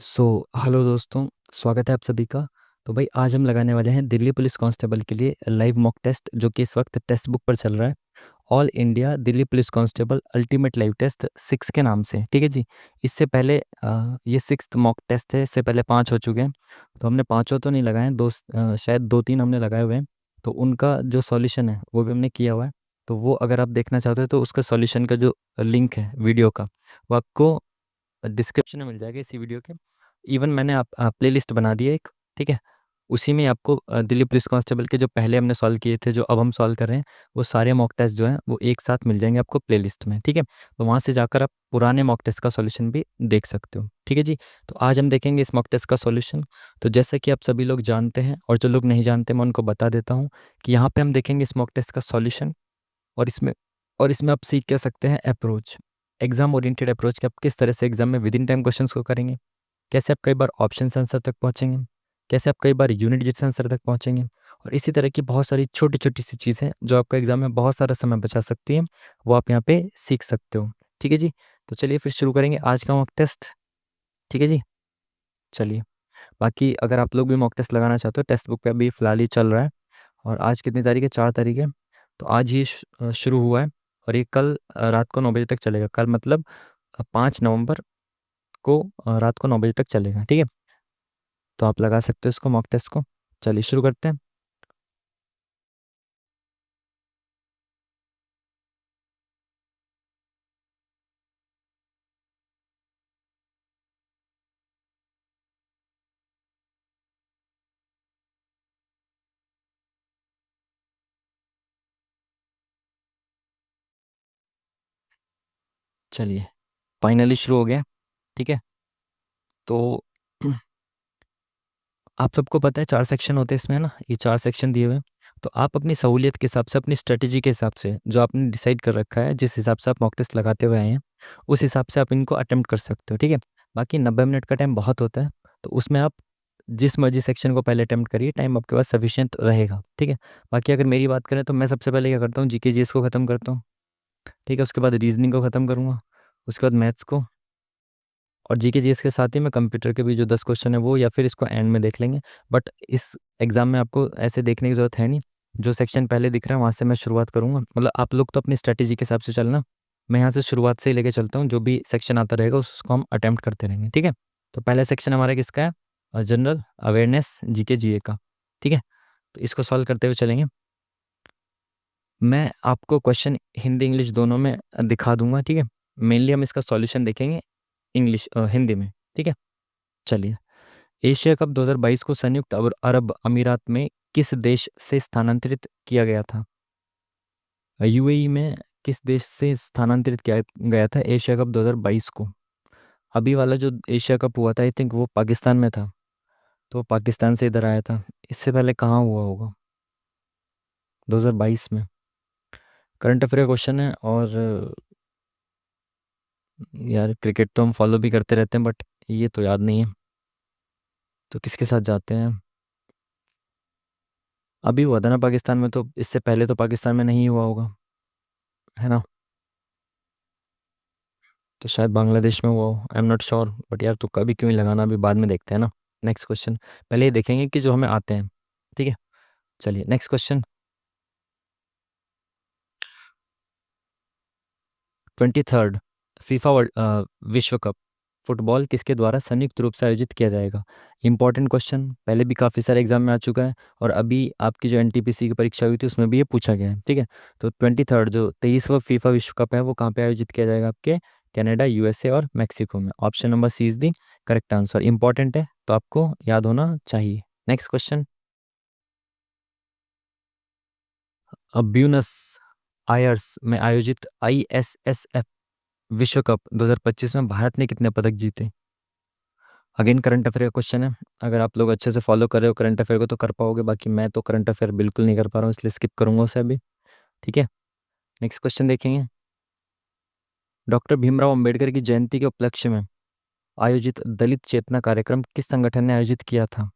Hello दोस्तों, स्वागत है आप सभी का। तो भाई आज हम लगाने वाले हैं दिल्ली पुलिस कांस्टेबल के लिए लाइव मॉक टेस्ट, जो कि इस वक्त टेक्स्ट बुक पर चल रहा है। All India Delhi police constable ultimate live test 6 के नाम से, ठीक है जी। इससे पहले ये 6th मॉक टेस्ट है, इससे पहले 5 हो चुके हैं। तो हमने पाँचों तो नहीं लगाए हैं, शायद 2-3 हमने लगाए हुए हैं। तो उनका जो सॉल्यूशन है वो भी हमने किया हुआ है। तो वो अगर आप देखना चाहते हो तो उसका सॉल्यूशन का जो लिंक है वीडियो का, वो आपको डिस्क्रिप्शन में मिल जाएगा इसी वीडियो के। इवन मैंने आप प्ले लिस्ट बना दी है एक, ठीक है। उसी में आपको दिल्ली पुलिस कांस्टेबल के जो पहले हमने सॉल्व किए थे, जो अब हम सॉल्व कर रहे हैं, वो सारे मॉक टेस्ट जो हैं वो एक साथ मिल जाएंगे आपको प्ले लिस्ट में, ठीक है। तो वहाँ से जाकर आप पुराने मॉक टेस्ट का सॉल्यूशन भी देख सकते हो, ठीक है जी। तो आज हम देखेंगे इस मॉक टेस्ट का सॉल्यूशन। तो जैसे कि आप सभी लोग जानते हैं और जो लोग नहीं जानते मैं उनको बता देता हूँ कि यहाँ पे हम देखेंगे इस मॉक टेस्ट का सॉल्यूशन। और इसमें आप सीख क्या सकते हैं अप्रोच, एग्जाम ओरिएंटेड अप्रोच, कि आप किस तरह से एग्जाम में विद इन टाइम क्वेश्चंस को करेंगे, कैसे आप कई बार ऑप्शन आंसर तक पहुंचेंगे, कैसे आप कई बार यूनिट डिजिट आंसर तक पहुंचेंगे। और इसी तरह की बहुत सारी छोटी छोटी सी चीज़ें जो आपको एग्जाम में बहुत सारा समय बचा सकती हैं, वो आप यहाँ पे सीख सकते हो, ठीक है जी। तो चलिए फिर शुरू करेंगे आज का मॉक टेस्ट, ठीक है जी। चलिए, बाकी अगर आप लोग भी मॉक टेस्ट लगाना चाहते हो, टेक्स्ट बुक पे अभी फ़िलहाल ही चल रहा है। और आज कितनी तारीख है? 4 तारीख है। तो आज ही शुरू हुआ है और ये कल रात को 9 बजे तक चलेगा। कल मतलब 5 नवंबर को रात को 9 बजे तक चलेगा, ठीक है। तो आप लगा सकते हो इसको, मॉक टेस्ट को। चलिए शुरू करते हैं। चलिए, फाइनली शुरू हो गया, ठीक है। तो आप सबको पता है 4 सेक्शन होते हैं इसमें, है ना। ये 4 सेक्शन दिए हुए हैं। तो आप अपनी सहूलियत के हिसाब से, अपनी स्ट्रेटजी के हिसाब से, जो आपने डिसाइड कर रखा है, जिस हिसाब से आप मॉक टेस्ट लगाते हुए आए हैं, उस हिसाब से आप इनको अटेम्प्ट कर सकते हो, ठीक है। बाकी 90 मिनट का टाइम बहुत होता है। तो उसमें आप जिस मर्जी सेक्शन को पहले अटेम्प्ट करिए, टाइम आपके पास सफिशिएंट रहेगा, ठीक है। बाकी अगर मेरी बात करें तो मैं सबसे पहले क्या करता हूँ, जीके जीएस को ख़त्म करता हूँ, ठीक है। उसके बाद रीजनिंग को ख़त्म करूँगा, उसके बाद मैथ्स को, और जीके जीएस के साथ ही मैं कंप्यूटर के भी जो 10 क्वेश्चन है वो, या फिर इसको एंड में देख लेंगे। बट इस एग्ज़ाम में आपको ऐसे देखने की ज़रूरत है नहीं। जो सेक्शन पहले दिख रहा है वहाँ से मैं शुरुआत करूँगा। मतलब आप लोग तो अपनी स्ट्रेटेजी के हिसाब से चलना, मैं यहाँ से शुरुआत से ही लेके चलता हूँ। जो भी सेक्शन आता रहेगा उसको हम अटेम्प्ट करते रहेंगे, ठीक है। तो पहला सेक्शन हमारा किसका है? जनरल अवेयरनेस, जीके जीए का, ठीक है। तो इसको सॉल्व करते हुए चलेंगे। मैं आपको क्वेश्चन हिंदी इंग्लिश दोनों में दिखा दूंगा, ठीक है। मेनली हम इसका सॉल्यूशन देखेंगे इंग्लिश हिंदी में, ठीक है। चलिए, एशिया कप 2022 को संयुक्त अरब अमीरात में किस देश से स्थानांतरित किया गया था? यूएई में किस देश से स्थानांतरित किया गया था एशिया कप 2022 को? अभी वाला जो एशिया कप हुआ था, आई थिंक वो पाकिस्तान में था। तो वो पाकिस्तान से इधर आया था। इससे पहले कहाँ हुआ होगा? 2022 में। करंट अफेयर क्वेश्चन है। और यार, क्रिकेट तो हम फॉलो भी करते रहते हैं, बट ये तो याद नहीं है। तो किसके साथ जाते हैं? अभी हुआ था ना पाकिस्तान में, तो इससे पहले तो पाकिस्तान में नहीं हुआ होगा, है ना। तो शायद बांग्लादेश में हुआ हो, I am not sure. But यार, तुक्का भी क्यों ही लगाना, अभी बाद में देखते हैं ना। नेक्स्ट क्वेश्चन, पहले ये देखेंगे कि जो हमें आते हैं, ठीक है। चलिए नेक्स्ट क्वेश्चन। 23rd फीफा विश्व कप फुटबॉल किसके द्वारा संयुक्त रूप से आयोजित किया जाएगा? इंपॉर्टेंट क्वेश्चन, पहले भी काफ़ी सारे एग्जाम में आ चुका है, और अभी आपकी जो एनटीपीसी की परीक्षा हुई थी उसमें भी ये पूछा गया है, ठीक है। तो 23rd जो 23वां फीफा विश्व कप है वो कहाँ पे आयोजित किया जाएगा? आपके कनाडा, यूएसए और मेक्सिको में। Option number C is the correct answer. Important है तो आपको याद होना चाहिए। Next question. अब ब्यूनस आयर्स में आयोजित आईएसएसएफ विश्व कप 2025 में भारत ने कितने पदक जीते? अगेन करंट अफेयर का क्वेश्चन है। अगर आप लोग अच्छे से फॉलो कर रहे हो करंट अफेयर को तो कर पाओगे, बाकी मैं तो करंट अफेयर बिल्कुल नहीं कर पा रहा हूँ, इसलिए स्किप करूंगा उसे अभी, ठीक है। नेक्स्ट क्वेश्चन देखेंगे। डॉक्टर भीमराव अंबेडकर की जयंती के उपलक्ष्य में आयोजित दलित चेतना कार्यक्रम किस संगठन ने आयोजित किया था?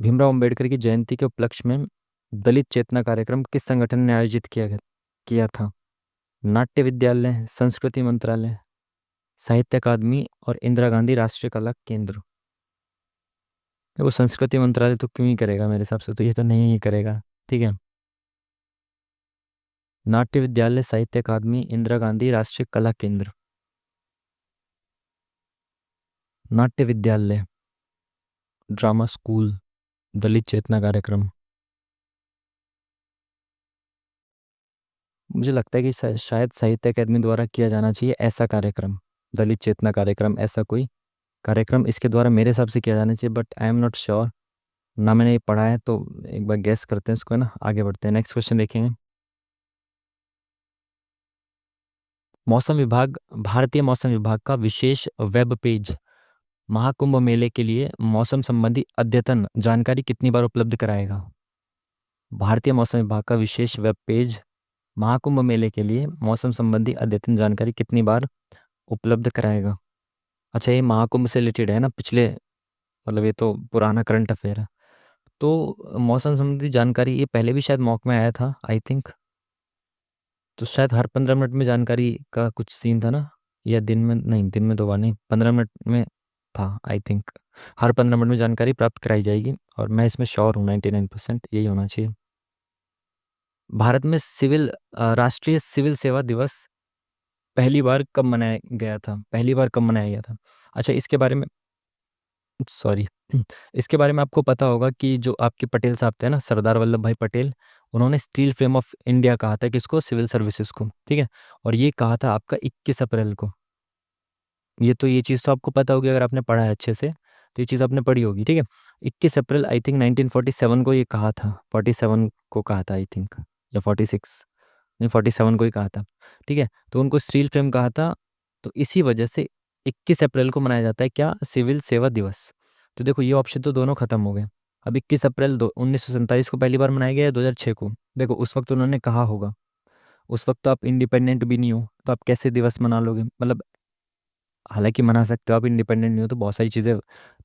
भीमराव अंबेडकर की जयंती के उपलक्ष्य में दलित चेतना कार्यक्रम किस संगठन ने आयोजित किया था? नाट्य विद्यालय, संस्कृति मंत्रालय, साहित्य अकादमी और इंदिरा गांधी राष्ट्रीय कला केंद्र। वो संस्कृति मंत्रालय तो क्यों ही करेगा, मेरे हिसाब से तो ये तो नहीं ही करेगा। ठीक है। नाट्य विद्यालय, साहित्य अकादमी, इंदिरा गांधी राष्ट्रीय कला केंद्र। नाट्य विद्यालय, ड्रामा स्कूल, दलित चेतना कार्यक्रम। मुझे लगता है कि शायद साहित्य अकादमी द्वारा किया जाना चाहिए ऐसा कार्यक्रम, दलित चेतना कार्यक्रम, ऐसा कोई कार्यक्रम इसके द्वारा मेरे हिसाब से किया जाना चाहिए, but I am not sure. ना मैंने ये पढ़ा है, तो एक बार गैस करते हैं इसको, है ना। आगे बढ़ते हैं, नेक्स्ट क्वेश्चन देखेंगे। मौसम विभाग, भारतीय मौसम विभाग का विशेष वेब पेज महाकुंभ मेले के लिए मौसम संबंधी अद्यतन जानकारी कितनी बार उपलब्ध कराएगा? भारतीय मौसम विभाग का विशेष वेब पेज महाकुंभ मेले के लिए मौसम संबंधी अद्यतन जानकारी कितनी बार उपलब्ध कराएगा? अच्छा, ये महाकुंभ से रिलेटेड है ना, पिछले, मतलब ये तो पुराना करंट अफेयर है। तो मौसम संबंधी जानकारी ये पहले भी शायद मॉक में आया था, आई थिंक। तो शायद हर 15 मिनट में जानकारी का कुछ सीन था ना, या दिन में, नहीं दिन में दो बार नहीं, 15 मिनट में था आई थिंक। हर 15 मिनट में जानकारी प्राप्त कराई जाएगी, और मैं इसमें श्योर हूँ, 99% यही होना चाहिए। भारत में राष्ट्रीय सिविल सेवा दिवस पहली बार कब मनाया गया था? पहली बार कब मनाया गया था? अच्छा, इसके बारे में, सॉरी, इसके बारे में आपको पता होगा कि जो आपके पटेल साहब थे ना, सरदार वल्लभ भाई पटेल, उन्होंने स्टील फ्रेम ऑफ इंडिया कहा था किसको? सिविल सर्विसेज को। ठीक है। और ये कहा था आपका 21 अप्रैल को। ये चीज़ तो आपको पता होगी, अगर आपने पढ़ा है अच्छे से तो ये चीज़ आपने पढ़ी होगी। ठीक है। 21 अप्रैल आई थिंक 1947 को ये कहा था, 47 को कहा था आई थिंक, या 46, नहीं 47 को ही कहा था। ठीक है। तो उनको स्टील फ्रेम कहा था, तो इसी वजह से 21 अप्रैल को मनाया जाता है क्या? सिविल सेवा दिवस। तो देखो, ये ऑप्शन तो दोनों खत्म हो गए। अब 21 अप्रैल 1947 को पहली बार मनाया गया, या 2006 को? देखो, उस वक्त उन्होंने कहा होगा, उस वक्त तो आप इंडिपेंडेंट भी नहीं हो, तो आप कैसे दिवस मना लोगे? मतलब, हालांकि मना सकते हो, आप इंडिपेंडेंट नहीं हो तो बहुत सारी चीज़ें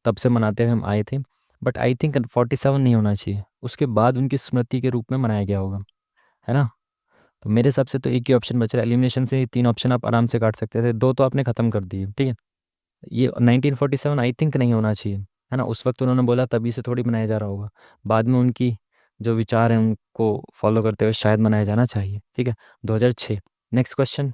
तब से मनाते हुए हम आए थे, बट आई थिंक 47 नहीं होना चाहिए, उसके बाद उनकी स्मृति के रूप में मनाया गया होगा, है ना। तो मेरे हिसाब से तो एक ही ऑप्शन बच रहा है, एलिमिनेशन से ही 3 ऑप्शन आप आराम से काट सकते थे, दो तो आपने खत्म कर दिए। ठीक है। ये 1947 आई थिंक नहीं होना चाहिए, है ना। उस वक्त उन्होंने बोला, तभी से थोड़ी मनाया जा रहा होगा, बाद में उनकी जो विचार हैं उनको फॉलो करते हुए शायद मनाया जाना चाहिए। ठीक है। 2006। Next question.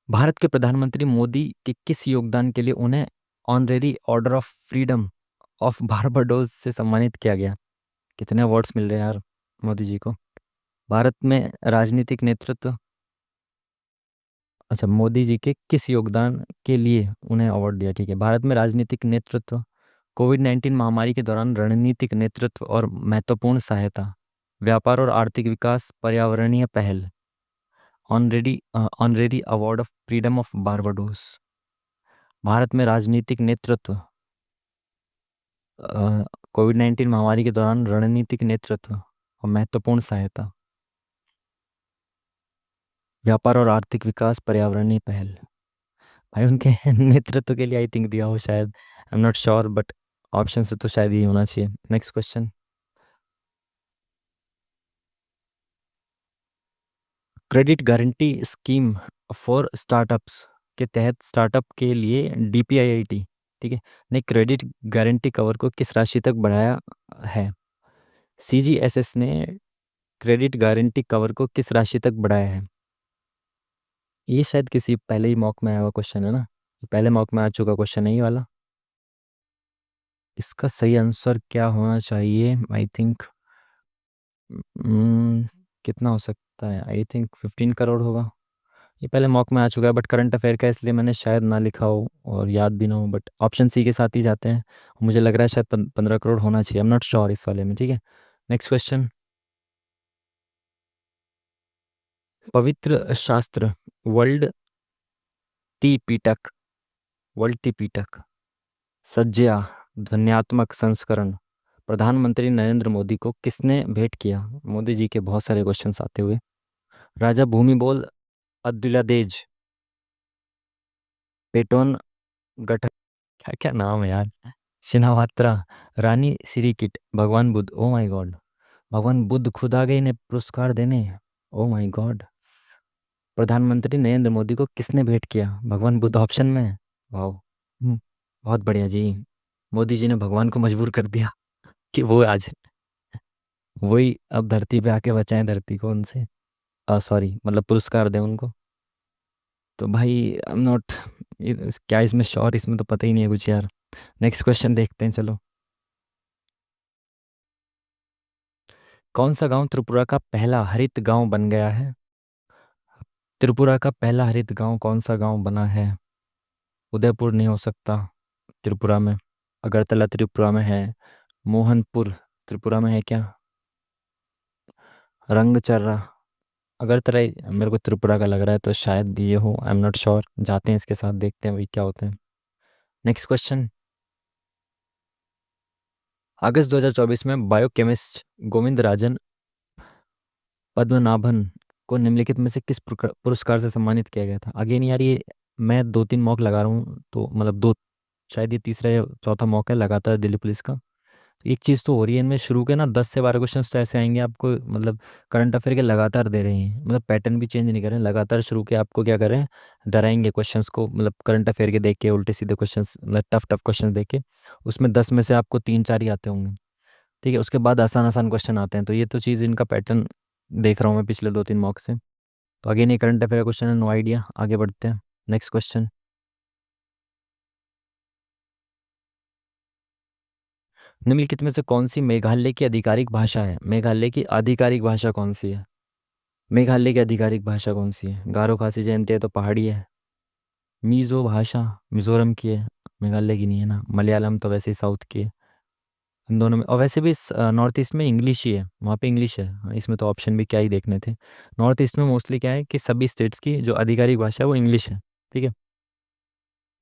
भारत के प्रधानमंत्री मोदी के किस योगदान के लिए उन्हें honorary order of freedom of Barbados से सम्मानित किया गया? कितने अवार्ड्स मिल रहे हैं यार मोदी जी को। भारत में राजनीतिक नेतृत्व, अच्छा, मोदी जी के किस योगदान के लिए उन्हें अवार्ड दिया? ठीक है। भारत में राजनीतिक नेतृत्व, कोविड-19 महामारी के दौरान रणनीतिक नेतृत्व और महत्वपूर्ण सहायता, व्यापार और आर्थिक विकास, पर्यावरणीय पहल। Honorary award of freedom of Barbados. Bharat में राजनीतिक नेतृत्व, कोविड-19 महामारी के दौरान रणनीतिक नेतृत्व और महत्वपूर्ण सहायता, व्यापार और आर्थिक विकास, पर्यावरणीय पहल। भाई उनके नेतृत्व के लिए आई थिंक दिया हो शायद, I am not sure, but option से तो शायद ये होना चाहिए। Next question. Credit guarantee scheme for startups के तहत स्टार्टअप के लिए डीपीआईआईटी, ठीक है, ने क्रेडिट गारंटी कवर को किस राशि तक बढ़ाया है? सीजीएसएस ने क्रेडिट गारंटी कवर को किस राशि तक बढ़ाया है? ये शायद किसी पहले ही मॉक में आया हुआ क्वेश्चन है ना, ये पहले मॉक में आ चुका क्वेश्चन है ये वाला। इसका सही आंसर क्या होना चाहिए? आई थिंक कितना हो सकता है? आई थिंक 15 करोड़ होगा। ये पहले मॉक में आ चुका है, बट करंट अफेयर का इसलिए मैंने शायद ना लिखा हो और याद भी ना हो, बट ऑप्शन सी के साथ ही जाते हैं। मुझे लग रहा है शायद 15 करोड़ होना चाहिए, आई एम नॉट श्योर इस वाले में। ठीक है। Next question. पवित्र शास्त्र वर्ल्ड त्रिपिटक, वर्ल्ड त्रिपिटक सज्जया ध्वन्यात्मक संस्करण प्रधानमंत्री नरेंद्र मोदी को किसने भेंट किया? मोदी जी के बहुत सारे क्वेश्चंस आते हुए। राजा भूमिबोल अदुल्यादेज, पेटोन गठ, क्या क्या नाम है यार, शिनावात्रा, रानी सिरिकिट, भगवान बुद्ध, ओ माय गॉड, भगवान बुद्ध खुद आ गए इन्हें पुरस्कार देने। Oh my God. प्रधानमंत्री नरेंद्र मोदी को किसने भेंट किया? भगवान बुद्ध ऑप्शन में है। वाह। हम्म, बहुत बढ़िया जी। मोदी जी ने भगवान को मजबूर कर दिया कि वो आज वही अब धरती पे आके बचाएं धरती को उनसे। सॉरी, मतलब पुरस्कार दें उनको। तो भाई आई एम नॉट, क्या इसमें श्योर, इसमें तो पता ही नहीं है कुछ यार। नेक्स्ट क्वेश्चन देखते हैं चलो। कौन सा गांव त्रिपुरा का पहला हरित गांव बन गया है? त्रिपुरा का पहला हरित गांव कौन सा गांव बना है? उदयपुर नहीं हो सकता त्रिपुरा में। अगरतला त्रिपुरा में है। मोहनपुर त्रिपुरा में है क्या? रंगचर्रा। अगरतला मेरे को त्रिपुरा का लग रहा है, तो शायद ये हो, आई एम नॉट श्योर। जाते हैं इसके साथ, देखते हैं भाई क्या होता है। Next question. अगस्त 2024 में बायोकेमिस्ट गोविंद राजन पद्मनाभन को निम्नलिखित में से किस पुरस्कार से सम्मानित किया गया था? अगेन यार ये मैं दो तीन मॉक लगा रहा हूँ, तो मतलब दो, शायद ये तीसरा या चौथा मौका है लगातार दिल्ली पुलिस का। तो एक चीज़ तो हो रही है इनमें, शुरू के ना 10 से 12 क्वेश्चन तो ऐसे आएंगे आपको, मतलब करंट अफेयर के लगातार दे रहे हैं, मतलब पैटर्न भी चेंज नहीं कर रहे हैं, लगातार शुरू के आपको क्या कर रहे हैं, डराएंगे क्वेश्चंस को, मतलब करंट अफेयर के देख के उल्टे सीधे क्वेश्चंस, मतलब टफ टफ क्वेश्चन देख के। उसमें 10 में से आपको 3 4 ही आते होंगे। ठीक है, उसके बाद आसान आसान क्वेश्चन आते हैं, तो ये तो चीज़ इनका पैटर्न देख रहा हूँ मैं पिछले 2 3 मॉक से। तो अगेन ये करंट अफेयर क्वेश्चन है, नो आइडिया, आगे बढ़ते हैं। Next question. निम्नलिखित में से कौन सी मेघालय की आधिकारिक भाषा है? मेघालय की आधिकारिक भाषा कौन सी है? मेघालय की आधिकारिक भाषा कौन सी है? गारो खासी जयंती है तो पहाड़ी है। मीज़ो भाषा मिजोरम की है, मेघालय की नहीं है ना। मलयालम तो वैसे ही साउथ की है। इन दोनों में, और वैसे भी नॉर्थ ईस्ट में इंग्लिश ही है, वहाँ पे इंग्लिश है। इसमें तो ऑप्शन भी क्या ही देखने थे। नॉर्थ ईस्ट में मोस्टली क्या है कि सभी स्टेट्स की जो आधिकारिक भाषा है वो इंग्लिश है। ठीक है,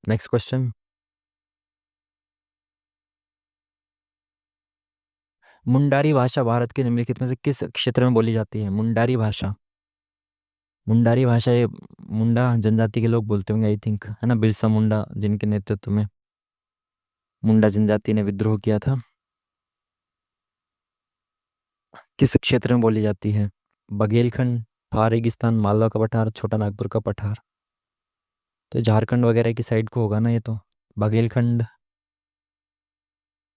नेक्स्ट क्वेश्चन। मुंडारी भाषा भारत के निम्नलिखित में से किस क्षेत्र में बोली जाती है? मुंडारी भाषा। मुंडारी भाषा ये मुंडा जनजाति के लोग बोलते होंगे आई थिंक, है ना, बिरसा मुंडा जिनके नेतृत्व में मुंडा जनजाति ने विद्रोह किया था। किस क्षेत्र में बोली जाती है? बघेलखंड, थार रेगिस्तान, मालवा का पठार, छोटा नागपुर का पठार। तो झारखंड वगैरह की साइड को होगा ना ये तो। बघेलखंड,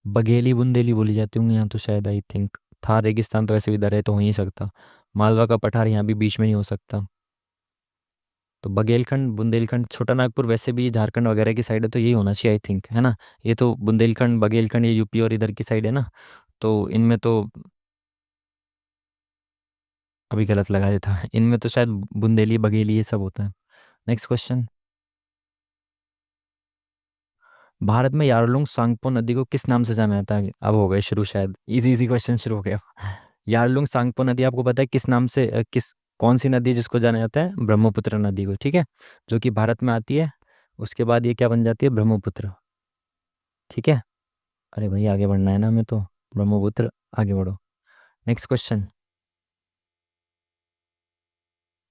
बघेली बुंदेली बोली जाती होंगी यहाँ तो शायद आई थिंक। थार रेगिस्तान तो वैसे भी इधर है तो हो ही नहीं सकता। मालवा का पठार यहाँ भी बीच में नहीं हो सकता। तो बघेलखंड, बुंदेलखंड, छोटा नागपुर वैसे भी झारखंड वगैरह की साइड है, तो यही होना चाहिए आई थिंक, है ना। ये तो बुंदेलखंड बघेलखंड ये यूपी और इधर की साइड है ना, तो इनमें तो अभी गलत लगा देता है, इनमें तो शायद बुंदेली बघेली ये सब होता है। Next question. भारत में यारलुंग सांगपो नदी को किस नाम से जाना जाता है? अब हो गए शुरू, शायद इजी इजी क्वेश्चन शुरू हो गया। यारलुंग सांगपो नदी आपको पता है किस नाम से, किस कौन सी नदी है जिसको जाना जाता है? ब्रह्मपुत्र नदी को, ठीक है, जो कि भारत में आती है। उसके बाद ये क्या बन जाती है? ब्रह्मपुत्र। ठीक है, अरे भाई आगे बढ़ना है ना हमें तो। ब्रह्मपुत्र, आगे बढ़ो। Next question.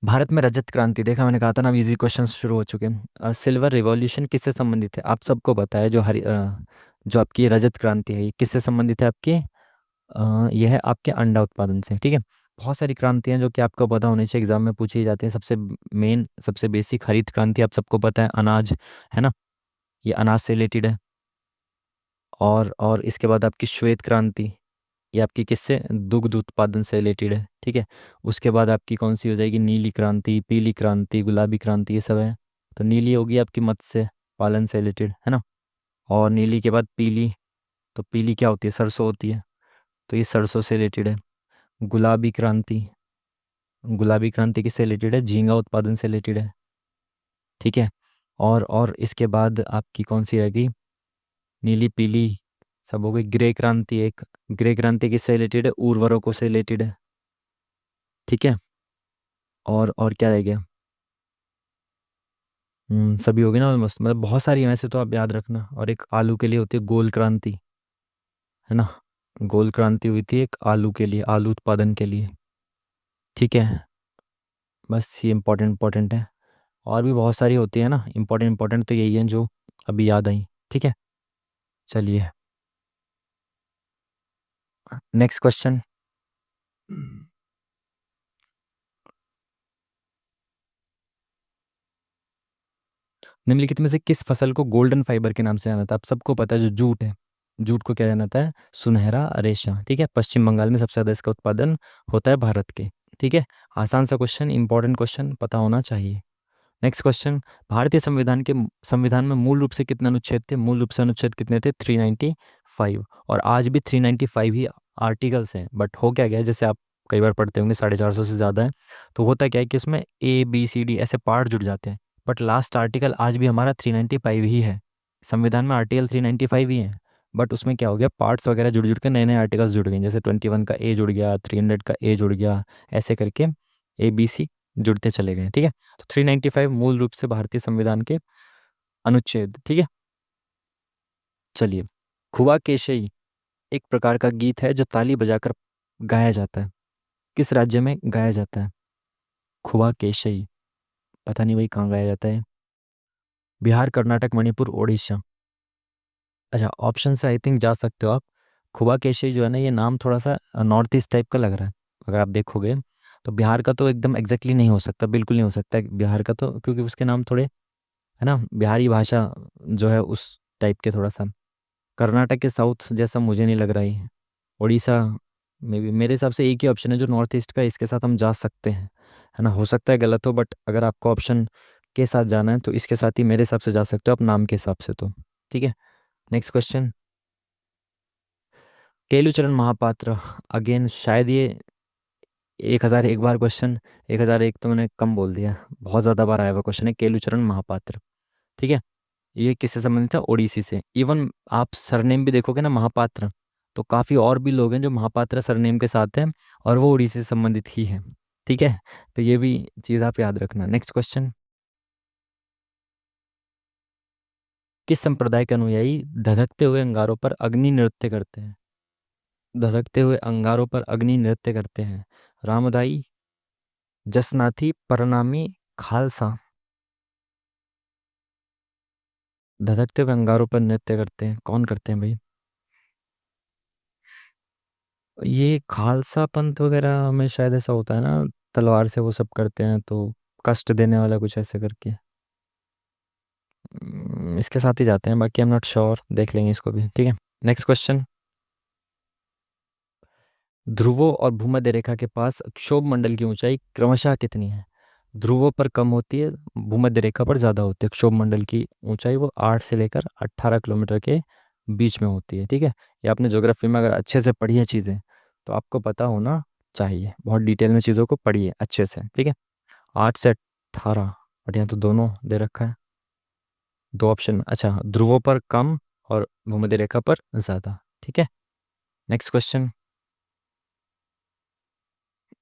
भारत में रजत क्रांति, देखा मैंने कहा था ना, इजी क्वेश्चन शुरू हो चुके हैं। सिल्वर रिवॉल्यूशन किससे संबंधित है? आप सबको पता है, जो आपकी रजत क्रांति है ये किससे संबंधित है आपकी? यह है आपके अंडा उत्पादन से। ठीक है, बहुत सारी क्रांतियां जो कि आपको पता होनी चाहिए, एग्जाम में पूछी जाती हैं। सबसे मेन, सबसे बेसिक हरित क्रांति आप सबको पता है, अनाज, है ना, ये अनाज से रिलेटेड है। और इसके बाद आपकी श्वेत क्रांति, ये आपकी किससे? दुग्ध उत्पादन से रिलेटेड है। ठीक है, उसके बाद आपकी कौन सी हो जाएगी? नीली क्रांति, पीली क्रांति, गुलाबी क्रांति, ये सब है। तो नीली होगी आपकी मत्स्य पालन से रिलेटेड, है ना। और नीली के बाद पीली, तो पीली क्या होती है? सरसों होती है, तो ये सरसों से रिलेटेड है। गुलाबी क्रांति, गुलाबी क्रांति किससे रिलेटेड है? झींगा उत्पादन से रिलेटेड है। ठीक है, और इसके बाद आपकी कौन सी रहेगी? नीली पीली सब हो गई। ग्रे क्रांति एक, ग्रे क्रांति किससे रिलेटेड है? उर्वरकों से रिलेटेड है। ठीक है, और क्या रह गया? सभी हो गए ना ऑलमोस्ट, मतलब बहुत सारी हैं वैसे तो, आप याद रखना। और एक आलू के लिए होती है गोल क्रांति, है ना। गोल क्रांति हुई थी एक आलू के लिए, आलू उत्पादन के लिए। ठीक है, बस ये इंपॉर्टेंट इंपॉर्टेंट है। और भी बहुत सारी होती है ना इंपॉर्टेंट इंपॉर्टेंट, तो यही है जो अभी याद आई। ठीक है, चलिए। Next question. निम्नलिखित में से किस फसल को गोल्डन फाइबर के नाम से जाना जाता है? आप सबको पता है जो जूट है, जूट को क्या जाना जाता है? सुनहरा रेशा। ठीक है, पश्चिम बंगाल में सबसे ज़्यादा इसका उत्पादन होता है भारत के। ठीक है, आसान सा क्वेश्चन, इंपॉर्टेंट क्वेश्चन, पता होना चाहिए। नेक्स्ट क्वेश्चन, भारतीय संविधान में मूल रूप से कितने अनुच्छेद थे? मूल रूप से अनुच्छेद कितने थे? 395। और आज भी 395 ही आर्टिकल्स हैं, बट हो क्या गया है, जैसे आप कई बार पढ़ते होंगे 450 से ज़्यादा है, तो होता क्या है कि उसमें A B C D ऐसे पार्ट जुड़ जाते हैं, बट लास्ट आर्टिकल आज भी हमारा 395 ही है। संविधान में आर्टिकल 395 ही है, बट उसमें क्या हो गया, पार्ट्स वगैरह जुड़ जुड़ के नए नए आर्टिकल्स जुड़ गए, जैसे 21 का A जुड़ गया, 300 का A जुड़ गया, ऐसे करके ABC जुड़ते चले गए। ठीक है, तो 395 मूल रूप से भारतीय संविधान के अनुच्छेद। ठीक है, चलिए। खुआ केशई एक प्रकार का गीत है जो ताली बजाकर गाया जाता है, किस राज्य में गाया जाता है? खुआ केशई, पता नहीं भाई कहाँ गाया जाता है। बिहार, कर्नाटक, मणिपुर, उड़ीसा। अच्छा, ऑप्शन से आई थिंक जा सकते हो आप। खुआ केशई जो है ना, ये नाम थोड़ा सा नॉर्थ ईस्ट टाइप का लग रहा है, अगर आप देखोगे तो बिहार का तो एकदम एग्जैक्टली नहीं हो सकता, बिल्कुल नहीं हो सकता है बिहार का तो, क्योंकि उसके नाम थोड़े, है ना, बिहारी भाषा जो है उस टाइप के थोड़ा सा। कर्नाटक के साउथ जैसा मुझे नहीं लग रहा है। उड़ीसा में भी मेरे हिसाब से एक ही ऑप्शन है जो नॉर्थ ईस्ट का, इसके साथ हम जा सकते हैं, है ना, हो सकता है गलत हो, बट अगर आपको ऑप्शन के साथ जाना है तो इसके साथ ही मेरे हिसाब से जा सकते हो आप, नाम के हिसाब से तो। ठीक है, next question, Kelucharan Mohapatra, again शायद ये 1001 बार क्वेश्चन, 1001 तो मैंने कम बोल दिया, बहुत ज़्यादा बार आया हुआ क्वेश्चन है केलुचरण महापात्र। ठीक है, ये किससे संबंधित था? ओडिसी से। इवन आप सरनेम भी देखोगे ना महापात्र, तो काफ़ी और भी लोग हैं जो महापात्र सरनेम के साथ हैं, और वो ओडिसी से संबंधित ही हैं। ठीक है, तो ये भी चीज़ आप याद रखना। नेक्स्ट क्वेश्चन, किस संप्रदाय के अनुयायी धधकते हुए अंगारों पर अग्नि नृत्य करते हैं? धधकते हुए अंगारों पर अग्नि नृत्य करते हैं, रामदाई, जसनाथी, परनामी, खालसा। धधकते हुए अंगारों पर नृत्य करते हैं, कौन करते हैं भाई? ये खालसा पंथ वगैरह में शायद ऐसा होता है ना, तलवार से वो सब करते हैं, तो कष्ट देने वाला कुछ ऐसे करके। इसके साथ ही जाते हैं, बाकी आई एम नॉट श्योर, देख लेंगे इसको भी। ठीक है, नेक्स्ट क्वेश्चन, ध्रुवों और भूमध्य रेखा के पास क्षोभ मंडल की ऊंचाई क्रमशः कितनी है? ध्रुवों पर कम होती है, भूमध्य रेखा पर ज़्यादा होती है। क्षोभ मंडल की ऊंचाई वो 8 से लेकर 18 किलोमीटर के बीच में होती है। ठीक है, ये आपने ज्योग्राफी में अगर अच्छे से पढ़ी है चीज़ें तो आपको पता होना चाहिए, बहुत डिटेल में चीज़ों को पढ़िए अच्छे से। ठीक है, 8 से 18, बट यहाँ तो दोनों दे रखा है, दो ऑप्शन। अच्छा, ध्रुवों पर कम और भूमध्य रेखा पर ज़्यादा। ठीक है, नेक्स्ट क्वेश्चन,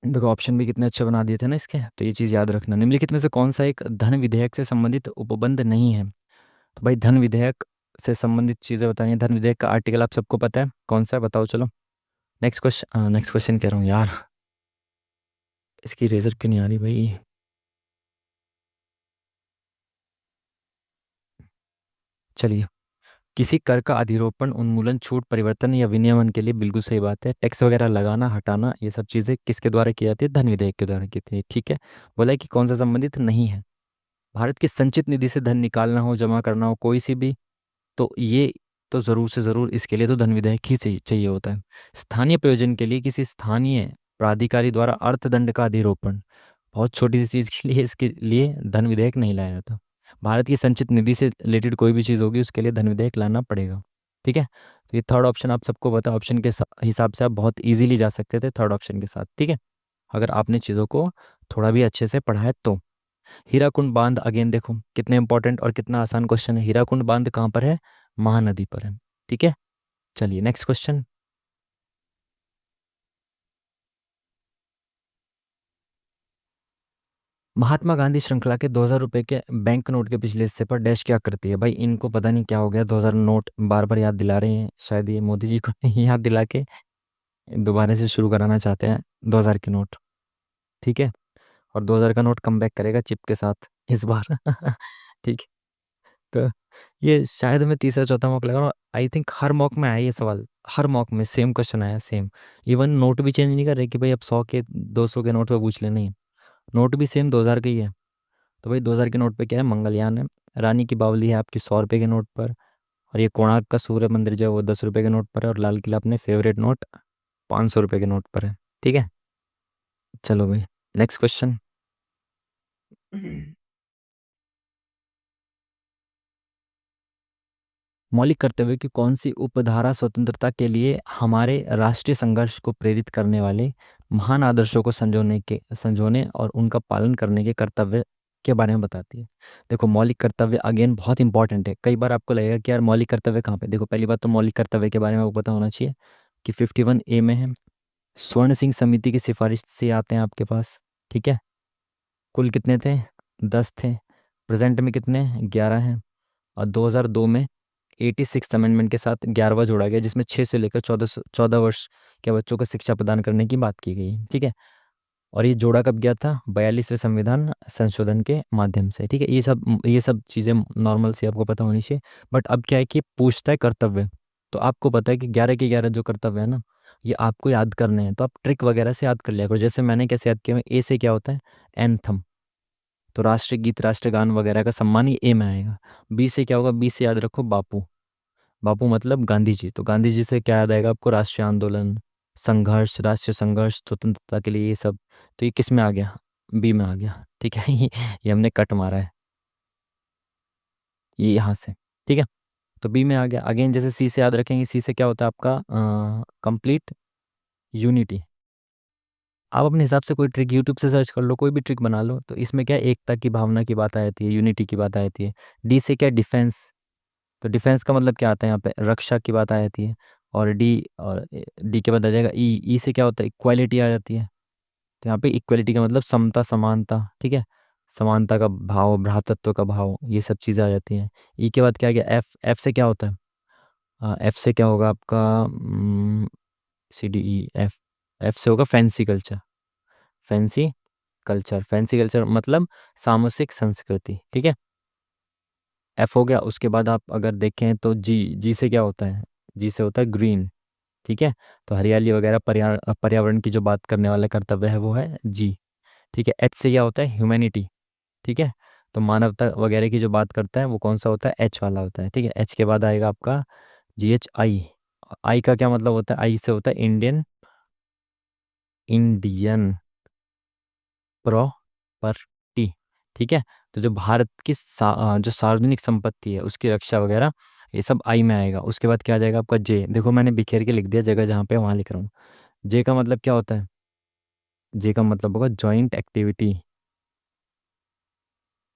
देखो ऑप्शन भी कितने अच्छे बना दिए थे ना इसके, तो ये चीज़ याद रखना। निम्नलिखित में से कौन सा एक धन विधेयक से संबंधित उपबंध नहीं है? तो भाई धन विधेयक से संबंधित चीज़ें बतानी है। धन विधेयक का आर्टिकल आप सबको पता है कौन सा है, बताओ चलो। नेक्स्ट क्वेश्चन कह रहा हूँ यार, इसकी रेजर क्यों नहीं आ रही भाई? चलिए, किसी कर का अधिरोपण, उन्मूलन, छूट, परिवर्तन या विनियमन के लिए, बिल्कुल सही बात है, टैक्स वगैरह लगाना, हटाना, ये सब चीज़ें किसके द्वारा की जाती है? धन विधेयक के द्वारा की जाती है। ठीक है, बोला है कि कौन सा संबंधित नहीं है। भारत की संचित निधि से धन निकालना हो, जमा करना हो, कोई सी भी, तो ये तो ज़रूर से ज़रूर इसके लिए तो धन विधेयक ही चाहिए होता है। स्थानीय प्रयोजन के लिए किसी स्थानीय प्राधिकारी द्वारा अर्थदंड का अधिरोपण, बहुत छोटी सी चीज़ के लिए इसके लिए धन विधेयक नहीं लाया जाता। भारत की संचित निधि से रिलेटेड कोई भी चीज़ होगी उसके लिए धन विधेयक लाना पड़ेगा। ठीक है, तो ये थर्ड ऑप्शन आप सबको पता, ऑप्शन के हिसाब से आप बहुत इजीली जा सकते थे थर्ड ऑप्शन के साथ। ठीक है, अगर आपने चीज़ों को थोड़ा भी अच्छे से पढ़ा है तो। हीराकुंड बांध, अगेन देखो कितने इंपॉर्टेंट और कितना आसान क्वेश्चन है। हीराकुंड बांध कहाँ पर है? महानदी पर है। ठीक है, चलिए नेक्स्ट क्वेश्चन, महात्मा गांधी श्रृंखला के 2000 रुपए के बैंक नोट के पिछले हिस्से पर डैश क्या करती है? भाई इनको पता नहीं क्या हो गया, 2000 नोट बार बार याद दिला रहे हैं, शायद ये मोदी जी को याद दिला के दोबारा से शुरू कराना चाहते हैं 2000 के नोट। ठीक है, और 2000 का नोट कम बैक करेगा चिप के साथ इस बार। ठीक है, तो ये शायद मैं तीसरा चौथा मॉक लगा रहा हूँ, आई थिंक हर मॉक में आया ये सवाल, हर मॉक में सेम क्वेश्चन आया, सेम। इवन नोट भी चेंज नहीं कर रहे कि भाई अब 100 के 200 के नोट पे पूछ ले, नहीं, नोट भी सेम 2000 का ही है। तो भाई 2000 के नोट पे क्या है? मंगलयान है, रानी की बावली है आपकी 100 रुपये के नोट पर, और ये कोणार्क का सूर्य मंदिर जो है वो 10 रुपये के नोट पर है, और लाल किला अपने फेवरेट नोट 500 रुपये के नोट पर है। ठीक है, चलो भाई नेक्स्ट क्वेश्चन। मौलिक कर्तव्य की कौन सी उपधारा स्वतंत्रता के लिए हमारे राष्ट्रीय संघर्ष को प्रेरित करने वाले महान आदर्शों को संजोने और उनका पालन करने के कर्तव्य के बारे में बताती है? देखो मौलिक कर्तव्य अगेन बहुत इंपॉर्टेंट है। कई बार आपको लगेगा कि यार मौलिक कर्तव्य कहाँ पे, देखो पहली बात तो मौलिक कर्तव्य के बारे में आपको पता होना चाहिए कि 51A में है। स्वर्ण सिंह समिति की सिफारिश से आते हैं आपके पास। ठीक है, कुल कितने थे? 10 थे। प्रेजेंट में कितने? 11 हैं। और 2002 में 86 अमेंडमेंट के साथ 11वां जोड़ा गया, जिसमें 6 से लेकर 14 वर्ष के बच्चों को शिक्षा प्रदान करने की बात की गई है। ठीक है, और ये जोड़ा कब गया था? 42वें संविधान संशोधन के माध्यम से। ठीक है, ये सब चीज़ें नॉर्मल सी आपको पता होनी चाहिए। बट अब क्या है कि पूछता है कर्तव्य, तो आपको पता है कि 11 के 11 जो कर्तव्य है ना, ये आपको याद करने हैं, तो आप ट्रिक वगैरह से याद कर लिया करो। जैसे मैंने कैसे याद किया, ए से क्या होता है? एंथम, तो राष्ट्रीय गीत राष्ट्रगान वगैरह का सम्मान ये ए में आएगा। बी से क्या होगा? बी से याद रखो बापू। बापू मतलब गांधी जी, तो गांधी जी से क्या याद आएगा आपको? राष्ट्रीय आंदोलन, संघर्ष, राष्ट्रीय संघर्ष स्वतंत्रता के लिए, ये सब। तो ये किस में आ गया? बी में आ गया। ठीक है, ये हमने कट मारा है ये यहाँ से। ठीक है, तो बी में आ गया। अगेन जैसे सी से याद रखेंगे, सी से क्या होता है आपका? Complete unity. आप अपने हिसाब से कोई ट्रिक यूट्यूब से सर्च कर लो, कोई भी ट्रिक बना लो, तो इसमें क्या है, एकता की भावना की बात आ जाती है, यूनिटी की बात आ जाती है। डी से क्या? डिफेंस, तो डिफेंस का मतलब क्या आता है यहाँ पे? रक्षा की बात आ जाती है। और डी के बाद आ जाएगा ई। ई से क्या होता है? इक्वालिटी आ जाती है, तो यहाँ पे इक्वालिटी का मतलब समता समानता। ठीक है, समानता का भाव, भ्रातृत्व का भाव, ये सब चीज़ें आ जाती हैं। ई के बाद क्या आ गया? एफ। एफ से क्या होता है? एफ से क्या होगा आपका? C D E F. F से होगा fancy culture. Fancy culture, fancy culture मतलब सामूहिक संस्कृति। ठीक है, एफ हो गया। उसके बाद आप अगर देखें तो जी। जी से क्या होता है? जी से होता है ग्रीन। ठीक है, तो हरियाली वगैरह पर्यावरण की जो बात करने वाला कर्तव्य है वो है जी। ठीक है, एच से क्या होता है? ह्यूमैनिटी। ठीक है, तो मानवता वगैरह की जो बात करता है वो कौन सा होता है? एच वाला होता है। ठीक है, एच के बाद आएगा आपका जी एच आई। आई का क्या मतलब होता है? आई से होता है इंडियन। Indian property. ठीक है, तो जो भारत की जो सार्वजनिक संपत्ति है उसकी रक्षा वगैरह, ये सब आई में आएगा। उसके बाद क्या आ जाएगा आपका जे। देखो मैंने बिखेर के लिख दिया जगह जहाँ पे, वहाँ लिख रहा हूँ। जे का मतलब क्या होता है? जे का मतलब होगा जॉइंट एक्टिविटी।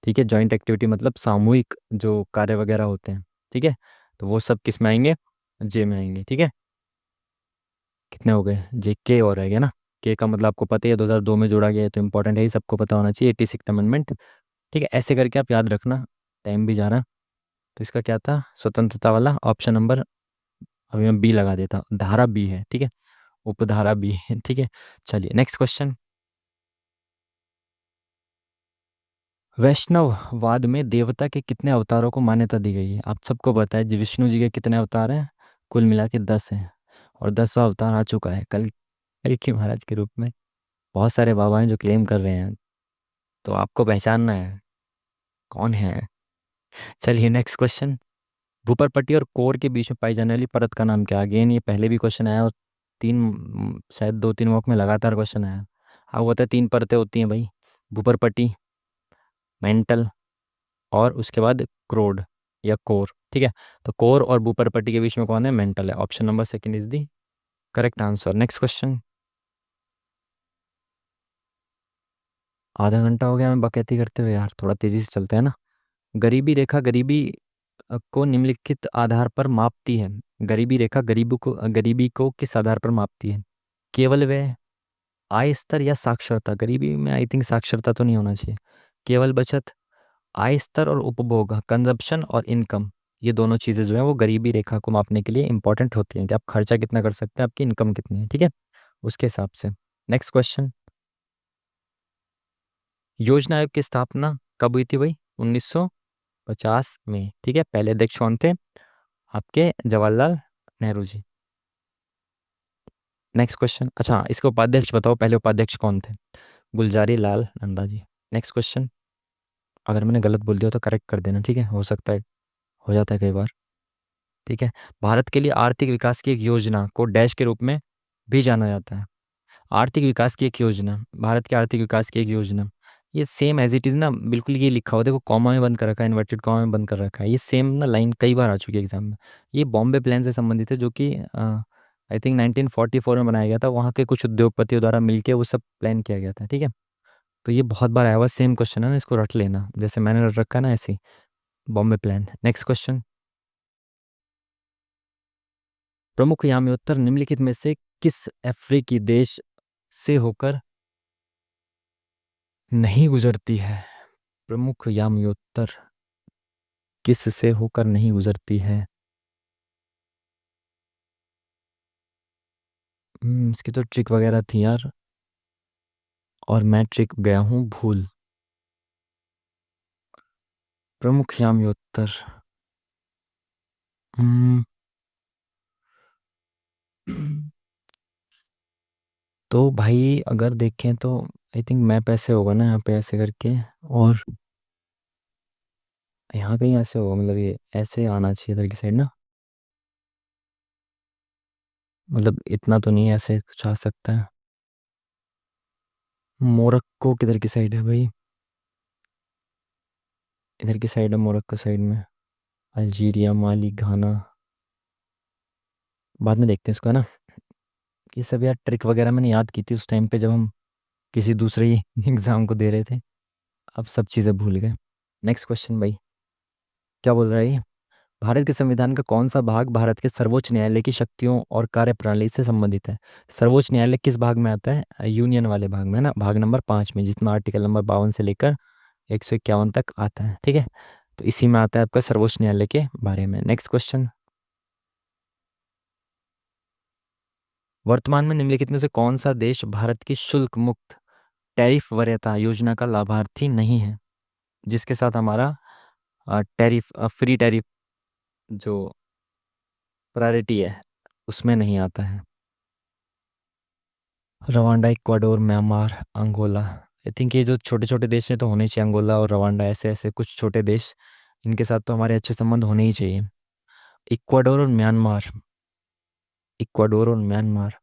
ठीक है, जॉइंट एक्टिविटी मतलब सामूहिक जो कार्य वगैरह होते हैं। ठीक है, तो वो सब किस में आएंगे? जे में आएंगे। ठीक है, कितने हो गए? जे के और रह गया ना। के का मतलब आपको पता ही है, 2002 में जोड़ा गया है, तो इंपॉर्टेंट है, ही सबको पता होना चाहिए, 86 अमेंडमेंट। ठीक है, ऐसे करके आप याद रखना, टाइम भी जा रहा है। तो इसका क्या था? स्वतंत्रता वाला ऑप्शन नंबर, अभी मैं बी लगा देता हूँ, धारा बी है। ठीक है, उपधारा बी है। ठीक है, चलिए नेक्स्ट क्वेश्चन। वैष्णववाद में देवता के कितने अवतारों को मान्यता दी गई है? आप सबको पता है जी, विष्णु जी के कितने अवतार हैं? कुल मिला के 10 हैं, और 10वां अवतार आ चुका है कल की महाराज के रूप में। बहुत सारे बाबा हैं जो क्लेम कर रहे हैं, तो आपको पहचानना है कौन है। चलिए नेक्स्ट क्वेश्चन। भूपरपट्टी और कोर के बीच में पाई जाने वाली परत का नाम क्या? अगेन ये पहले भी क्वेश्चन आया, और शायद 2-3 वॉक में लगातार क्वेश्चन आया। हाँ, वो होता है 3 परतें होती हैं भाई, भूपरपट्टी, मेंटल, और उसके बाद क्रोड या कोर। ठीक है, तो कोर और भूपरपट्टी के बीच में कौन है? मेंटल है। Option number second is the correct answer. Next question. आधा घंटा हो गया हमें बकैती करते हुए यार, थोड़ा तेजी से चलते हैं ना। गरीबी रेखा गरीबी को निम्नलिखित आधार पर मापती है। गरीबी रेखा गरीबी को किस आधार पर मापती है? केवल वह आय स्तर या साक्षरता? गरीबी में आई थिंक साक्षरता तो नहीं होना चाहिए। केवल बचत, आय स्तर और उपभोग, कंजप्शन और इनकम, ये दोनों चीज़ें जो है वो गरीबी रेखा को मापने के लिए इंपॉर्टेंट होती हैं, कि आप खर्चा कितना कर सकते हैं, आपकी इनकम कितनी है। ठीक है, उसके हिसाब से। Next question. योजना आयोग की स्थापना कब हुई थी भाई? 1950 में। ठीक है, पहले अध्यक्ष कौन थे? आपके जवाहरलाल नेहरू जी। Next question. अच्छा, इसके उपाध्यक्ष बताओ, पहले उपाध्यक्ष कौन थे? गुलजारी लाल नंदा जी। Next question. अगर मैंने गलत बोल दिया तो करेक्ट कर देना, ठीक है, हो सकता है, हो जाता है कई बार। ठीक है। भारत के लिए आर्थिक विकास की एक योजना को डैश के रूप में भी जाना जाता है। आर्थिक विकास की एक योजना, भारत के आर्थिक विकास की एक योजना, ये सेम एज इट इज़ ना, बिल्कुल ये लिखा हुआ, देखो कॉमा में बंद कर रखा है, इन्वर्टेड कॉमा में बंद कर रखा है, ये सेम ना लाइन कई बार आ चुकी है एग्जाम में। ये बॉम्बे प्लान से संबंधित है, जो कि आई थिंक 1944 में बनाया गया था, वहाँ के कुछ उद्योगपतियों द्वारा मिलकर वो सब प्लान किया गया था। ठीक है। तो ये बहुत बार आया हुआ सेम क्वेश्चन है ना, इसको रट लेना, जैसे मैंने रट रखा है ना ऐसे ही। बॉम्बे प्लान। Next question. प्रमुख यामी उत्तर निम्नलिखित में से किस अफ्रीकी देश से होकर नहीं गुजरती है? प्रमुख यामी उत्तर किस से होकर नहीं गुजरती है? इसकी तो ट्रिक वगैरह थी यार, और मैं ट्रिक गया हूँ भूल। प्रमुख यामी उत्तर। हम्म, तो भाई अगर देखें तो आई थिंक मैप ऐसे होगा ना, यहाँ पे ऐसे करके, और यहाँ कहीं ऐसे होगा, मतलब ये ऐसे आना चाहिए इधर की साइड ना, मतलब इतना तो नहीं, ऐसे कुछ आ सकता है। मोरक्को किधर की साइड है भाई? इधर की साइड है मोरक्को साइड में। अल्जीरिया, माली, घाना, बाद में देखते हैं इसको, है ना। ये सब यार ट्रिक वगैरह मैंने याद की थी उस टाइम पे जब हम किसी दूसरे ही एग्जाम को दे रहे थे, अब सब चीज़ें भूल गए। नेक्स्ट क्वेश्चन भाई, क्या बोल रहा है ये? भारत के संविधान का कौन सा भाग भारत के सर्वोच्च न्यायालय की शक्तियों और कार्यप्रणाली से संबंधित है? सर्वोच्च न्यायालय किस भाग में आता है? यूनियन वाले भाग में, है ना, भाग नंबर 5 में, जिसमें आर्टिकल नंबर 52 से लेकर 151 तक आता है। ठीक है। तो इसी में आता है आपका सर्वोच्च न्यायालय के बारे में। Next question. वर्तमान में निम्नलिखित में से कौन सा देश भारत की शुल्क मुक्त टैरिफ वरीयता योजना का लाभार्थी नहीं है, जिसके साथ हमारा टैरिफ, फ्री टैरिफ जो प्रायोरिटी है, उसमें नहीं आता है? Rwanda, Ecuador, Myanmar, Angola. I think ये जो छोटे छोटे देश हैं तो होने चाहिए, अंगोला और रवांडा, ऐसे ऐसे कुछ छोटे देश, इनके साथ तो हमारे अच्छे संबंध होने ही चाहिए। इक्वाडोर और म्यांमार, इक्वाडोर और म्यांमार।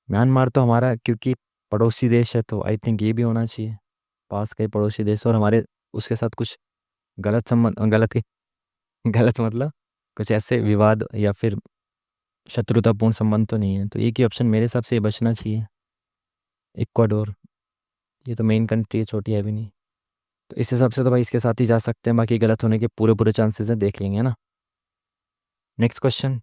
म्यांमार तो हमारा क्योंकि पड़ोसी देश है, तो आई थिंक ये भी होना चाहिए, पास के पड़ोसी देश, और हमारे उसके साथ कुछ गलत संबंध, गलत मतलब कुछ ऐसे विवाद या फिर शत्रुतापूर्ण संबंध तो नहीं है, तो एक ही ऑप्शन मेरे हिसाब से ये बचना चाहिए, इक्वाडोर। ये तो मेन कंट्री है, छोटी है भी नहीं, तो इस हिसाब से तो भाई इसके साथ ही जा सकते हैं, बाकी गलत होने के पूरे पूरे चांसेस हैं, देख लेंगे, है ना। Next question.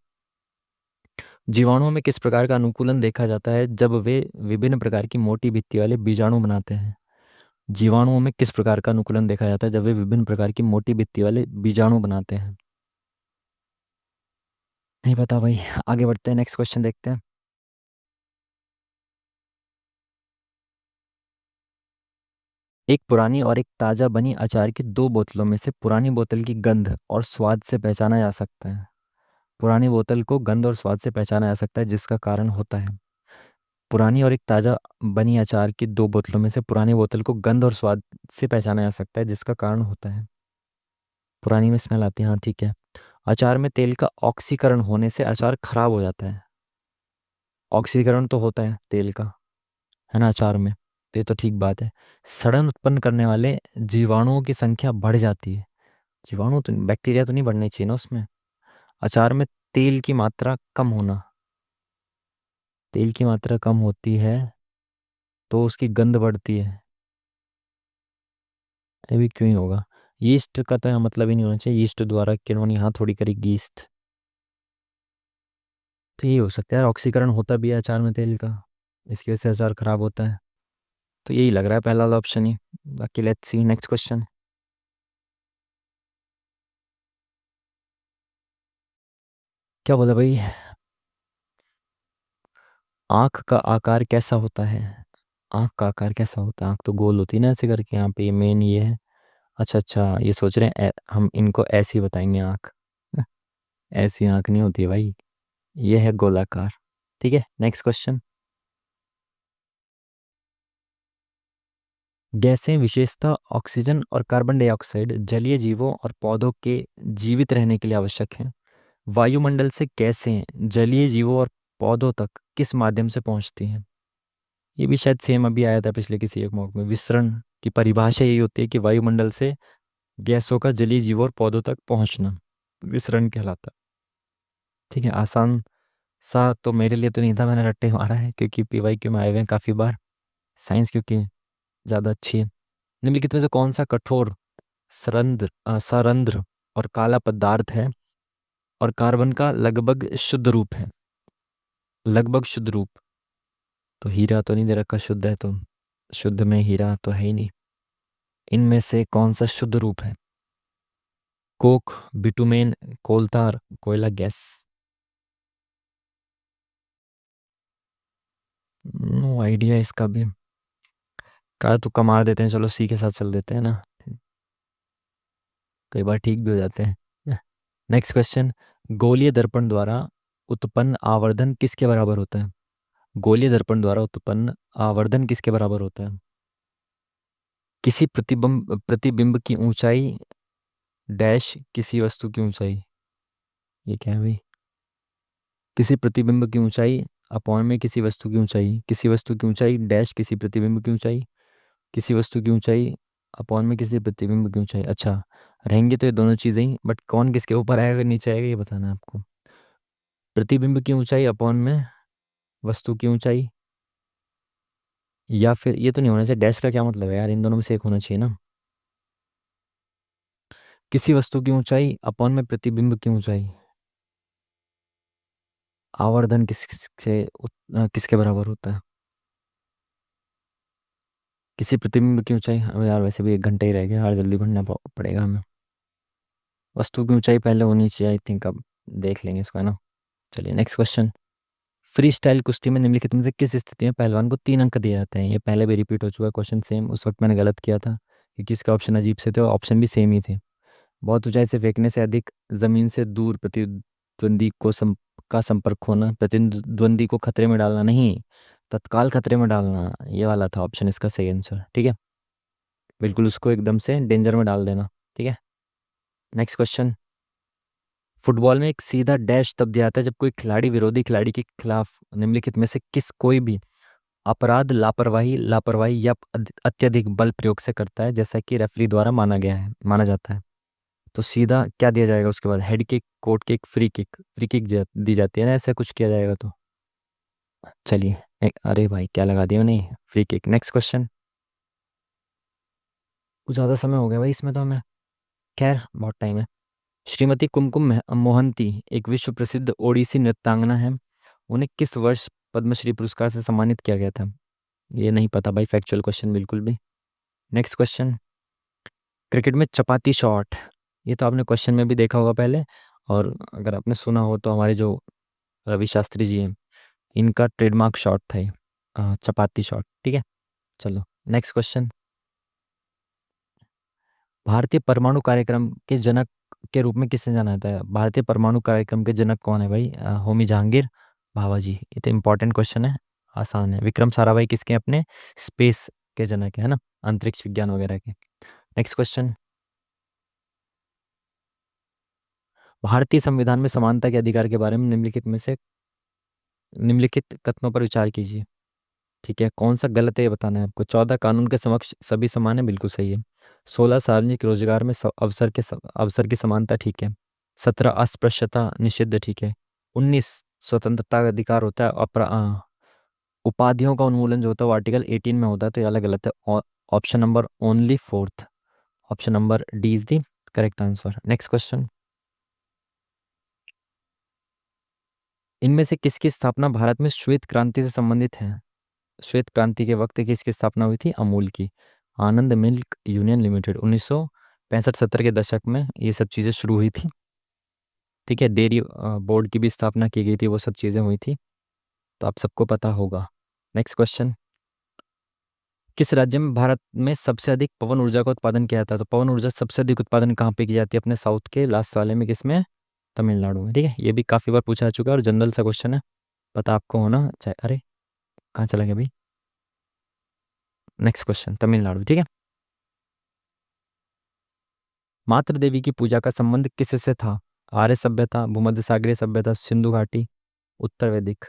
जीवाणुओं में किस प्रकार का अनुकूलन देखा जाता है जब वे विभिन्न प्रकार की मोटी भित्ति वाले बीजाणु बनाते हैं? जीवाणुओं में किस प्रकार का अनुकूलन देखा जाता है जब वे विभिन्न प्रकार की मोटी भित्ति वाले बीजाणु बनाते हैं? नहीं पता भाई, आगे बढ़ते हैं, नेक्स्ट क्वेश्चन देखते हैं। एक पुरानी और एक ताज़ा बनी अचार की दो बोतलों में से पुरानी बोतल की गंध और स्वाद से पहचाना जा सकता है। पुरानी बोतल को गंध और स्वाद से पहचाना जा सकता है, जिसका कारण होता है। पुरानी और एक ताज़ा बनी अचार की दो बोतलों में से पुरानी बोतल को गंध और स्वाद से पहचाना जा सकता है, जिसका कारण होता है। पुरानी में स्मेल आती है, हाँ ठीक है। अचार में तेल का ऑक्सीकरण होने से अचार खराब हो जाता है। ऑक्सीकरण तो होता है तेल का, है ना, अचार में, तो ये तो ठीक बात है। सड़न उत्पन्न करने वाले जीवाणुओं की संख्या बढ़ जाती है। जीवाणु तो, बैक्टीरिया तो नहीं बढ़ने चाहिए ना उसमें। अचार में तेल की मात्रा कम होना, तेल की मात्रा कम होती है तो उसकी गंध बढ़ती है। ये भी क्यों ही होगा? यीस्ट का तो यहाँ मतलब ही नहीं होना चाहिए, यीस्ट द्वारा किन्होंने यहाँ थोड़ी करी गीस्ट, तो ये हो सकता है, ऑक्सीकरण होता भी है अचार में तेल का, इसकी वजह से अचार खराब होता है। तो यही लग रहा है पहला वाला ऑप्शन ही। बाकी लेट्स सी नेक्स्ट क्वेश्चन। क्या बोला भाई? आँख का आकार कैसा होता है? आँख का आकार कैसा होता है? आँख तो गोल होती है ना ऐसे करके, यहाँ पे ये मेन ये है। अच्छा अच्छा, ये सोच रहे हैं हम इनको ऐसे ही बताएंगे आँख। ऐसी आँख नहीं होती है भाई, ये है गोलाकार। ठीक है, नेक्स्ट क्वेश्चन। गैसें विशेषतः ऑक्सीजन और कार्बन डाइऑक्साइड जलीय जीवों और पौधों के जीवित रहने के लिए आवश्यक हैं। वायुमंडल से गैसें जलीय जीवों और पौधों तक किस माध्यम से पहुंचती हैं? ये भी शायद सेम अभी आया था पिछले किसी एक मॉक में। विसरण की परिभाषा यही होती है कि वायुमंडल से गैसों का जलीय जीवों और पौधों तक पहुंचना विसरण कहलाता है। ठीक है, आसान सा तो मेरे लिए तो नहीं था, मैंने रट्टे मारा है क्योंकि PYQ में आए हुए हैं काफ़ी बार। साइंस क्योंकि ज़्यादा अच्छी है। निम्नलिखित में से कौन सा कठोर सरंध्र और काला पदार्थ है और कार्बन का लगभग शुद्ध रूप है? लगभग शुद्ध रूप। तो हीरा तो नहीं दे रखा शुद्ध है, तो शुद्ध में हीरा तो है ही नहीं। इनमें से कौन सा शुद्ध रूप है? कोक, बिटुमेन, कोलतार, कोयला गैस। नो आइडिया इसका भी। का तुक्का मार देते हैं, चलो सी के साथ चल देते हैं ना, कई बार ठीक भी हो जाते हैं। Next question. गोलीय दर्पण द्वारा उत्पन्न आवर्धन किसके बराबर होता है? गोलीय दर्पण द्वारा उत्पन्न आवर्धन किसके बराबर होता है? किसी प्रतिबिंब की ऊंचाई डैश किसी वस्तु की ऊंचाई। ये क्या है भाई? किसी प्रतिबिंब की ऊंचाई अपॉन में किसी वस्तु की ऊंचाई, किसी वस्तु की ऊंचाई डैश किसी प्रतिबिंब की ऊंचाई, किसी वस्तु की ऊंचाई अपॉन में किसी प्रतिबिंब की ऊंचाई। अच्छा, रहेंगे तो ये दोनों चीज़ें ही, बट कौन किसके ऊपर आएगा नीचे आएगा ये बताना है आपको। प्रतिबिंब की ऊंचाई अपॉन में वस्तु की ऊंचाई, या फिर ये तो नहीं होना चाहिए। डैश का क्या मतलब है यार, इन दोनों में से एक होना चाहिए ना। किसी वस्तु की ऊंचाई अपॉन में प्रतिबिंब की ऊंचाई। आवर्धन किसके बराबर होता है? किसी प्रतिबिंब की ऊंचाई। अब यार वैसे भी 1 घंटा ही रह गया यार, जल्दी बढ़ना पड़ेगा हमें। वस्तु की ऊंचाई पहले होनी चाहिए आई थिंक, अब देख लेंगे इसको, है ना। चलिए नेक्स्ट क्वेश्चन। फ्री स्टाइल कुश्ती में निम्नलिखित में से किस स्थिति में पहलवान को 3 अंक दिए जाते हैं? ये पहले भी रिपीट हो चुका क्वेश्चन सेम, उस वक्त मैंने गलत किया था क्योंकि इसका ऑप्शन अजीब से थे और ऑप्शन भी सेम ही थे। बहुत ऊंचाई से फेंकने से अधिक जमीन से दूर प्रतिद्वंदी का संपर्क होना, प्रतिद्वंदी को खतरे में डालना नहीं, तत्काल खतरे में डालना, ये वाला था ऑप्शन इसका सही आंसर। ठीक है, बिल्कुल उसको एकदम से डेंजर में डाल देना। ठीक है, नेक्स्ट क्वेश्चन। फुटबॉल में एक सीधा डैश तब दिया जाता है जब कोई खिलाड़ी विरोधी खिलाड़ी के खिलाफ निम्नलिखित में से कोई भी अपराध लापरवाही लापरवाही या अत्यधिक बल प्रयोग से करता है, जैसा कि रेफरी द्वारा माना जाता है। तो सीधा क्या दिया जाएगा उसके बाद? Head kick, court kick, free kick दी जाती है ना, ऐसा कुछ किया जाएगा तो। चलिए अरे भाई क्या लगा दिया मैंने, फ्री किक। Next question. कुछ ज़्यादा समय हो गया भाई इसमें तो हमें, खैर बहुत टाइम है। श्रीमती कुमकुम मोहंती एक विश्व प्रसिद्ध ओडिसी नृत्यांगना है। उन्हें किस वर्ष पद्मश्री पुरस्कार से सम्मानित किया गया था? ये नहीं पता भाई, फैक्चुअल क्वेश्चन बिल्कुल भी। Next question. क्रिकेट में चपाती शॉट, ये तो आपने क्वेश्चन में भी देखा होगा पहले, और अगर आपने सुना हो तो हमारे जो रवि शास्त्री जी हैं, इनका ट्रेडमार्क शॉट था ये, चपाती शॉट। ठीक है, चलो नेक्स्ट क्वेश्चन। भारतीय परमाणु कार्यक्रम के जनक के रूप में किसे जाना जाता है? भारतीय परमाणु कार्यक्रम के जनक कौन है भाई? होमी जहांगीर भाभा जी। ये तो इंपॉर्टेंट क्वेश्चन है, आसान है। विक्रम साराभाई किसके अपने स्पेस के जनक है ना, अंतरिक्ष विज्ञान वगैरह के। Next question. भारतीय संविधान में समानता के अधिकार के बारे में निम्नलिखित कथनों पर विचार कीजिए। ठीक है, कौन सा गलत है ये बताना है आपको। 14 कानून के समक्ष सभी समान है, बिल्कुल सही है। 16 सार्वजनिक रोजगार में अवसर की समानता, ठीक है। 17 अस्पृश्यता निषिद्ध, ठीक है। 19 स्वतंत्रता का अधिकार होता है। उपाधियों का उन्मूलन जो होता है वो आर्टिकल 18 में होता है, तो ये अलग गलत है। Option number only fourth, option number D is the correct answer. Next question. इनमें से किसकी स्थापना भारत में श्वेत क्रांति से संबंधित है? श्वेत क्रांति के वक्त किसकी स्थापना हुई थी? अमूल की। आनंद मिल्क यूनियन लिमिटेड, 1965-70 के दशक में ये सब चीज़ें शुरू हुई थी। ठीक है, डेयरी बोर्ड की भी स्थापना की गई थी, वो सब चीज़ें हुई थी, तो आप सबको पता होगा। Next question. किस राज्य में भारत में सबसे अधिक पवन ऊर्जा का उत्पादन किया जाता है? तो पवन ऊर्जा सबसे अधिक उत्पादन कहाँ पे की जाती है? अपने साउथ के लास्ट वाले में, किसमें? तमिलनाडु में। ठीक है, ये भी काफ़ी बार पूछा जा चुका है और जनरल सा क्वेश्चन है, पता आपको होना चाहिए। अरे कहाँ चला गया भाई? नेक्स्ट क्वेश्चन, तमिलनाडु, ठीक है। मातृ देवी की पूजा का संबंध किससे था? आर्य सभ्यता, भूमध्य सागरीय सभ्यता, सिंधु घाटी, उत्तर वैदिक।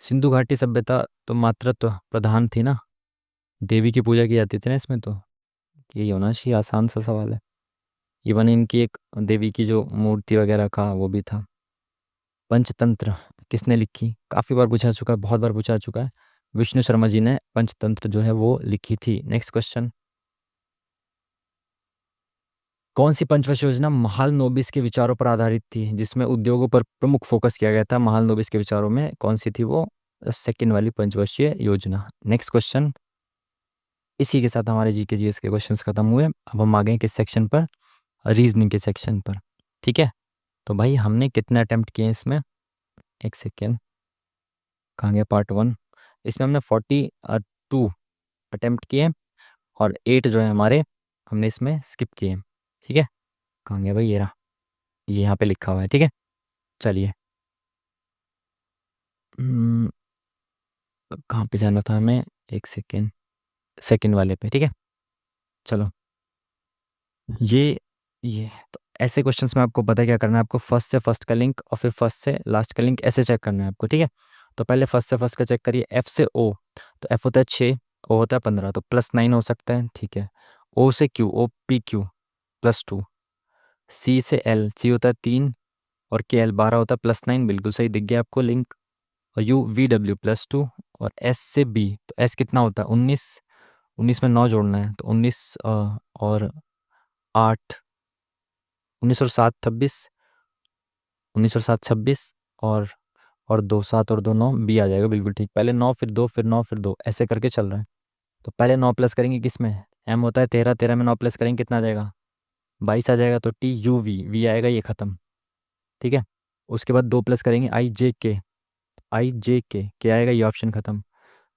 सिंधु घाटी सभ्यता तो मातृत्व प्रधान थी ना, देवी की पूजा की जाती थी ना इसमें, तो यही होना चाहिए, आसान सा सवाल है। इवन इनकी एक देवी की जो मूर्ति वगैरह का वो भी था। पंचतंत्र किसने लिखी? काफ़ी बार पूछा चुका है, बहुत बार पूछा चुका है। विष्णु शर्मा जी ने पंचतंत्र जो है वो लिखी थी। नेक्स्ट क्वेश्चन, कौन सी पंचवर्ष योजना महालनोबिस के विचारों पर आधारित थी, जिसमें उद्योगों पर प्रमुख फोकस किया गया था? महालनोबिस के विचारों में कौन सी थी वो? सेकेंड वाली पंचवर्षीय योजना। नेक्स्ट क्वेश्चन, इसी के साथ हमारे जी के जी एस के क्वेश्चंस खत्म हुए। अब हम आ गए किस सेक्शन पर? रीजनिंग के सेक्शन पर, ठीक है। तो भाई हमने कितने अटेम्प्ट किए हैं इसमें? एक सेकेंड, कहाँ गया पार्ट वन? इसमें हमने 42 अटेम्प्ट किए और 8 जो है हमारे हमने इसमें स्किप किए, ठीक है। कहाँ गया भाई? ये रहा, ये यहाँ पे लिखा हुआ है, ठीक है। चलिए, हम्म, कहाँ पे जाना था हमें? एक सेकेंड, सेकेंड वाले पे, ठीक है। चलो, ये ये तो ऐसे क्वेश्चंस में आपको पता है क्या करना है। आपको फर्स्ट से फर्स्ट का लिंक और फिर फर्स्ट से लास्ट का लिंक ऐसे चेक करना है आपको, ठीक है। तो पहले फर्स्ट से फर्स्ट का चेक करिए। एफ से ओ, तो एफ होता है 6, ओ होता है 15, तो +9 हो सकता है, ठीक है। ओ से क्यू, ओ पी क्यू +2। सी से एल, सी होता है 3 और के एल 12 होता है +9, बिल्कुल सही, दिख गया आपको लिंक। और यू वी डब्ल्यू +2। और एस से बी, तो एस कितना होता है? 19, 19 में 9 जोड़ना है, तो 19 और 8, 19 और 7 26, 19 और 7 26, और 2 7 और 2 9, बी आ जाएगा, बिल्कुल ठीक। पहले 9 फिर 2 फिर 9 फिर 2, ऐसे करके चल रहा है। तो पहले 9 प्लस करेंगे किस में? एम होता है 13, 13 में 9 प्लस करेंगे कितना आ जाएगा? 22 आ जाएगा। तो टी यू वी, वी आएगा, ये खत्म, ठीक है। उसके बाद 2 प्लस करेंगे आई जे के, आई जे के आएगा, ये ऑप्शन खत्म।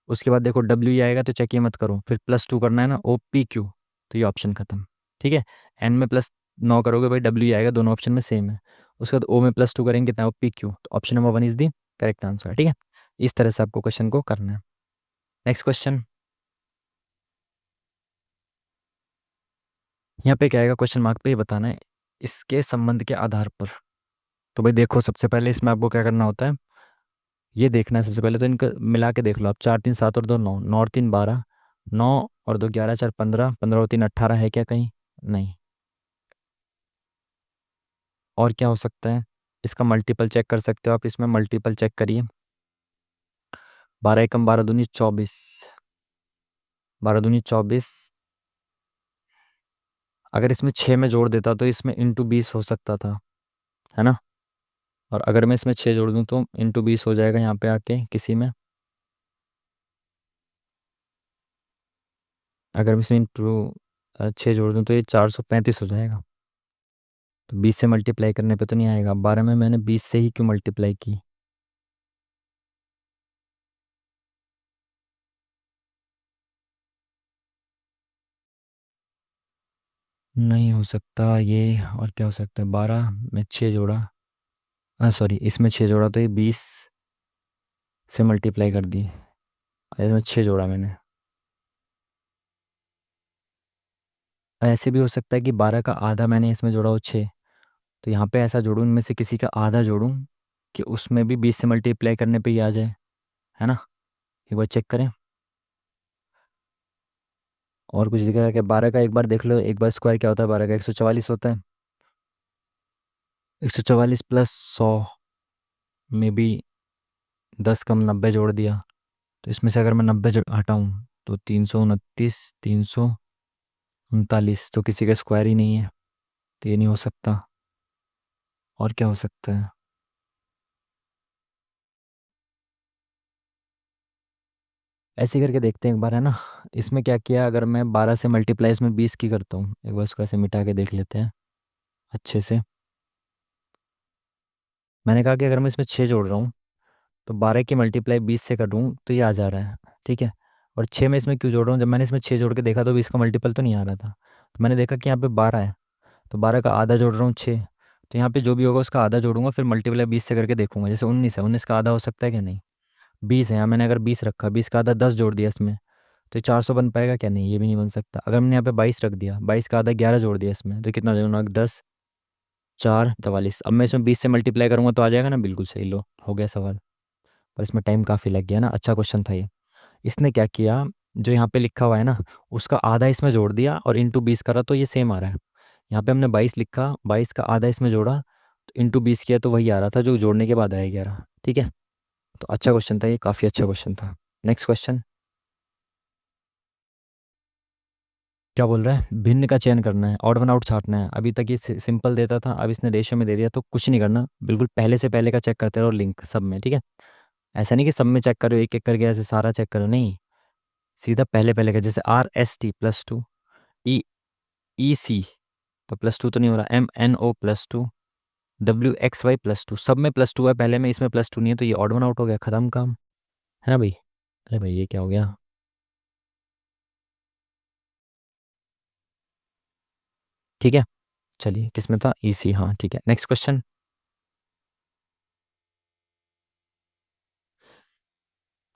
उसके बाद देखो डब्ल्यू ही आएगा, तो चेक ये मत करो, फिर +2 करना है ना, ओ पी क्यू, तो ये ऑप्शन खत्म, ठीक है। एन में +9 करोगे भाई, डब्ल्यू ही आएगा, दोनों ऑप्शन में सेम है। उसके बाद ओ में +2 करेंगे कितना? ओ पी क्यू, तो option number 1 is the correct answer, ठीक है। इस तरह से आपको क्वेश्चन को करना है। नेक्स्ट क्वेश्चन, यहाँ पे क्या आएगा? क्वेश्चन मार्क पे ये बताना है इसके संबंध के आधार पर। तो भाई देखो, सबसे पहले इसमें आपको क्या करना होता है, ये देखना है सबसे पहले, तो इनको मिला के देख लो आप। 4 3 7 और 2 9, 9 और 3 12, 9 और 2 11, 4 15, 15 और 3 18 है क्या कहीं? नहीं। और क्या हो सकता है? इसका मल्टीपल चेक कर सकते हो आप, इसमें मल्टीपल चेक करिए। 12 एकम 12 दूनी 24, 12 दूनी 24। अगर इसमें 6 में जोड़ देता तो इसमें इंटू 20 हो सकता था, है ना। और अगर मैं इसमें 6 जोड़ दूँ तो इंटू 20 हो जाएगा यहाँ पे आके किसी में। अगर मैं इसमें इंटू 6 जोड़ दूँ तो ये 435 हो जाएगा। तो 20 से मल्टीप्लाई करने पे तो नहीं आएगा। 12 में मैंने 20 से ही क्यों मल्टीप्लाई की? नहीं हो सकता ये। और क्या हो सकता है? 12 में 6 जोड़ा, हाँ सॉरी, इसमें 6 जोड़ा तो ये 20 से मल्टीप्लाई कर दी, और इसमें 6 जोड़ा मैंने। ऐसे भी हो सकता है कि 12 का आधा मैंने इसमें जोड़ा हो 6, तो यहाँ पे ऐसा जोड़ूं, इनमें से किसी का आधा जोड़ूं कि उसमें भी 20 से मल्टीप्लाई करने पे ही आ जाए, है ना। एक बार चेक करें। और कुछ दिख रहा है कि 12 का एक बार देख लो, एक बार स्क्वायर क्या होता है? 12 का 144 होता है। 144 + 100 में भी 10 कम 90 जोड़ दिया, तो इसमें से अगर मैं 90 हटाऊं तो 329, 339, तो किसी का स्क्वायर ही नहीं है, तो ये नहीं हो सकता। और क्या हो सकता है? ऐसे करके देखते हैं एक बार, है ना। इसमें क्या किया, अगर मैं 12 से मल्टीप्लाई इसमें 20 की करता हूँ, एक बार इसको ऐसे मिटा के देख लेते हैं अच्छे से। मैंने कहा कि अगर मैं इसमें 6 जोड़ रहा हूँ तो 12 की मल्टीप्लाई 20 से करूँ तो ये आ जा रहा है, ठीक है। और 6 में इसमें क्यों जोड़ रहा हूँ? जब मैंने इसमें 6 जोड़ के देखा तो 20 का मल्टीपल तो नहीं आ रहा था, तो मैंने देखा कि यहाँ पे 12 है, तो 12 का आधा जोड़ रहा हूँ 6, तो यहाँ पे जो भी होगा उसका आधा जोड़ूंगा, फिर मल्टीप्लाई 20 से करके देखूंगा। जैसे 19 है, 19 का आधा हो सकता है कि नहीं? 20 है, यहाँ मैंने अगर 20 रखा, 20 का आधा 10 जोड़ दिया इसमें, तो 400 बन पाएगा क्या? नहीं, ये भी नहीं बन सकता। अगर मैंने यहाँ पे 22 रख दिया, 22 का आधा 11 जोड़ दिया इसमें, तो कितना जोड़ना? 10 4 44। अब मैं इसमें 20 से मल्टीप्लाई करूंगा तो आ जाएगा ना? बिल्कुल सही। लो, हो गया सवाल। पर इसमें टाइम काफ़ी लग गया ना। अच्छा क्वेश्चन था ये। इसने क्या किया, जो यहाँ पे लिखा हुआ है ना, उसका आधा इसमें जोड़ दिया और इंटू 20 करा तो ये सेम आ रहा है। यहाँ पे हमने 22 लिखा, 22 का आधा इसमें जोड़ा तो इंटू 20 किया तो वही आ रहा था जो जोड़ने के बाद आया 11। ठीक है। तो अच्छा क्वेश्चन था ये, काफ़ी अच्छा क्वेश्चन था। Next question. क्या बोल रहा है? भिन्न का चयन करना है, ऑड वन आउट छांटना है। अभी तक ये सिंपल देता था, अब इसने रेशियो में दे दिया, तो कुछ नहीं करना, बिल्कुल पहले से पहले का चेक करते रहो लिंक सब में। ठीक है। ऐसा नहीं कि सब में चेक करो एक एक करके, ऐसे सारा चेक करो, नहीं। सीधा पहले पहले का, जैसे RST+2, EC तो +2 तो नहीं हो रहा, MNO+2, WXY+2, सब में +2 है पहले में, इसमें +2 नहीं है, तो ये ऑड वन आउट हो गया, खत्म काम। है ना भाई? अरे भाई, ये क्या हो गया? ठीक है। चलिए, किसमें था? EC, हाँ ठीक है। Next question.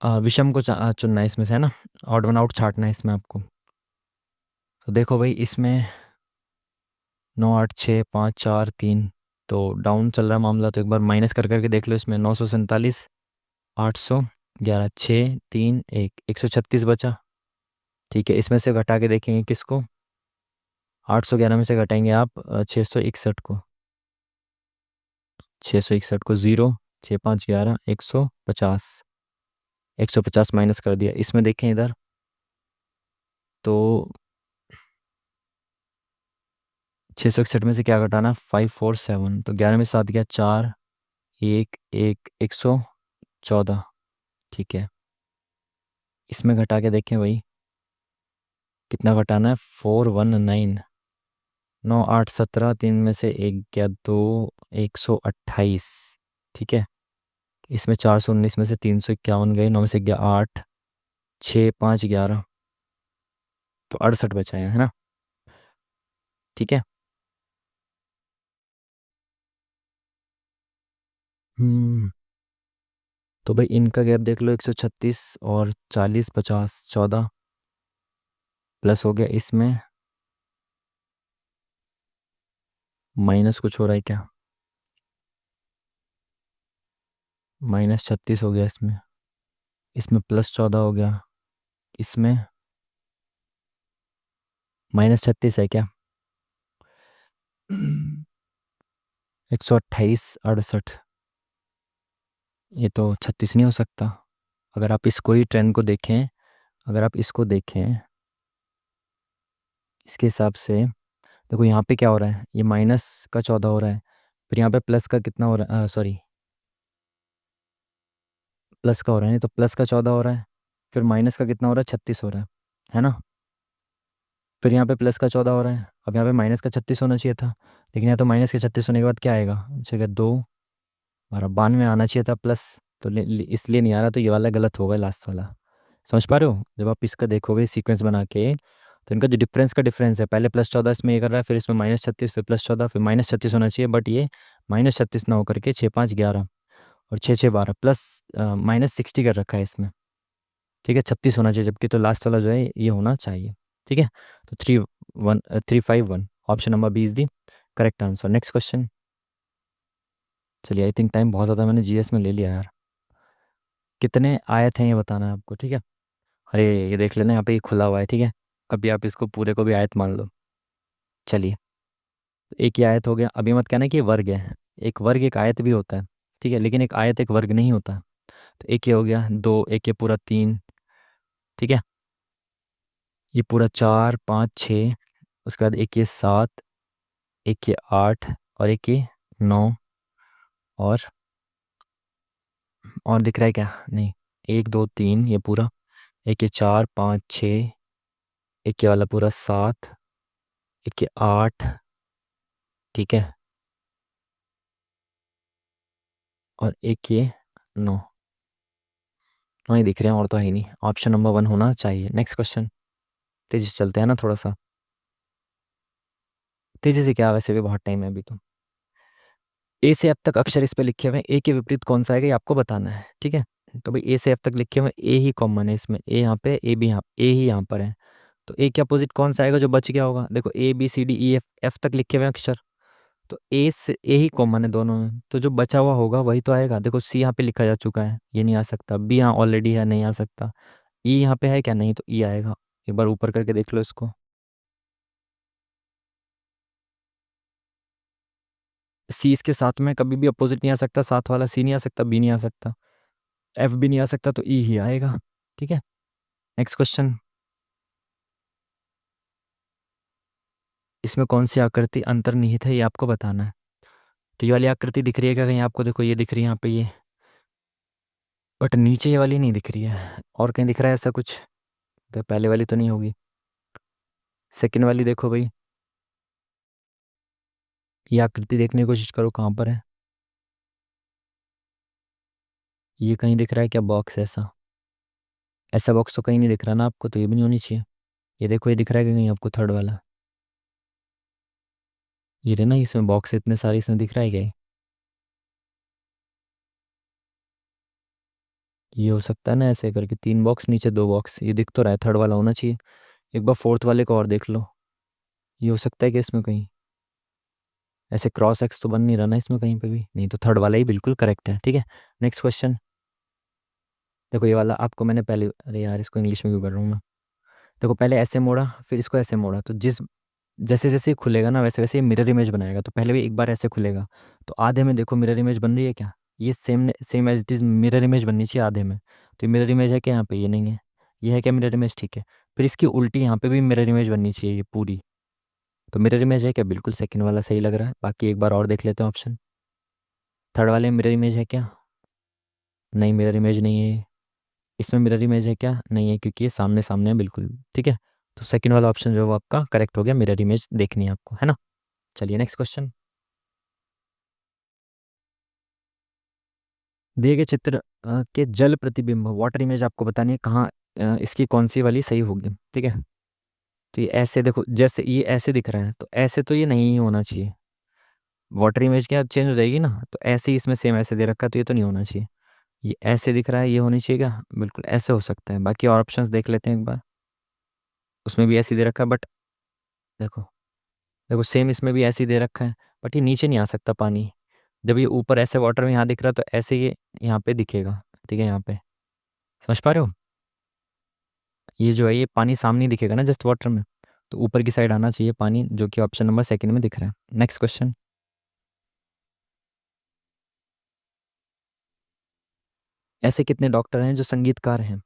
विषम को चुनना है इसमें से, है ना? ऑड वन आउट छांटना है इसमें आपको। तो देखो भाई, इसमें 9 8 6 5 4 3, तो डाउन चल रहा है मामला, तो एक बार माइनस कर करके देख लो। इसमें 947, 811, 6 3 1, 136 बचा। ठीक है, इसमें से घटा के देखेंगे किसको? 811 में से घटाएंगे आप 661 को। 661 को 0, 6 5 11, 150। 150 माइनस कर दिया। इसमें देखें इधर, तो 661 में से क्या घटाना? 547, तो 11 में 7 गया 4, 114। ठीक है। इसमें घटा के देखें भाई, कितना घटाना है? 419। 9 8 17, 3 में से एक गया 2, 128। ठीक है। इसमें 419 में से 351 गए, 9 में से गया 8, 6 5 11, तो 68 बचा है ना? ठीक है। हम्म तो भाई इनका गैप देख लो, 136 और 40 50, 14 प्लस हो गया। इसमें माइनस कुछ हो रहा है क्या? -36 हो गया इसमें। इसमें +14 हो गया। इसमें -36 है क्या? 128 68, ये तो 36 नहीं हो सकता। अगर आप इसको ही ट्रेंड को देखें, अगर आप इसको देखें इसके हिसाब से, देखो यहाँ पे क्या हो रहा है, ये -14 हो रहा है, फिर यहाँ पे प्लस का कितना हो रहा है? सॉरी, प्लस का हो रहा है, नहीं तो प्लस का 14 हो रहा है, फिर माइनस का कितना हो रहा है? 36 हो रहा है ना? फिर यहाँ पे प्लस का 14 हो रहा है, अब यहाँ पे माइनस का 36 होना चाहिए था, लेकिन यहाँ तो माइनस के 36 होने के बाद क्या आएगा? जगह 2 12 92 आना चाहिए था प्लस, तो इसलिए नहीं आ रहा, तो ये वाला गलत होगा, लास्ट वाला। समझ पा रहे हो? जब आप इसका देखोगे सीक्वेंस बना के, तो इनका जो डिफरेंस है, पहले +14 इसमें ये कर रहा है, फिर इसमें -36, फिर +14, फिर -36 होना चाहिए, बट ये -36 ना होकर के 6 5 11 और 6 6 12 प्लस -60 कर रखा है इसमें। ठीक है, 36 होना चाहिए, जबकि तो लास्ट वाला जो है ये होना चाहिए। ठीक है। तो 3 1 3 5 1, option number B is the correct answer. Next question. चलिए, आई थिंक टाइम बहुत ज़्यादा मैंने जीएस में ले लिया यार। कितने आयत हैं ये बताना है आपको। ठीक है। अरे, ये देख लेना, यहाँ पे ये खुला हुआ है। ठीक है। अभी आप इसको पूरे को भी आयत मान लो। चलिए, तो एक ही आयत हो गया। अभी मत कहना कि ये वर्ग है, एक वर्ग एक आयत भी होता है। ठीक है, लेकिन एक आयत एक वर्ग नहीं होता। तो एक ये हो गया 2, एक ये पूरा 3। ठीक है। ये पूरा 4 5 6, उसके बाद एक ये 7, एक ये 8, और एक ये 9, और दिख रहा है क्या? नहीं। 1 2 3 ये पूरा, एक ये 4 5 6, एक ये वाला पूरा 7, एक ये 8। ठीक है। और एक ये 9। 9 ही दिख रहे हैं, और तो है ही नहीं। ऑप्शन नंबर 1 होना चाहिए। Next question. तेजी से चलते हैं ना थोड़ा सा। तेजी से क्या, वैसे भी बहुत टाइम है अभी तो। ए से अब तक अक्षर इस पे लिखे हुए हैं, ए के विपरीत कौन सा आएगा ये आपको बताना है। ठीक है। तो भाई ए से एफ तक लिखे हुए ए ही कॉमन है इसमें, ए यहाँ पे, ए भी यहाँ, ए ही यहाँ पर है। तो ए के अपोजिट कौन सा आएगा जो बच गया होगा? देखो A B C D E F, F तक लिखे हुए हैं अक्षर, तो ए से ए ही कॉमन है दोनों में, तो जो बचा हुआ होगा वही तो आएगा। देखो सी यहाँ पे लिखा जा चुका है, ये नहीं आ सकता। बी यहाँ ऑलरेडी है, नहीं आ सकता। ई यहाँ पे है क्या? नहीं, तो ई आएगा। एक बार ऊपर करके देख लो इसको। सी इसके साथ में कभी भी अपोजिट नहीं आ सकता, साथ वाला सी नहीं आ सकता, बी नहीं आ सकता, एफ भी नहीं आ सकता, तो ई ही आएगा। ठीक है, नेक्स्ट क्वेश्चन। इसमें कौन सी आकृति अंतर्निहित है ये आपको बताना है। तो ये वाली आकृति दिख रही है क्या कहीं आपको? देखो ये दिख रही है यहाँ पे ये, बट नीचे ये वाली नहीं दिख रही है। और कहीं दिख रहा है ऐसा कुछ? तो पहले वाली तो नहीं होगी, सेकंड वाली देखो भाई, ये आकृति देखने की कोशिश करो कहाँ पर है। ये कहीं दिख रहा है क्या बॉक्स ऐसा? ऐसा बॉक्स तो कहीं नहीं दिख रहा ना आपको, तो ये भी नहीं होनी चाहिए। ये देखो ये दिख रहा है कि कहीं आपको थर्ड वाला? ये रहे ना, इसमें बॉक्स इतने सारे, इसमें दिख रहा है क्या ये? हो सकता है ना ऐसे करके, तीन बॉक्स नीचे दो बॉक्स, ये दिख तो रहा है, थर्ड वाला होना चाहिए। एक बार फोर्थ वाले को और देख लो, ये हो सकता है कि इसमें कहीं ऐसे क्रॉस एक्स तो बन नहीं रहा ना इसमें कहीं पे भी, नहीं तो थर्ड वाला ही बिल्कुल करेक्ट है। ठीक है, नेक्स्ट क्वेश्चन। देखो ये वाला आपको मैंने पहले, अरे यार इसको इंग्लिश में क्यों कर रहा हूँ मैं। देखो पहले ऐसे मोड़ा, फिर इसको ऐसे मोड़ा, तो जिस जैसे जैसे ये खुलेगा ना वैसे वैसे ये मिरर इमेज बनाएगा। तो पहले भी एक बार ऐसे खुलेगा, तो आधे में देखो मिरर इमेज बन रही है क्या? ये same same as it is mirror image बननी चाहिए आधे में। तो ये मिरर इमेज है क्या यहाँ पे? ये नहीं है। ये है क्या मिरर इमेज? ठीक है, फिर इसकी उल्टी यहाँ पे भी मिरर इमेज बननी चाहिए ये पूरी। तो मिरर इमेज है क्या? बिल्कुल सेकंड वाला सही लग रहा है। बाकी एक बार और देख लेते हैं ऑप्शन। थर्ड वाले में मिरर इमेज है क्या? नहीं, मिरर इमेज नहीं है। इसमें मिरर इमेज है क्या? नहीं है, क्योंकि ये सामने सामने है बिल्कुल। ठीक है, तो सेकंड वाला ऑप्शन जो है वो आपका करेक्ट हो गया, मिरर इमेज देखनी है आपको, है ना। चलिए नेक्स्ट क्वेश्चन। दिए गए चित्र के जल प्रतिबिंब वाटर इमेज आपको बतानी है कहाँ, इसकी कौन सी वाली सही होगी। ठीक है, तो ये ऐसे देखो, जैसे ये ऐसे दिख रहा है, तो ऐसे तो ये नहीं होना चाहिए। वाटर इमेज क्या चेंज हो जाएगी ना, तो ऐसे ही इसमें सेम ऐसे दे रखा है, तो ये तो नहीं होना चाहिए। ये ऐसे दिख रहा है, ये होनी चाहिए क्या? बिल्कुल ऐसे हो सकता है। बाकी और ऑप्शंस देख लेते हैं एक बार। उसमें भी ऐसे ही दे रखा है, बट देखो, देखो सेम इसमें भी ऐसे ही दे रखा है, बट ये नीचे नहीं आ सकता पानी। जब ये ऊपर ऐसे वाटर में यहाँ दिख रहा है, तो ऐसे ये यहाँ पे दिखेगा। ठीक है, यहाँ पे समझ पा रहे हो? ये जो है ये पानी सामने ही दिखेगा ना जस्ट वाटर में, तो ऊपर की साइड आना चाहिए पानी, जो कि ऑप्शन नंबर सेकंड में दिख रहा है। Next question. ऐसे कितने डॉक्टर हैं जो संगीतकार हैं?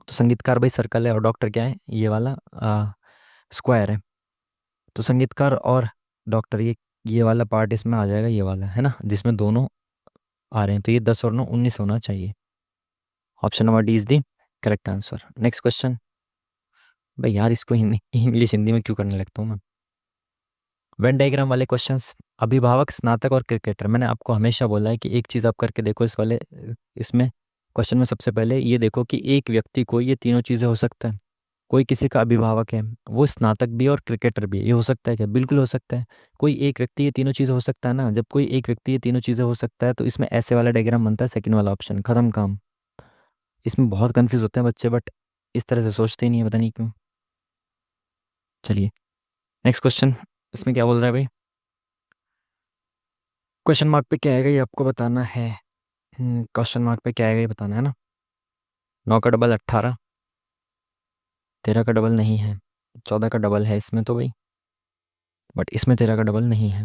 तो संगीतकार भाई सर्कल है, और डॉक्टर क्या है? ये वाला स्क्वायर है। तो संगीतकार और डॉक्टर, ये वाला पार्ट इसमें आ जाएगा, ये वाला है ना जिसमें दोनों आ रहे हैं, तो ये 10 और 9 19 होना चाहिए। Option number D is the correct answer. Next question. भाई यार इसको इंग्लिश हिंदी में क्यों करने लगता हूँ मैं। वेन डायग्राम वाले क्वेश्चंस, अभिभावक, स्नातक और क्रिकेटर। मैंने आपको हमेशा बोला है कि एक चीज़ आप करके देखो इस वाले इसमें क्वेश्चन में, सबसे पहले ये देखो कि एक व्यक्ति को ये तीनों चीज़ें हो सकता है। कोई किसी का अभिभावक है, वो स्नातक भी है और क्रिकेटर भी है, ये हो सकता है क्या? बिल्कुल हो सकता है। कोई एक व्यक्ति ये तीनों चीज़ें हो सकता है ना, जब कोई एक व्यक्ति ये तीनों चीज़ें हो सकता है, तो इसमें ऐसे वाला डायग्राम बनता है, सेकंड वाला ऑप्शन, खत्म काम। इसमें बहुत कंफ्यूज होते हैं बच्चे, बट इस तरह से सोचते ही नहीं है, पता नहीं क्यों। चलिए नेक्स्ट क्वेश्चन। इसमें क्या बोल रहा है भाई? क्वेश्चन मार्क पे क्या आएगा ये आपको बताना है। क्वेश्चन मार्क पे क्या आएगा ये बताना है ना। 9 का डबल 18, 13 का डबल नहीं है, 14 का डबल है इसमें तो भाई, बट इसमें 13 का डबल नहीं है।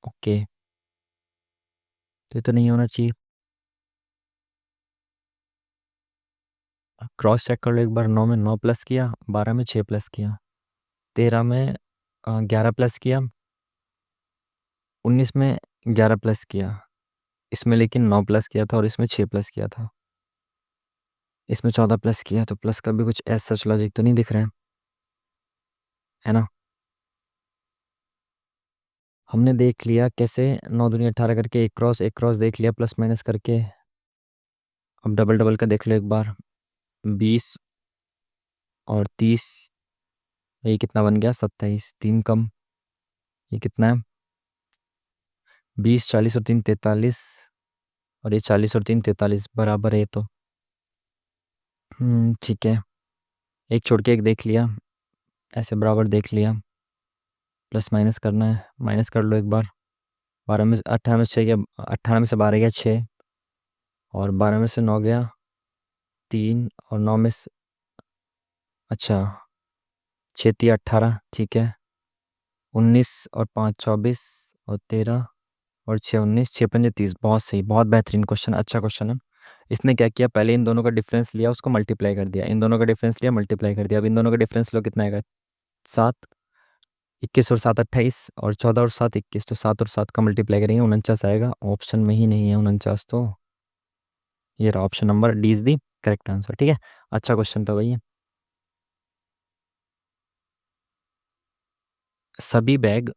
ओके, तो ये तो नहीं होना चाहिए। क्रॉस चेक कर लो एक बार। 9 में 9 प्लस किया, 12 में 6 प्लस किया, 13 में 11 प्लस किया, 19 में 11 प्लस किया। इसमें लेकिन 9 प्लस किया था और इसमें 6 प्लस किया था। इसमें 14 प्लस किया, तो प्लस का भी कुछ ऐसा सच लॉजिक तो नहीं दिख रहा है ना। हमने देख लिया कैसे 9 दूनी 18 करके, एक क्रॉस देख लिया प्लस माइनस करके। अब डबल डबल का देख लो एक बार। 20 और 30, ये कितना बन गया? 27, तीन कम, ये कितना है? 20, 40 और 3 43, और ये 40 और 3 43 बराबर है ये तो। ठीक है। एक छोड़ के एक देख लिया, ऐसे बराबर देख लिया। प्लस माइनस करना है, माइनस कर लो एक बार। 12 में 18 में 6 गया, 18 में से 12 गया 6, और 12 में से 9 गया 3, और 9 में से, अच्छा, 6 3 18, ठीक है। 19 और 5 24, और 13 और 6 19, 6 5 30। बहुत सही, बहुत बेहतरीन क्वेश्चन, अच्छा क्वेश्चन है। इसने क्या किया, पहले इन दोनों का डिफरेंस लिया, उसको मल्टीप्लाई कर दिया, इन दोनों का डिफरेंस लिया, मल्टीप्लाई कर दिया। अब इन दोनों का डिफरेंस लो, कितना आएगा? 7। 21 और 7 28, और 14 और 7 21, तो 7 और 7 का मल्टीप्लाई करेंगे 49 आएगा। ऑप्शन में ही नहीं है 49 तो। ये रहा option number D is the correct answer, ठीक है। अच्छा क्वेश्चन था भैया। सभी बैग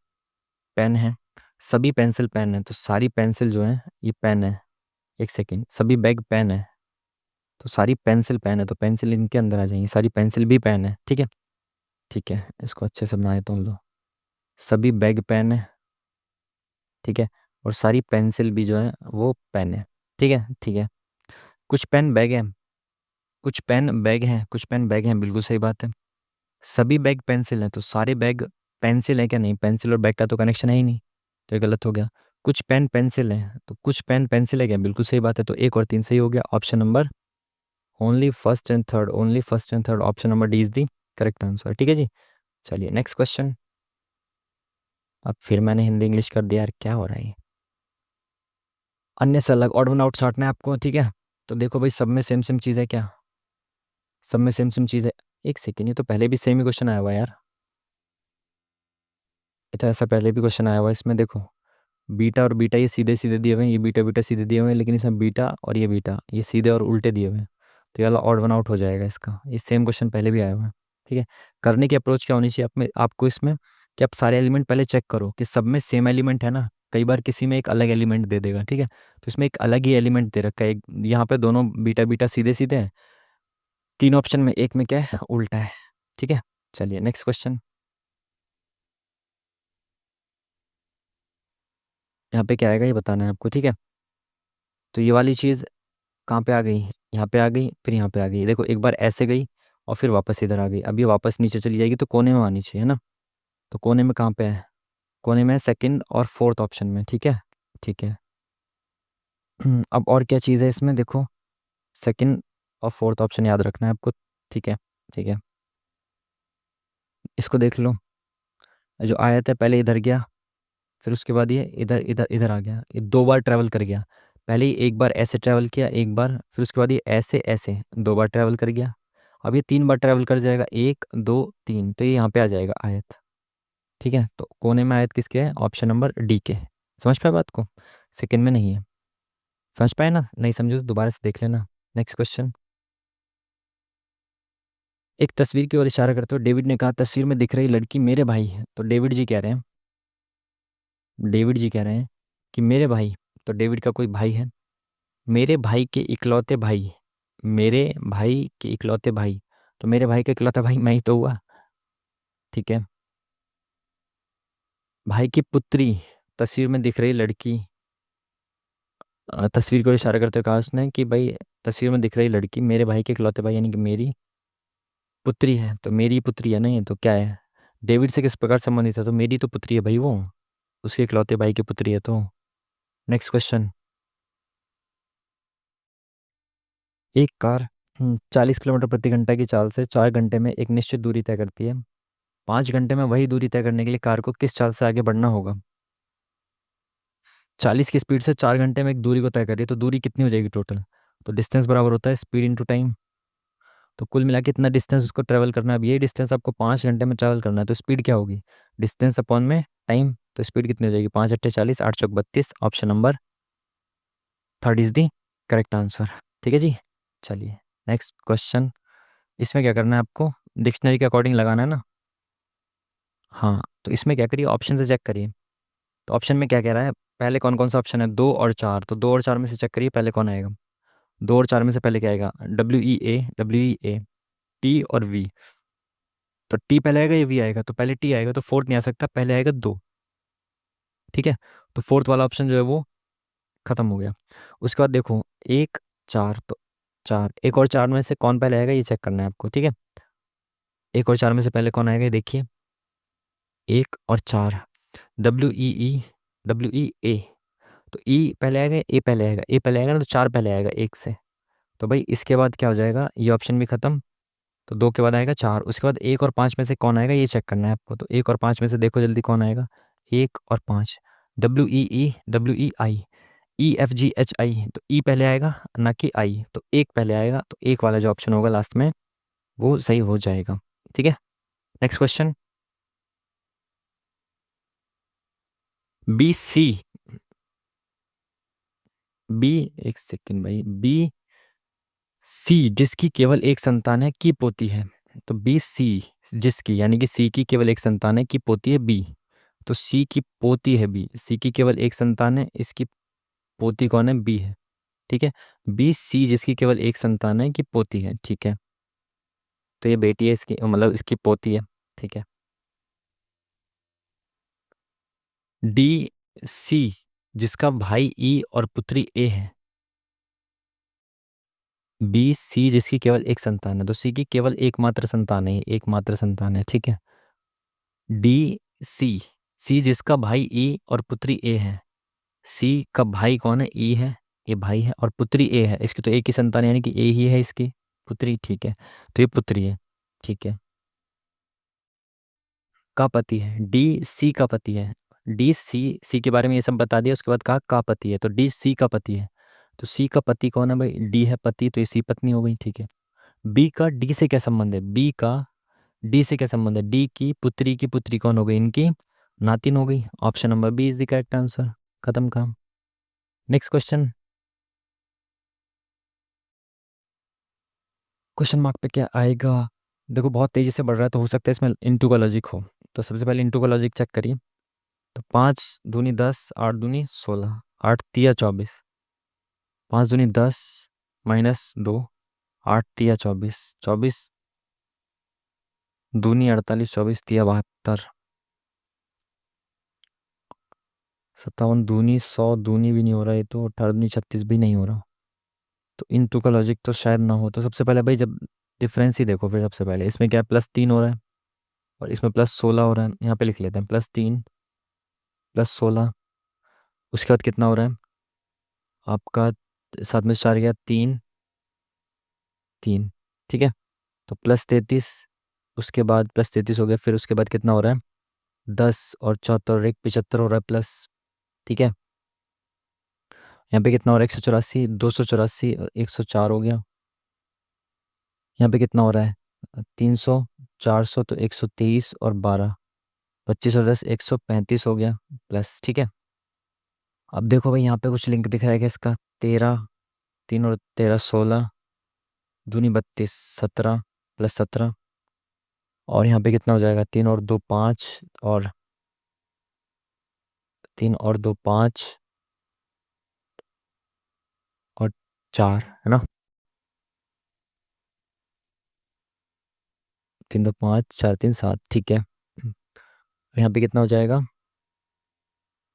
पेन है, सभी पेंसिल पेन है, तो सारी पेंसिल जो है ये पेन है। एक सेकेंड, सभी बैग पेन है, तो सारी पेंसिल पेन है, तो पेंसिल इनके अंदर आ जाएंगी, सारी पेंसिल भी पेन है, ठीक है। ठीक है, इसको अच्छे से बनाए तो लो। सभी बैग पेन है, ठीक है, और सारी पेंसिल भी जो है वो पेन है, ठीक है, ठीक है। कुछ पेन बैग है, कुछ पेन बैग हैं, कुछ पेन बैग हैं, बिल्कुल सही बात है। सभी बैग पेंसिल हैं, तो सारे बैग पेंसिल है क्या? नहीं, पेंसिल और बैग का तो कनेक्शन है ही नहीं, तो ये गलत हो गया। कुछ पेन पेंसिल हैं, तो कुछ पेन पेंसिल है क्या? बिल्कुल सही बात है, तो 1 और 3 सही हो गया। Option number only first and third, only first and third, option number D is the correct answer, ठीक है जी। चलिए नेक्स्ट क्वेश्चन। अब फिर मैंने हिंदी इंग्लिश कर दिया यार, क्या हो रहा है ये? अन्य से अलग ऑड वन आउट छांटना है आपको, ठीक है। तो देखो भाई, सब में सेम सेम चीज़ है क्या? सब में सेम सेम चीज़ है। एक सेकेंड, ये तो पहले भी सेम ही क्वेश्चन आया हुआ है यार। ये तो ऐसा पहले भी क्वेश्चन आया हुआ है इसमें, देखो। बीटा और बीटा ये सीधे सीधे दिए हुए हैं, ये बीटा बीटा सीधे दिए हुए हैं, लेकिन इसमें बीटा और ये बीटा ये सीधे और उल्टे दिए हुए हैं। तो ये वाला ऑड वन आउट हो जाएगा इसका, ये सेम क्वेश्चन पहले भी आया हुआ है, ठीक है। करने की अप्रोच क्या होनी चाहिए आप में, आपको इसमें कि आप सारे एलिमेंट पहले चेक करो कि सब में सेम एलिमेंट है ना। कई बार किसी में एक अलग एलिमेंट दे देगा, ठीक है, तो इसमें एक अलग ही एलिमेंट दे रखा है। यहाँ पे दोनों बीटा बीटा सीधे सीधे हैं, 3 ऑप्शन में एक में क्या है, उल्टा है, ठीक है। चलिए नेक्स्ट क्वेश्चन। यहाँ पे क्या आएगा ये बताना है आपको, ठीक है। तो ये वाली चीज़ कहाँ पे आ गई? यहाँ पे आ गई, फिर यहाँ पे आ गई, देखो एक बार ऐसे गई और फिर वापस इधर आ गई। अब ये वापस नीचे चली जाएगी, तो कोने में आनी चाहिए ना। तो कोने में कहाँ पे है? कोने में सेकंड और फोर्थ ऑप्शन में, ठीक है, ठीक है। अब और क्या चीज़ है इसमें, देखो। सेकंड और फोर्थ ऑप्शन याद रखना है आपको, ठीक है, ठीक है। इसको देख लो, जो आया था पहले इधर गया, फिर उसके बाद ये इधर इधर इधर आ गया, ये 2 बार ट्रैवल कर गया। पहले ही एक बार ऐसे ट्रैवल किया एक बार, फिर उसके बाद ये ऐसे ऐसे 2 बार ट्रैवल कर गया। अब ये 3 बार ट्रैवल कर जाएगा, 1 2 3, तो ये यहाँ पे आ जाएगा आयत, ठीक है। तो कोने में आयत किसके है? ऑप्शन नंबर डी के। समझ पाए बात को? सेकंड में नहीं है। समझ पाए ना? नहीं समझो तो दोबारा से देख लेना। Next question. एक तस्वीर की ओर इशारा करते हो, डेविड ने कहा तस्वीर में दिख रही लड़की मेरे भाई है। तो डेविड जी कह रहे हैं, डेविड जी कह रहे हैं कि मेरे भाई, तो डेविड का कोई भाई है, मेरे भाई के इकलौते भाई, मेरे भाई के इकलौते भाई, तो मेरे भाई का इकलौता भाई मैं ही तो हुआ, ठीक है। भाई की पुत्री, तस्वीर में दिख रही लड़की, तस्वीर को इशारा करते हुए कहा उसने कि भाई तस्वीर में दिख रही लड़की मेरे भाई के इकलौते भाई यानी कि मेरी पुत्री है। तो मेरी पुत्री है, नहीं तो क्या है? डेविड से किस प्रकार संबंधित है? तो मेरी तो पुत्री है भाई वो, उसके इकलौते भाई की पुत्री है तो। Next question. एक कार 40 किलोमीटर प्रति घंटा की चाल से 4 घंटे में एक निश्चित दूरी तय करती है। 5 घंटे में वही दूरी तय करने के लिए कार को किस चाल से आगे बढ़ना होगा? 40 की स्पीड से 4 घंटे में एक दूरी को तय करिए, तो दूरी कितनी हो जाएगी टोटल? तो डिस्टेंस बराबर होता है स्पीड इंटू टाइम। तो कुल मिला के इतना डिस्टेंस उसको ट्रैवल करना है। अब ये डिस्टेंस आपको 5 घंटे में ट्रैवल करना है, तो स्पीड क्या होगी? डिस्टेंस अपॉन में टाइम, तो स्पीड कितनी हो जाएगी? 5 8 40, 8 चौक 32, option number third is the correct answer, ठीक है जी। चलिए नेक्स्ट क्वेश्चन। इसमें क्या करना है आपको? डिक्शनरी के अकॉर्डिंग लगाना है ना। हाँ, तो इसमें क्या करिए, ऑप्शन से चेक करिए। तो ऑप्शन में क्या कह रहा है, पहले कौन कौन सा ऑप्शन है? 2 और 4, तो 2 और 4 में से चेक करिए पहले कौन आएगा। 2 और 4 में से पहले क्या आएगा? WEA टी और वी। तो टी पहले आएगा या वी आएगा? तो पहले टी आएगा, तो फोर्थ नहीं आ सकता, पहले आएगा 2, ठीक है। तो फोर्थ वाला ऑप्शन जो है वो खत्म हो गया। उसके बाद देखो, एक, चार, तो चार, एक और चार में से कौन पहले आएगा ये चेक करना है आपको, ठीक है। एक और चार में से पहले कौन आएगा ये देखिए, एक और चार, डब्ल्यू ई ई, डब्ल्यू ई ए, तो ई पहले आएगा, ए पहले आएगा, ए पहले आएगा ना, तो चार पहले आएगा एक से। तो भाई इसके बाद क्या हो जाएगा, ये ऑप्शन भी खत्म। तो दो के बाद आएगा चार, उसके बाद एक और पाँच में से कौन आएगा ये चेक करना है आपको। तो एक और पाँच में से देखो जल्दी कौन आएगा, एक और पाँच, W E, W E I, E F G H I, तो ई पहले आएगा ना कि आई, तो एक पहले आएगा, तो एक वाला जो ऑप्शन होगा लास्ट में वो सही हो जाएगा, ठीक है। Next question, B C, B, एक सेकेंड भाई, बी सी जिसकी केवल एक संतान है की पोती है। तो बी सी जिसकी, यानी कि सी की केवल एक संतान है की पोती है बी, तो सी की पोती है बी, सी की केवल एक संतान है, इसकी पोती कौन है, बी है, ठीक है। बी सी जिसकी केवल एक संतान है की पोती है, ठीक है। तो ये बेटी है इसकी, मतलब इसकी पोती है, ठीक है। डी सी जिसका भाई ई और पुत्री ए है। बी सी जिसकी केवल एक संतान है, तो सी की केवल एकमात्र संतान है, एकमात्र संतान है, ठीक है। डी सी, सी जिसका भाई ई और पुत्री ए है। सी का भाई कौन है, ई है, ये भाई है, और पुत्री ए है, इसकी तो एक ही संतान है, यानी कि ए ही है इसकी पुत्री, ठीक है। तो ये पुत्री है, ठीक है, का पति है, डी सी का पति है। डी सी, सी के बारे में ये सब बता दिया, उसके बाद कहा का पति है, तो डी सी का पति है। तो सी का पति कौन है भाई, डी है पति, तो ये सी पत्नी हो गई, ठीक है। बी का डी से क्या संबंध है, बी का डी से क्या संबंध है, डी की पुत्री कौन हो गई, इनकी नातिन हो गई। Option number B is the correct answer, खत्म काम। नेक्स्ट क्वेश्चन, क्वेश्चन मार्क पे क्या आएगा, देखो बहुत तेजी से बढ़ रहा है, तो हो सकता है इसमें इंटू का लॉजिक हो। तो सबसे पहले इंटू का लॉजिक चेक करिए। तो पाँच दूनी 10, आठ दूनी 16, आठ तिया 24, पाँच दूनी 10 -2, आठ तिया 24, 24 दूनी 48, 24 तिया 72, 57 दूनी 100, दूनी भी नहीं हो रहा, ये तो 18 दूनी 36 भी नहीं हो रहा। तो इन टू का लॉजिक तो शायद ना हो। तो सबसे पहले भाई जब डिफरेंस ही देखो, फिर सबसे पहले इसमें क्या है, +3 हो रहा है, और इसमें +16 हो रहा है, यहाँ पे लिख लेते हैं +3 +16। उसके बाद कितना हो रहा है आपका, सात में से चार गया, तीन, तीन, ठीक है। तो +33, उसके बाद +33 हो गया, फिर उसके बाद कितना हो रहा है, 10 और 74 और एक 75 हो रहा है प्लस, ठीक है। यहाँ पे कितना हो रहा है, 184, 284 और 104 हो गया। यहाँ पे कितना हो रहा है, 300, 400, तो 123 और 12, 25 और 10, 135 हो गया प्लस, ठीक है। अब देखो भाई यहाँ पे कुछ लिंक दिख रहा है कि इसका 13, तीन और 13 16, दूनी 32, 17 +17, और यहाँ पे कितना हो जाएगा, 3 और 2 5, और 3 और 2 5, और 4 है ना, 3 2 5 4 3 7, ठीक है। यहाँ पे कितना हो जाएगा,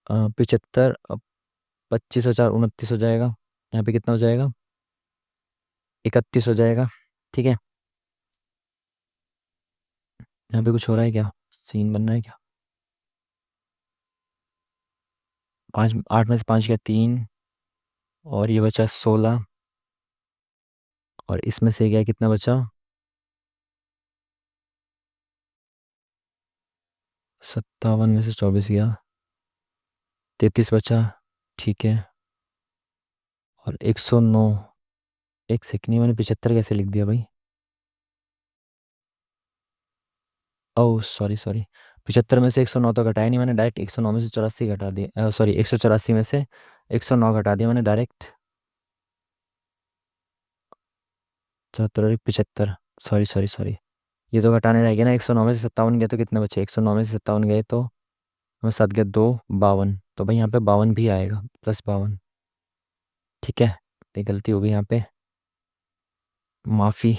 75, 25 और 4 29 हो जाएगा। यहाँ पे कितना हो जाएगा, 31 हो जाएगा, ठीक है। यहाँ पे कुछ हो रहा है क्या, सीन बन रहा है क्या, पाँच, आठ में से पाँच गया 3, और ये बचा 16, और इसमें से गया कितना बचा, 57 में से 24 गया, 33 बचा, ठीक है। और 109, एक सेकंड, मैंने 75 कैसे लिख दिया भाई, ओह सॉरी सॉरी, 75 में से 109 तो घटाया नहीं मैंने, डायरेक्ट 109 में से 84 घटा दिया, सॉरी 184 में से 109 घटा दिया मैंने डायरेक्ट, 74 और 75, सॉरी सॉरी सॉरी, ये तो घटाने रह गया ना, 109 में से 57 गया तो कितने बचे, 109 में से 57 गए तो हमें 7 गया 2, 52, तो भाई यहाँ पे 52 भी आएगा, +52, ठीक है। ये गलती हो गई यहाँ पे, माफ़ी।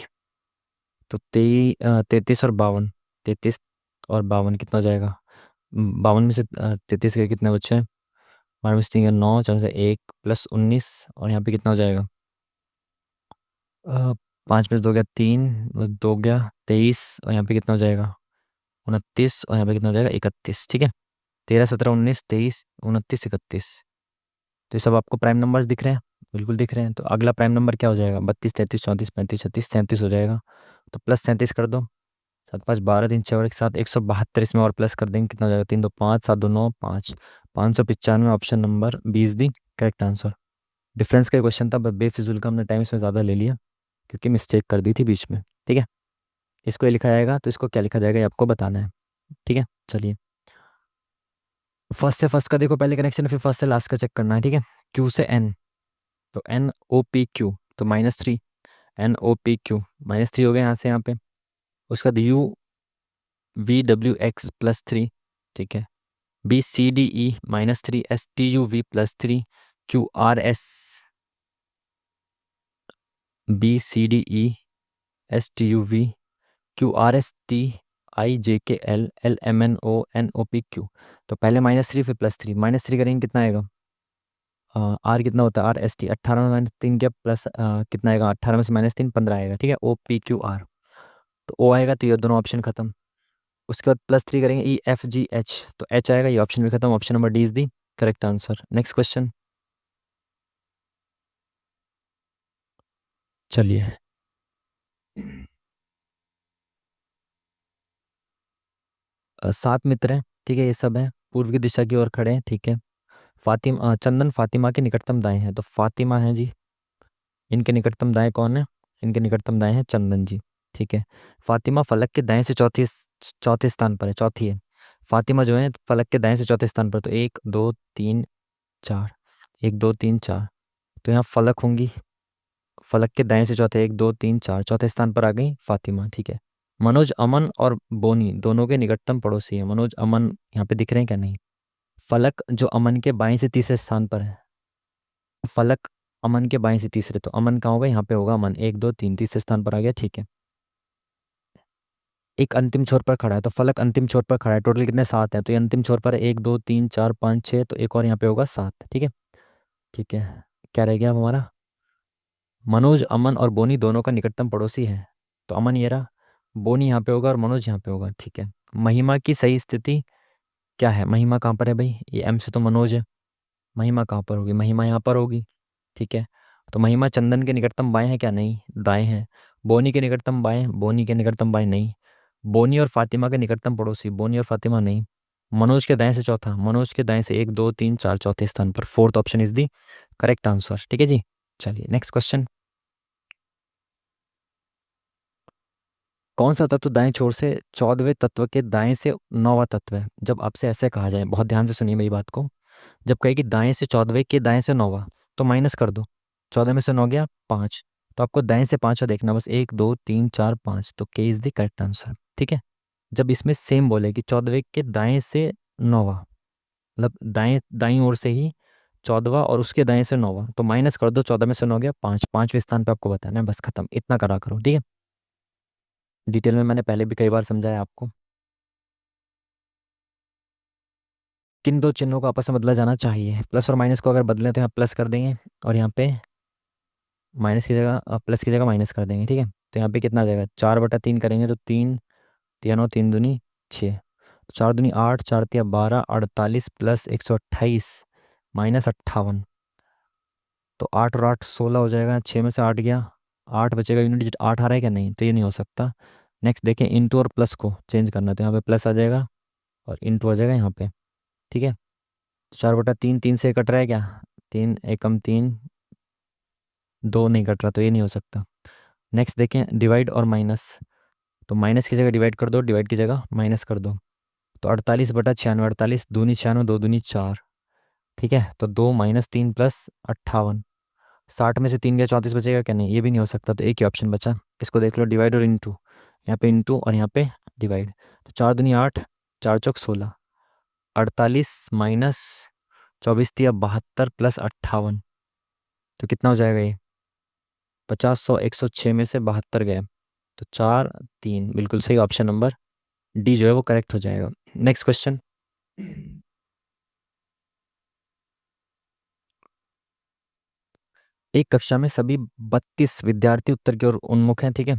तो 33 और 52, 33 और 52 कितना हो जाएगा, 52 में से 33 के कितने बचे हैं, बारह में से 3 9, 4 से 1 प्लस 19, और यहाँ पे कितना हो जाएगा? 5 में से 2 गया 3, 2 गया 23, और यहाँ पे कितना हो जाएगा? 29, और यहाँ पे कितना हो जाएगा? 31। ठीक है, 13 17 19 23 29 31। तो ये सब आपको प्राइम नंबर्स दिख रहे हैं? बिल्कुल दिख रहे हैं। तो अगला प्राइम नंबर क्या हो जाएगा? 32 33 34 35 36 37 हो जाएगा। तो प्लस 37 कर दो। 7 5 12 3 6 और 1 7, 172। इसमें और प्लस कर देंगे, कितना हो जाएगा? 3 2 5 7 2 9 5, 595। ऑप्शन नंबर 20 दी करेक्ट आंसर। डिफरेंस का क्वेश्चन था, बस बेफिजुल का हमने टाइम इसमें ज़्यादा ले लिया क्योंकि मिस्टेक कर दी थी बीच में। ठीक है, इसको ये लिखा जाएगा, तो इसको क्या लिखा जाएगा ये आपको बताना है। ठीक है, चलिए फर्स्ट से फर्स्ट का देखो पहले कनेक्शन, फिर फर्स्ट से लास्ट का चेक करना है। ठीक है, क्यू से एन, तो एन ओ पी क्यू, तो -3। एन ओ पी क्यू -3 हो गया यहाँ से यहाँ पे। उसके बाद यू वी डब्ल्यू एक्स +3। ठीक है, B C D E -3, S T U V +3, Q R S, B C D E S T U V, Q R S T I J K L L M N O N O P Q. तो पहले -3 फिर +3, -3 करेंगे कितना आएगा? Are कितना होता है? Are S T 18 में -3 क्या प्लस कितना आएगा? 18 में से -3 15 आएगा। ठीक है, ओ पी क्यू आर, तो ओ आएगा, तो ये दोनों ऑप्शन खत्म। उसके बाद +3 करेंगे ई एफ जी एच, तो एच आएगा, ये ऑप्शन भी खत्म। Option number D is the correct answer. Next question, चलिए। 7 मित्र हैं। ठीक है, ये सब हैं, पूर्व की दिशा की ओर खड़े हैं। ठीक है, चंदन फातिमा के निकटतम दाएं हैं, तो फातिमा है जी। इनके निकटतम दाएं कौन है? इनके निकटतम दाएं हैं चंदन जी। ठीक है, फातिमा फलक के दाएं से चौथे स्थान पर है, चौथी है। फातिमा जो है फलक के दाएं से चौथे स्थान पर, तो 1 2 3 4, 1 2 3 4। तो यहाँ फलक होंगी, फलक के दाएं से चौथे, 1 2 3 4, चौथे स्थान पर आ गई फातिमा। ठीक है, मनोज अमन और बोनी दोनों के निकटतम पड़ोसी है। मनोज अमन यहाँ पे दिख रहे हैं क्या? नहीं। फलक जो अमन के बाएं से तीसरे स्थान पर है, फलक अमन के बाएं से तीसरे, तो अमन कहाँ होगा? यहाँ पे होगा अमन, 1 2 3 तीसरे स्थान पर आ गया। ठीक है, एक अंतिम छोर पर खड़ा है, तो फलक अंतिम छोर पर खड़ा है। टोटल कितने? 7 हैं, तो ये अंतिम छोर पर 1 2 3 4 5 6, तो एक और यहाँ पे होगा 7। ठीक है, ठीक है, क्या रह गया अब हमारा? मनोज अमन और बोनी दोनों का निकटतम पड़ोसी है, तो अमन ये रहा, बोनी यहाँ पे होगा और मनोज यहाँ पे होगा। ठीक है, महिमा की सही स्थिति क्या है? महिमा कहाँ पर है भाई? ये एम से तो मनोज है, महिमा कहाँ पर होगी? महिमा यहाँ पर होगी। ठीक है, तो महिमा चंदन के निकटतम बाएं है क्या? नहीं, दाएं हैं। बोनी के निकटतम बाएं, बोनी के निकटतम बाएं नहीं। बोनी और फातिमा के निकटतम पड़ोसी, बोनी और फातिमा नहीं। मनोज के दाएं से चौथा, मनोज के दाएं से 1 2 3 4, चौथे स्थान पर। Fourth option is the correct answer. ठीक है जी, चलिए नेक्स्ट क्वेश्चन। कौन सा तत्व दाएं छोर से 14वें तत्व के दाएं से 9वां तत्व है? जब आपसे ऐसे कहा जाए, बहुत ध्यान से सुनिए मेरी बात को, जब कहे कि दाएं से 14वें के दाएं से 9वां, तो माइनस कर दो। 14 में से 9 गया 5, तो आपको दाएं से 5वां देखना, बस 1 2 3 4 5, तो के इज द करेक्ट आंसर। ठीक है, जब इसमें सेम बोले कि 14वें के दाएं से 9वां, मतलब दाएं दाईं ओर से ही 14वां और उसके दाएं से 9वां, तो माइनस कर दो। 14 में से 9 गया 5, 5वें स्थान पे आपको बताना है, बस खत्म, इतना करा करो। ठीक है, डिटेल में मैंने पहले भी कई बार समझाया आपको। किन दो चिन्हों को आपस में बदला जाना चाहिए? प्लस और माइनस को अगर बदलें तो यहाँ प्लस कर देंगे, और यहाँ पे माइनस की जगह प्लस की जगह माइनस कर देंगे। ठीक है, तो यहाँ पे कितना आ जाएगा? 4/3 करेंगे तो 3 3 और 3 दूनी 6, 4 दूनी 8, 4 तिया 12, 48 प्लस 128 -58, तो 8 और 8 16 हो जाएगा। 6 में से 8 गया, 8 बचेगा। यूनिट डिजिट 8 आ रहा है क्या? नहीं, तो ये नहीं हो सकता। नेक्स्ट देखें, इंटू और प्लस को चेंज करना है, तो यहाँ पे प्लस आ जाएगा और इंटू आ जाएगा यहाँ पे। ठीक है, 4/3, 3 से कट रहा है क्या? 3 एकम 3, 2 नहीं कट रहा, तो ये नहीं हो सकता। नेक्स्ट देखें, डिवाइड और माइनस, तो माइनस की जगह डिवाइड कर दो, डिवाइड की जगह माइनस कर दो। तो 48/96, 48 दूनी 96, 2 दूनी 4। ठीक है, तो 2 -3 प्लस 58, 60 में से 3 गया 34 बचेगा क्या? नहीं, ये भी नहीं हो सकता, तो एक ही ऑप्शन बचा, इसको देख लो, डिवाइड और इंटू। यहाँ पे इंटू और यहाँ पे डिवाइड, तो 4 दूनी 8, 4 चौक 16, 48 माइनस 24 तिया 72 प्लस 58, तो कितना हो जाएगा ये? 50 100 106 में से 72 गए, तो 4 3, बिल्कुल सही, ऑप्शन नंबर डी जो है वो करेक्ट हो जाएगा। Next question. एक कक्षा में सभी 32 विद्यार्थी उत्तर की ओर उन्मुख हैं, ठीक है,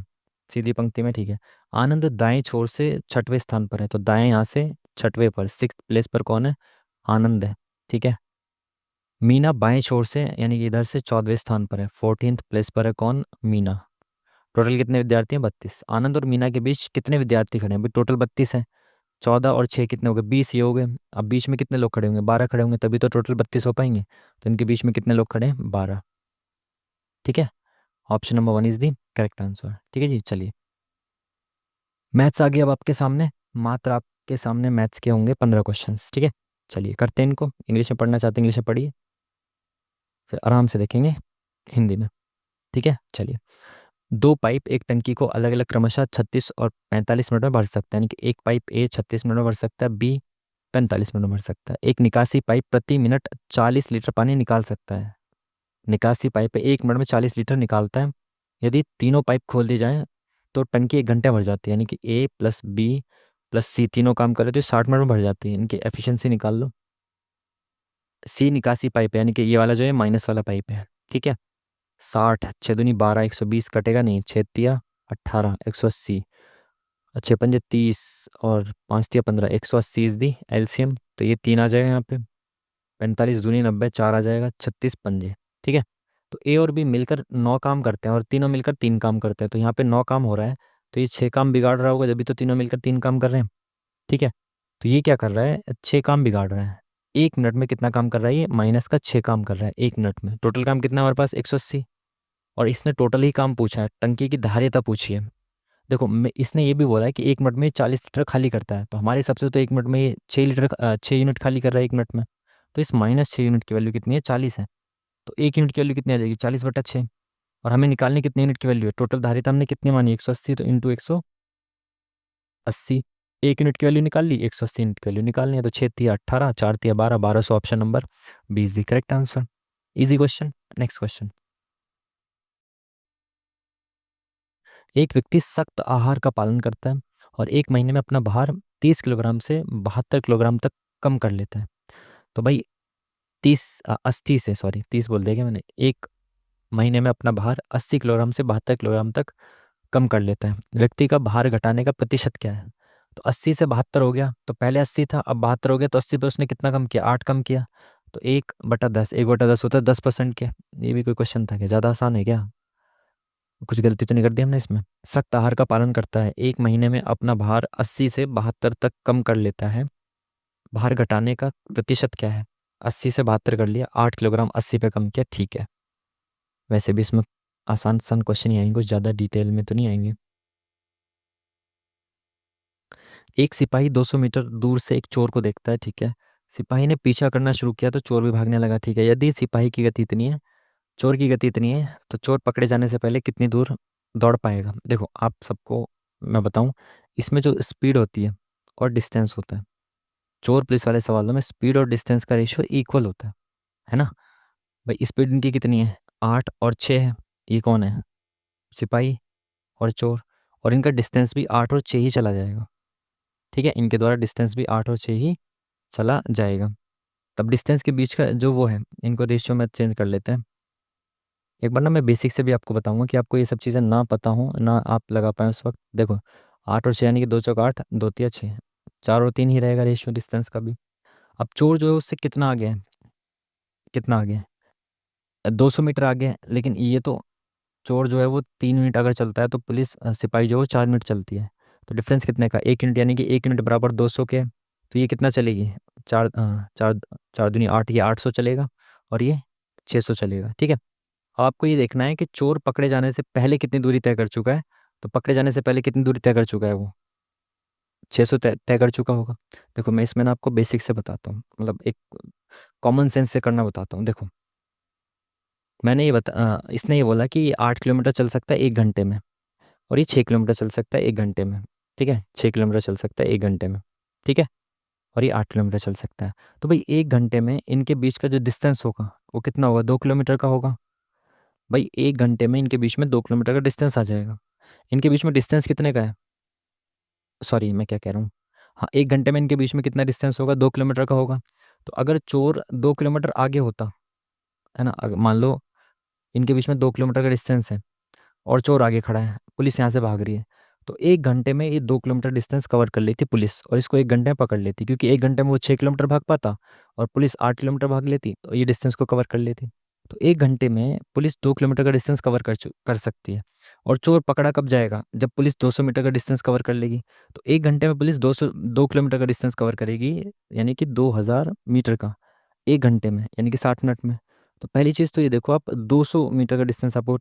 सीधी पंक्ति में, ठीक है। आनंद दाएं छोर से छठवें स्थान पर है, तो दाएं यहाँ से छठवें पर, सिक्स प्लेस पर कौन है? आनंद है, ठीक है। मीना बाएं छोर से यानी कि इधर से 14वें स्थान पर है, 14th प्लेस पर है कौन? मीना। टोटल कितने विद्यार्थी हैं? 32। आनंद और मीना के बीच कितने विद्यार्थी खड़े हैं? भाई टोटल 32 है, 14 और 6 कितने हो गए? 20 ये हो गए। अब बीच में कितने लोग खड़े होंगे? 12 खड़े होंगे, तभी तो टोटल 32 हो पाएंगे। तो इनके बीच में कितने लोग खड़े हैं? 12, ठीक है। Option number 1 is the correct answer, ठीक है जी। चलिए मैथ्स आ गया अब आपके सामने, मात्र आपके सामने मैथ्स के होंगे 15 क्वेश्चंस, ठीक है। चलिए करते हैं इनको। इंग्लिश में पढ़ना चाहते हैं इंग्लिश में पढ़िए, फिर आराम से देखेंगे हिंदी में, ठीक है। चलिए, दो पाइप एक टंकी को अलग अलग क्रमशः 36 और 45 मिनट में भर सकता है, यानी कि एक पाइप ए 36 मिनट में भर सकता है, बी 45 मिनट में भर सकता है। एक निकासी पाइप प्रति मिनट 40 लीटर पानी निकाल सकता है। निकासी पाइप एक मिनट में 40 लीटर निकालता है। यदि तीनों पाइप खोल दी जाए तो टंकी 1 घंटे भर जाती है, यानी कि ए प्लस बी प्लस सी तीनों काम करे तो 60 मिनट में भर जाती है। इनकी एफिशिएंसी निकाल लो। सी निकासी पाइप है, यानी कि ये वाला जो है माइनस वाला पाइप है, ठीक है। 60, 6 दूनी 12, 120 कटेगा नहीं, 6 तिया 18, 180, 6 पंजे 30 और 5 तिया 15, 180 इज दी एलसीएम, तो ये 3 आ जाएगा यहाँ पे। 45 दूनी 90, 4 आ जाएगा, 36 पंजे, ठीक है। तो ए और बी मिलकर 9 काम करते हैं और तीनों मिलकर 3 काम करते हैं, तो यहाँ पे 9 काम हो रहा है, तो ये 6 काम बिगाड़ रहा होगा, जब भी तो तीनों मिलकर 3 काम कर रहे हैं, ठीक है। तो ये क्या कर रहा है? 6 काम बिगाड़ रहा है। 1 मिनट में कितना काम कर रहा है? ये माइनस का 6 काम कर रहा है 1 मिनट में। टोटल काम कितना है हमारे पास? 180। और इसने टोटल ही काम पूछा है, टंकी की धारियता पूछी है। देखो इसने ये भी बोला है कि 1 मिनट में 40 लीटर खाली करता है, तो हमारे हिसाब से तो 1 मिनट में ये 6 यूनिट खाली कर रहा है 1 मिनट में। तो इस -6 यूनिट की वैल्यू कितनी है? 40 है। तो 1 यूनिट की वैल्यू कितनी आ जाएगी? 40/6। और हमें निकालनी कितने यूनिट की वैल्यू है? टोटल धारिता हमने कितनी मानी? 180, तो इंटू 180। 1 यूनिट की वैल्यू निकाल ली, 180 यूनिट की वैल्यू निकालनी है, तो 6 तिया 18, 4 तिया 12, 1200, ऑप्शन नंबर 20 दी correct answer. Easy question. Next question. एक व्यक्ति सख्त आहार का पालन करता है और एक महीने में अपना भार 30 किलोग्राम से 72 किलोग्राम तक कम कर लेता है। तो भाई 80 से, सॉरी 30 बोल दिया क्या मैंने, एक महीने में अपना भार 80 किलोग्राम से 72 किलोग्राम तक कम कर लेता है। व्यक्ति का भार घटाने का प्रतिशत क्या है? तो 80 से 72 हो गया, तो पहले 80 था, अब 72 हो गया, तो 80 पर उसने कितना कम किया? 8 कम किया। तो 1/10, 1/10 होता है 10% के। ये भी कोई क्वेश्चन था क्या? ज़्यादा आसान है क्या? कुछ गलती तो नहीं कर दी हमने इसमें? सख्त आहार का पालन करता है, एक महीने में अपना भार 80 से 72 तक कम कर लेता है। भार घटाने का प्रतिशत क्या है? 80 से 72 कर लिया, 8 किलोग्राम 80 पे कम किया, ठीक है। वैसे भी इसमें आसान आसान क्वेश्चन ही आएंगे, कुछ ज़्यादा डिटेल में तो नहीं आएंगे। एक सिपाही 200 मीटर दूर से एक चोर को देखता है, ठीक है। सिपाही ने पीछा करना शुरू किया तो चोर भी भागने लगा, ठीक है। यदि सिपाही की गति इतनी है, चोर की गति इतनी है, तो चोर पकड़े जाने से पहले कितनी दूर दौड़ पाएगा? देखो आप सबको मैं बताऊं, इसमें जो स्पीड होती है और डिस्टेंस होता है, चोर पुलिस वाले सवालों में स्पीड और डिस्टेंस का रेशियो इक्वल होता है ना। भाई स्पीड इनकी कितनी है? 8 और 6 है। ये कौन है? सिपाही और चोर। और इनका डिस्टेंस भी 8 और 6 ही चला जाएगा, ठीक है। इनके द्वारा डिस्टेंस भी 8 और 6 ही चला जाएगा। तब डिस्टेंस के बीच का जो वो है, इनको रेशियो में चेंज कर लेते हैं। एक बार ना मैं बेसिक से भी आपको बताऊंगा कि आपको ये सब चीज़ें ना पता हो ना आप लगा पाए उस वक्त। देखो 8 और 6 यानी कि 2 चौक 8, 2 तिया 6, 4 और 3 ही रहेगा रेशियो डिस्टेंस का भी। अब चोर जो है उससे कितना आगे है? कितना आगे है? 200 मीटर आगे है, लेकिन ये तो चोर जो है वो 3 मिनट अगर चलता है तो पुलिस सिपाही जो है वो 4 मिनट चलती है। तो डिफरेंस कितने का? 1 यूनिट, यानी कि 1 यूनिट बराबर 200 के। तो ये कितना चलेगी? चार चार 4 दूनी 8, ये 800 चलेगा और ये 600 चलेगा, ठीक है। अब आपको ये देखना है कि चोर पकड़े जाने से पहले कितनी दूरी तय कर चुका है। तो पकड़े जाने से पहले कितनी दूरी तय कर चुका है वो? 600 तय कर चुका होगा। देखो मैं इसमें ना आपको बेसिक से बताता हूँ, मतलब एक कॉमन सेंस से करना बताता हूँ। देखो इसने ये बोला कि ये 8 किलोमीटर चल सकता है 1 घंटे में, और ये 6 किलोमीटर चल सकता है 1 घंटे में, ठीक है। 6 किलोमीटर चल सकता है 1 घंटे में, ठीक है। और ये 8 किलोमीटर चल सकता है। तो भाई 1 घंटे में इनके बीच का जो डिस्टेंस होगा वो कितना होगा? 2 किलोमीटर का होगा। भाई 1 घंटे में इनके बीच में 2 किलोमीटर का डिस्टेंस आ जाएगा। इनके बीच में डिस्टेंस कितने का है? सॉरी मैं क्या कह रहा हूँ, हाँ 1 घंटे में इनके बीच में कितना डिस्टेंस होगा? 2 किलोमीटर का होगा। तो अगर चोर 2 किलोमीटर आगे होता है ना, मान लो इनके बीच में 2 किलोमीटर का डिस्टेंस है और चोर आगे खड़ा है, पुलिस यहाँ से भाग रही है। तो 1 घंटे में ये 2 किलोमीटर डिस्टेंस कवर कर लेती पुलिस, और इसको 1 घंटे में पकड़ लेती, क्योंकि 1 घंटे में वो 6 किलोमीटर भाग पाता और पुलिस 8 किलोमीटर भाग लेती, तो ये डिस्टेंस को कवर कर लेती। तो 1 घंटे में पुलिस 2 किलोमीटर का डिस्टेंस कवर कर सकती है। और चोर पकड़ा कब जाएगा? जब पुलिस 200 मीटर का डिस्टेंस कवर कर लेगी। तो 1 घंटे में पुलिस 2 किलोमीटर का डिस्टेंस कवर करेगी, यानी कि 2000 मीटर का 1 घंटे में, यानी कि 60 मिनट में। तो पहली चीज़ तो ये देखो, आप 200 मीटर का डिस्टेंस आपको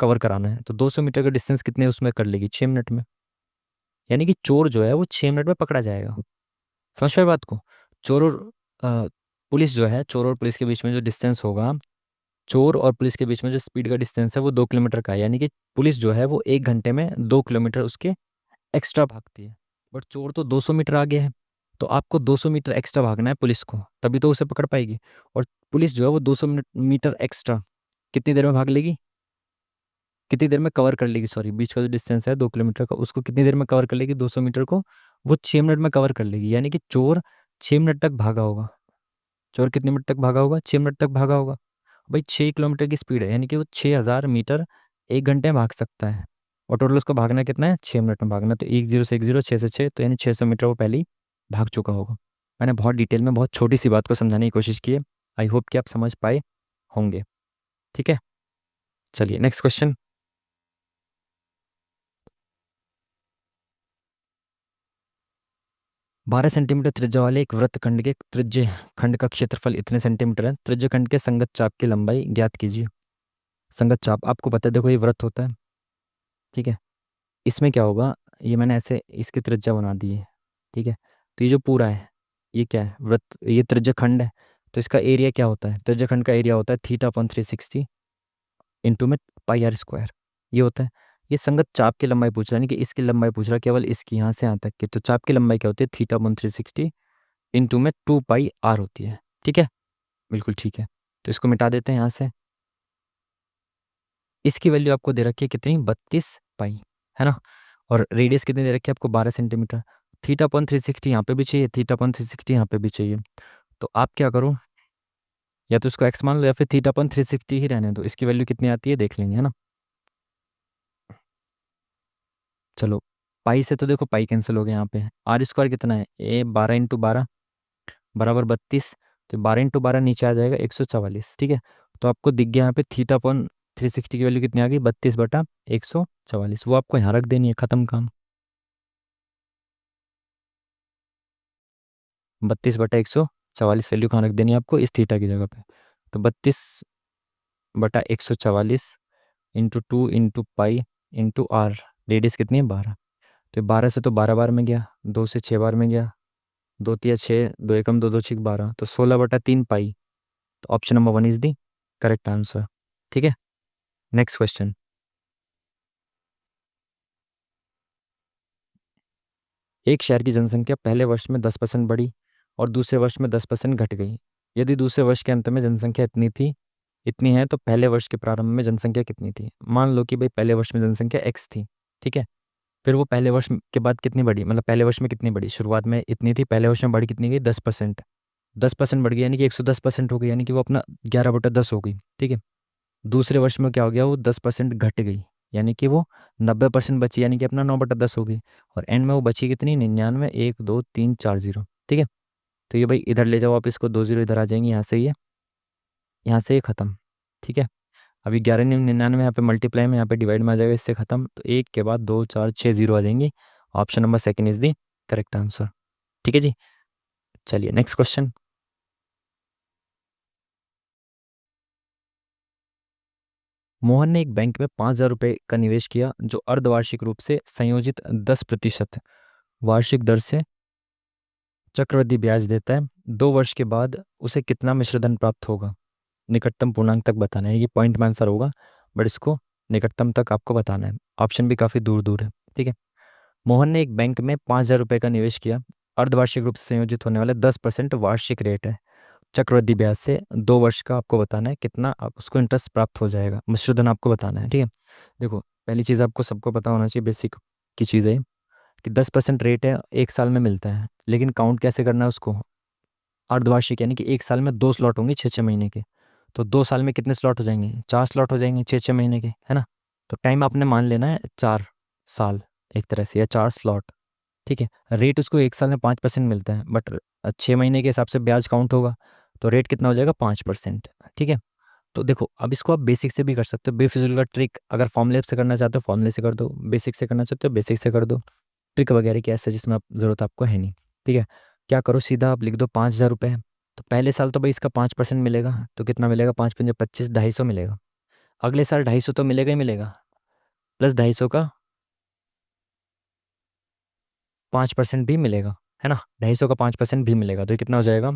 कवर कराना है, तो 200 मीटर का डिस्टेंस कितने उसमें कर लेगी? 6 मिनट में। यानी कि चोर जो है वो 6 मिनट में पकड़ा जाएगा। समझ पाए बात को? चोर और अ, पुलिस जो है, चोर और पुलिस के बीच में जो डिस्टेंस होगा, चोर और पुलिस के बीच में जो स्पीड का डिस्टेंस है वो 2 किलोमीटर का है, यानी कि पुलिस जो है वो 1 घंटे में 2 किलोमीटर उसके एक्स्ट्रा भागती है। बट चोर तो 200 मीटर आगे है, तो आपको 200 मीटर एक्स्ट्रा भागना है पुलिस को, तभी तो उसे पकड़ पाएगी। और पुलिस जो है वो 200 मीटर एक्स्ट्रा कितनी देर में भाग लेगी, कितनी देर में कवर कर लेगी, सॉरी, बीच का जो डिस्टेंस है 2 किलोमीटर का, उसको कितनी देर में कवर कर लेगी? 200 मीटर को वो 6 मिनट में कवर कर लेगी, यानी कि चोर 6 मिनट तक भागा होगा। चोर कितने मिनट तक भागा होगा? 6 मिनट तक भागा होगा। भाई 6 किलोमीटर की स्पीड है, यानी कि वो 6000 मीटर 1 घंटे में भाग सकता है। और टोटल उसको भागना कितना है? 6 मिनट में भागना। तो 10 से 10, 6 से 6, तो यानी 600 मीटर वो पहले ही भाग चुका होगा। मैंने बहुत डिटेल में बहुत छोटी सी बात को समझाने की कोशिश की है। आई होप कि आप समझ पाए होंगे। ठीक है, चलिए नेक्स्ट क्वेश्चन। 12 सेंटीमीटर त्रिज्या वाले एक वृत्त खंड के त्रिज्य खंड का क्षेत्रफल इतने सेंटीमीटर है। त्रिज्य खंड के संगत चाप की लंबाई ज्ञात कीजिए। संगत चाप आपको पता है, देखो ये वृत्त होता है, ठीक है। इसमें क्या होगा, ये मैंने ऐसे इसकी त्रिज्या बना दी है, ठीक है। तो ये जो पूरा है, ये क्या है? वृत्त, ये त्रिज्य खंड है। तो इसका एरिया क्या होता है? त्रिज्य खंड का एरिया होता है θ/360 इंटू में πr², ये होता है। ये संगत चाप की लंबाई पूछ रहा है, यानी कि इसकी लंबाई पूछ रहा है, केवल इसकी, यहाँ से यहाँ तक की। तो चाप की लंबाई क्या होती है? θ/360 इंटू में 2πr होती है, ठीक है। बिल्कुल ठीक है। तो इसको मिटा देते हैं यहाँ से। इसकी वैल्यू आपको दे रखी है कितनी? 32 पाई, है ना। और रेडियस कितनी दे रखी है आपको? 12 सेंटीमीटर। θ/360 यहाँ पे भी चाहिए, θ/360 यहाँ पे भी चाहिए। तो आप क्या करो, या तो इसको एक्स मान लो, या फिर θ/360 ही रहने दो। इसकी वैल्यू कितनी आती है देख लेंगे, है ना। चलो, पाई से तो देखो पाई कैंसिल हो गया यहाँ पे। r² कितना है? 12 × 12 बराबर 32। तो 12 × 12 नीचे आ जाएगा 144, ठीक है। तो आपको दिख गया यहाँ पे θ/360 की वैल्यू कितनी आ गई? 32/144। वो आपको यहाँ रख देनी है, खत्म काम। 32/144 वैल्यू कहाँ रख देनी है आपको? इस थीटा की जगह पे। तो 32/144 into 2 × pi into R. Radius कितनी है? 12। तो 12 से तो 12 बार में गया, 2 से 6 बार में गया, 2 × 3 = 6, 2 एकम 2, 2 × 6 = 12, तो 16/3 पाई। तो option number 1 is the correct answer, ठीक है। Next question. एक शहर की जनसंख्या पहले वर्ष में 10% बढ़ी और दूसरे वर्ष में 10% घट गई। यदि दूसरे वर्ष के अंत में जनसंख्या इतनी है, तो पहले वर्ष के प्रारंभ में जनसंख्या कितनी थी? मान लो कि भाई पहले वर्ष में जनसंख्या x थी, ठीक है। फिर वो पहले वर्ष के बाद कितनी बढ़ी, मतलब पहले वर्ष में कितनी बढ़ी? शुरुआत में इतनी थी, पहले वर्ष में बढ़ी कितनी गई? 10%। 10% बढ़ गई, यानी कि 110% हो गई, यानी कि वो अपना 11/10 हो गई, ठीक है। दूसरे वर्ष में क्या हो गया? वो 10% घट गई, यानी कि वो 90% बची, यानी कि अपना 9/10 हो गई। और एंड में वो बची कितनी? 99, 1 2 3 4 0, ठीक है। तो ये भाई इधर ले जाओ आप इसको, 2 0 इधर आ जाएंगे, यहाँ से ये, यहाँ से ये खत्म, ठीक है। अभी 11 99 यहाँ पे मल्टीप्लाई में, यहाँ पे डिवाइड में आ जाएगा, इससे खत्म। तो एक के बाद 2 4 6 0 आ जाएंगी। Option number second is the correct answer, ठीक है जी। चलिए नेक्स्ट क्वेश्चन। मोहन ने एक बैंक में 5,000 रुपये का निवेश किया, जो अर्धवार्षिक रूप से संयोजित 10% वार्षिक दर से चक्रवृद्धि ब्याज देता है। 2 वर्ष के बाद उसे कितना मिश्रधन प्राप्त होगा? निकटतम पूर्णांक तक बताना है, ये पॉइंट में आंसर होगा, बट इसको निकटतम तक आपको बताना है। ऑप्शन भी काफ़ी दूर दूर है, ठीक है। मोहन ने एक बैंक में 5,000 रुपये का निवेश किया। अर्धवार्षिक रूप से संयोजित होने वाले 10% वार्षिक रेट है, चक्रवृद्धि ब्याज से। 2 वर्ष का आपको बताना है कितना आप उसको इंटरेस्ट प्राप्त हो जाएगा, मिश्रधन आपको बताना है, ठीक है। देखो, पहली चीज़ आपको सबको पता होना चाहिए, बेसिक की चीज़ है कि 10% रेट है, 1 साल में मिलता है। लेकिन काउंट कैसे करना है उसको? अर्धवार्षिक, यानी कि 1 साल में 2 स्लॉट होंगे 6 6 महीने के। तो 2 साल में कितने स्लॉट हो जाएंगे? 4 स्लॉट हो जाएंगे 6 6 महीने के, है ना। तो टाइम आपने मान लेना है 4 साल एक तरह से, या 4 स्लॉट। ठीक है, रेट उसको 1 साल में 5% मिलता है, बट 6 महीने के हिसाब से ब्याज काउंट होगा, तो रेट कितना हो जाएगा? 5%। ठीक है। तो देखो, अब इसको आप बेसिक से भी कर सकते हो, बेफिजुल का ट्रिक। अगर फॉर्मूले से करना चाहते हो फॉर्मूले से कर दो, बेसिक से करना चाहते हो बेसिक से कर दो। ट्रिक वगैरह की ऐसे जिसमें आप ज़रूरत आपको है नहीं। ठीक है। क्या करो, सीधा आप लिख दो 5,000 रुपये। तो पहले साल तो भाई इसका 5% मिलेगा, तो कितना मिलेगा? 5×5 = 25, 250 मिलेगा। अगले साल 250 तो मिलेगा ही मिलेगा, प्लस 250 का 5% भी मिलेगा, है ना। 250 का 5% भी मिलेगा, तो ये कितना हो जाएगा?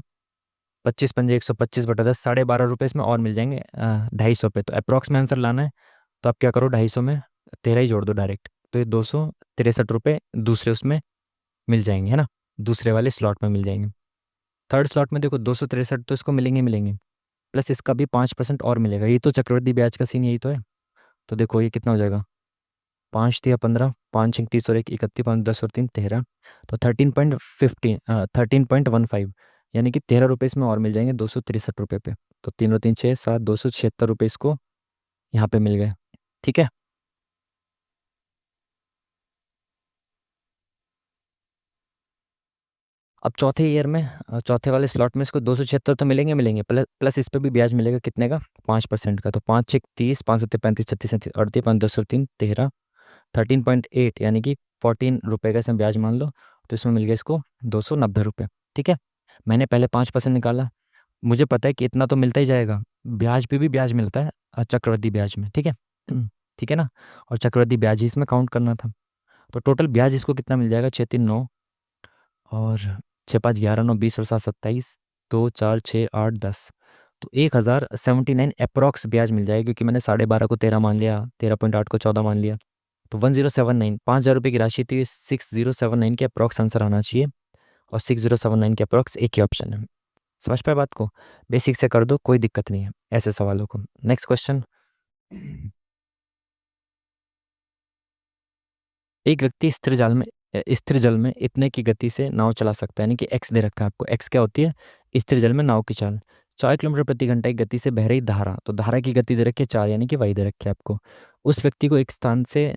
25×5 = 125/10, 12.5 रुपये इसमें और मिल जाएंगे 250 पे। तो अप्रॉक्स में आंसर लाना है, तो आप क्या करो, 250 में 13 ही जोड़ दो डायरेक्ट, तो ये 263 रुपये दूसरे उसमें मिल जाएंगे, है ना। दूसरे वाले स्लॉट में मिल जाएंगे। थर्ड स्लॉट में देखो 263 तो इसको मिलेंगे मिलेंगे, प्लस इसका भी 5% और मिलेगा। ये तो चक्रवृद्धि ब्याज का सीन यही तो है। तो देखो ये कितना हो जाएगा? 5×3 = 15, 5×1 = 30 और 1 = 31, 5×10 = 13, तो 13.15 यानी कि 13 रुपये इसमें और मिल जाएंगे 263 रुपये पे। तो 3×3 = 6, 7, 276 रुपये इसको यहाँ पे मिल गए। ठीक है। अब चौथे ईयर में चौथे वाले स्लॉट में इसको 276 तो मिलेंगे मिलेंगे, प्लस प्लस इस पे भी ब्याज मिलेगा कितने का? 5% का। तो 5×6 = 30, 5×7 = 35, 36 × 37 = 38, 5×10 = 3, 13, 13.8 यानी कि 14 रुपये का इसमें ब्याज मान लो। तो इसमें मिल गया इसको 290 रुपये। ठीक है। मैंने पहले 5% निकाला, मुझे पता है कि इतना तो मिलता ही जाएगा। ब्याज पे भी ब्याज मिलता है चक्रवृद्धि ब्याज में। ठीक है। ठीक है ना। और चक्रवृद्धि ब्याज ही इसमें काउंट करना था। तो टोटल ब्याज इसको कितना मिल जाएगा? 6×3 = 9, और 6×5 = 11, 9 = 20 और 7 = 27, 2 4 6 8 10, तो 1079 अप्रॉक्स ब्याज मिल जाएगा, क्योंकि मैंने 12.5 को 13 मान लिया, 13.8 को 14 मान लिया। तो 1079, 5,000 रुपये की राशि थी, 6079 के अप्रॉक्स आंसर आना चाहिए, और 6079 के अप्रॉक्स एक ही ऑप्शन है। समझ पाए बात को? बेसिक से कर दो, कोई दिक्कत नहीं है ऐसे सवालों को। Next question. एक व्यक्ति स्थिर जल में इतने की गति से नाव चला सकता है, यानी कि एक्स दे रखा है आपको। एक्स क्या होती है? स्थिर जल में नाव की चाल। 4 किलोमीटर प्रति घंटा की गति से बह रही धारा, तो धारा की गति दे रखी है 4, यानी कि वाई दे रखी है आपको। उस व्यक्ति को एक स्थान से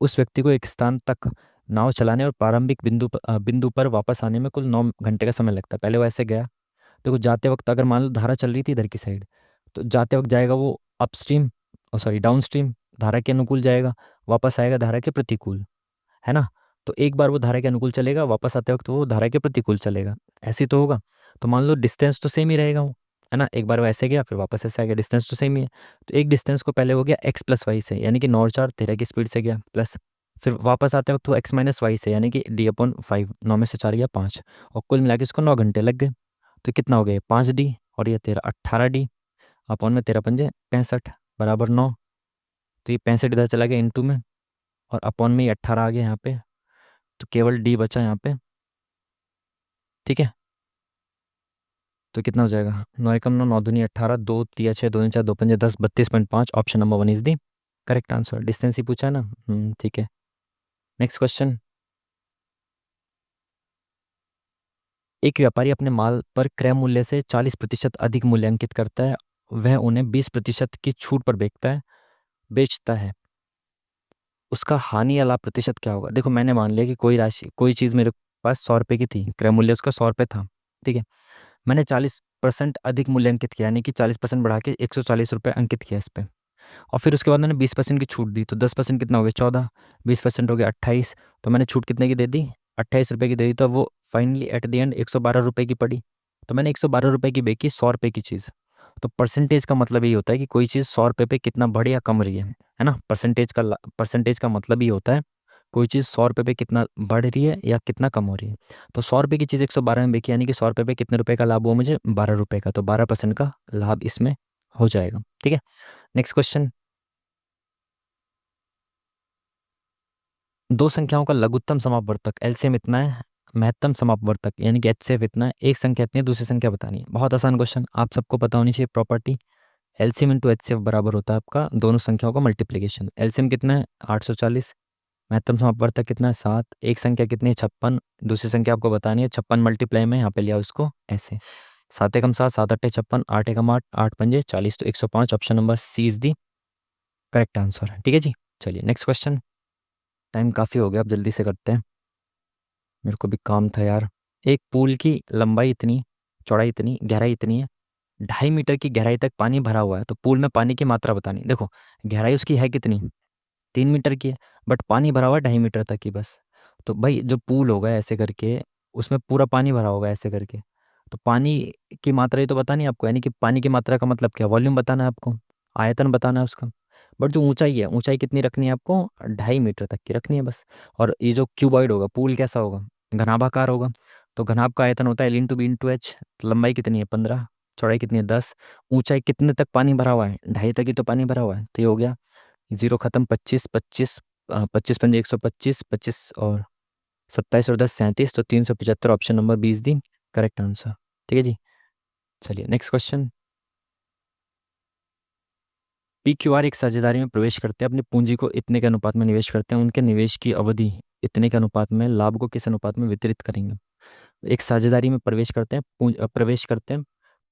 उस व्यक्ति को एक स्थान तक नाव चलाने और प्रारंभिक बिंदु पर वापस आने में कुल 9 घंटे का समय लगता है। पहले वो ऐसे गया, देखो जाते वक्त अगर मान लो धारा चल रही थी इधर की साइड, तो जाते वक्त जाएगा वो अपस्ट्रीम, सॉरी डाउन स्ट्रीम, धारा के अनुकूल जाएगा, वापस आएगा धारा के प्रतिकूल, है ना। तो एक बार वो धारा के अनुकूल चलेगा, वापस आते वक्त वो धारा के प्रतिकूल चलेगा, ऐसे ही तो होगा। तो मान लो डिस्टेंस तो सेम ही रहेगा वो, है ना। एक बार वो ऐसे गया फिर वापस ऐसे आ गया, डिस्टेंस तो सेम ही है। तो एक डिस्टेंस को पहले हो गया x+y से, यानी कि 9 और 4 13 की स्पीड से गया, प्लस फिर वापस आते वक्त वो x-y से, यानी कि d/5, 9 में से 4 गया 5, और कुल मिला के इसको 9 घंटे लग गए। तो कितना हो गया? 5D, और ये 13 18D, अपॉन में 13×5 = 65 बराबर 9। तो ये 65 इधर चला गया इंटू में, और अपॉन में ये 18 आ गया यहाँ पे, तो केवल डी बचा यहाँ पे। ठीक है। तो कितना हो जाएगा? 9 × 1 = 9, 9×2 = 18, 2×3 = 6, 2×4 = 2, 5 × 10, 32.5। Option number 1 is the correct answer. Distance ही पूछा है ना। ठीक है। Next question. एक व्यापारी अपने माल पर क्रय मूल्य से 40% अधिक मूल्यांकित करता है, वह उन्हें 20% की छूट पर बेचता है। उसका हानि या लाभ प्रतिशत क्या होगा? देखो मैंने मान लिया कि कोई चीज़ मेरे पास 100 रुपये की थी, क्रय मूल्य उसका 100 रुपये था। ठीक है। मैंने 40% अधिक मूल्यांकित किया, यानी कि 40% बढ़ा के 140 रुपये अंकित किया इस पे, और फिर उसके बाद मैंने 20% की छूट दी, तो 10% कितना हो गया? 14, 20% हो गया 28, तो मैंने छूट कितने की दे दी? 28 रुपये की दे दी। तो वो फाइनली एट द एंड 112 रुपये की पड़ी। तो मैंने 112 रुपये की बेची 100 रुपये की चीज़। तो परसेंटेज का मतलब ये होता है कि कोई चीज़ 100 रुपये पे कितना बढ़ या कम रही है ना। परसेंटेज का मतलब ये होता है कोई चीज़ 100 रुपये पे कितना बढ़ रही है या कितना कम हो रही है। तो 100 रुपये की चीज़ 112 में बिकी, यानी कि 100 रुपये पे कितने रुपए का लाभ हुआ मुझे? 12 रुपये का। तो 12% का लाभ इसमें हो जाएगा। ठीक है। Next question. दो संख्याओं का लघुत्तम समापवर्तक एलसीएम इतना है, महत्तम समापवर्तक यानी कि एचसीएफ इतना है, एक संख्या इतनी है, दूसरी संख्या बतानी है। बहुत आसान क्वेश्चन, आप सबको पता होनी चाहिए प्रॉपर्टी। एलसीएम इंटू एचसीएफ बराबर होता है आपका दोनों संख्याओं का मल्टीप्लीकेशन। एलसीएम कितना है? 840। महत्तम समापवर्तक कितना है? 7। एक संख्या कितनी है? 56। दूसरी संख्या आपको बतानी है, 56 मल्टीप्लाई में यहाँ पे लिया उसको ऐसे। 7 एकम 7, 7 अट्ठे 56, 8 एकम 8, 8 पंजे 40, तो 105 option number C is the correct answer है। ठीक है जी, चलिए नेक्स्ट क्वेश्चन। टाइम काफ़ी हो गया, अब जल्दी से करते हैं, मेरे को भी काम था यार। एक पूल की लंबाई इतनी, चौड़ाई इतनी, गहराई इतनी है, 2.5 मीटर की गहराई तक पानी भरा हुआ है, तो पूल में पानी की मात्रा बतानी। देखो गहराई उसकी है कितनी, 3 मीटर की है, बट पानी भरा हुआ है 2.5 मीटर तक की बस। तो भाई जो पूल होगा ऐसे करके, उसमें पूरा पानी भरा होगा ऐसे करके, तो पानी की मात्रा ही तो बतानी है आपको, यानी कि पानी की मात्रा का मतलब क्या, वॉल्यूम बताना है आपको, आयतन बताना है उसका। बट जो ऊंचाई है, ऊंचाई कितनी रखनी है आपको, 2.5 मीटर तक की रखनी है बस। और ये जो क्यूबॉइड होगा, पूल कैसा होगा, घनाभाकार होगा, तो घनाभ का आयतन होता है L/B/H। तो लंबाई कितनी है 15, चौड़ाई कितनी है 10, ऊंचाई कितने तक पानी भरा हुआ है, 2.5 तक ही तो पानी भरा हुआ है, तो ये हो गया जीरो खत्म, 25 25, 25 पंजे 125, 25 और 27 और 10 37, तो 375 ऑप्शन नंबर 20 दी करेक्ट आंसर। ठीक है जी, चलिए नेक्स्ट क्वेश्चन। PQR एक साझेदारी में प्रवेश करते हैं, अपनी पूंजी को इतने के अनुपात में निवेश करते हैं, उनके निवेश की अवधि इतने के अनुपात में, लाभ को किस अनुपात में वितरित करेंगे। एक साझेदारी में प्रवेश करते हैं, प्रवेश करते हैं,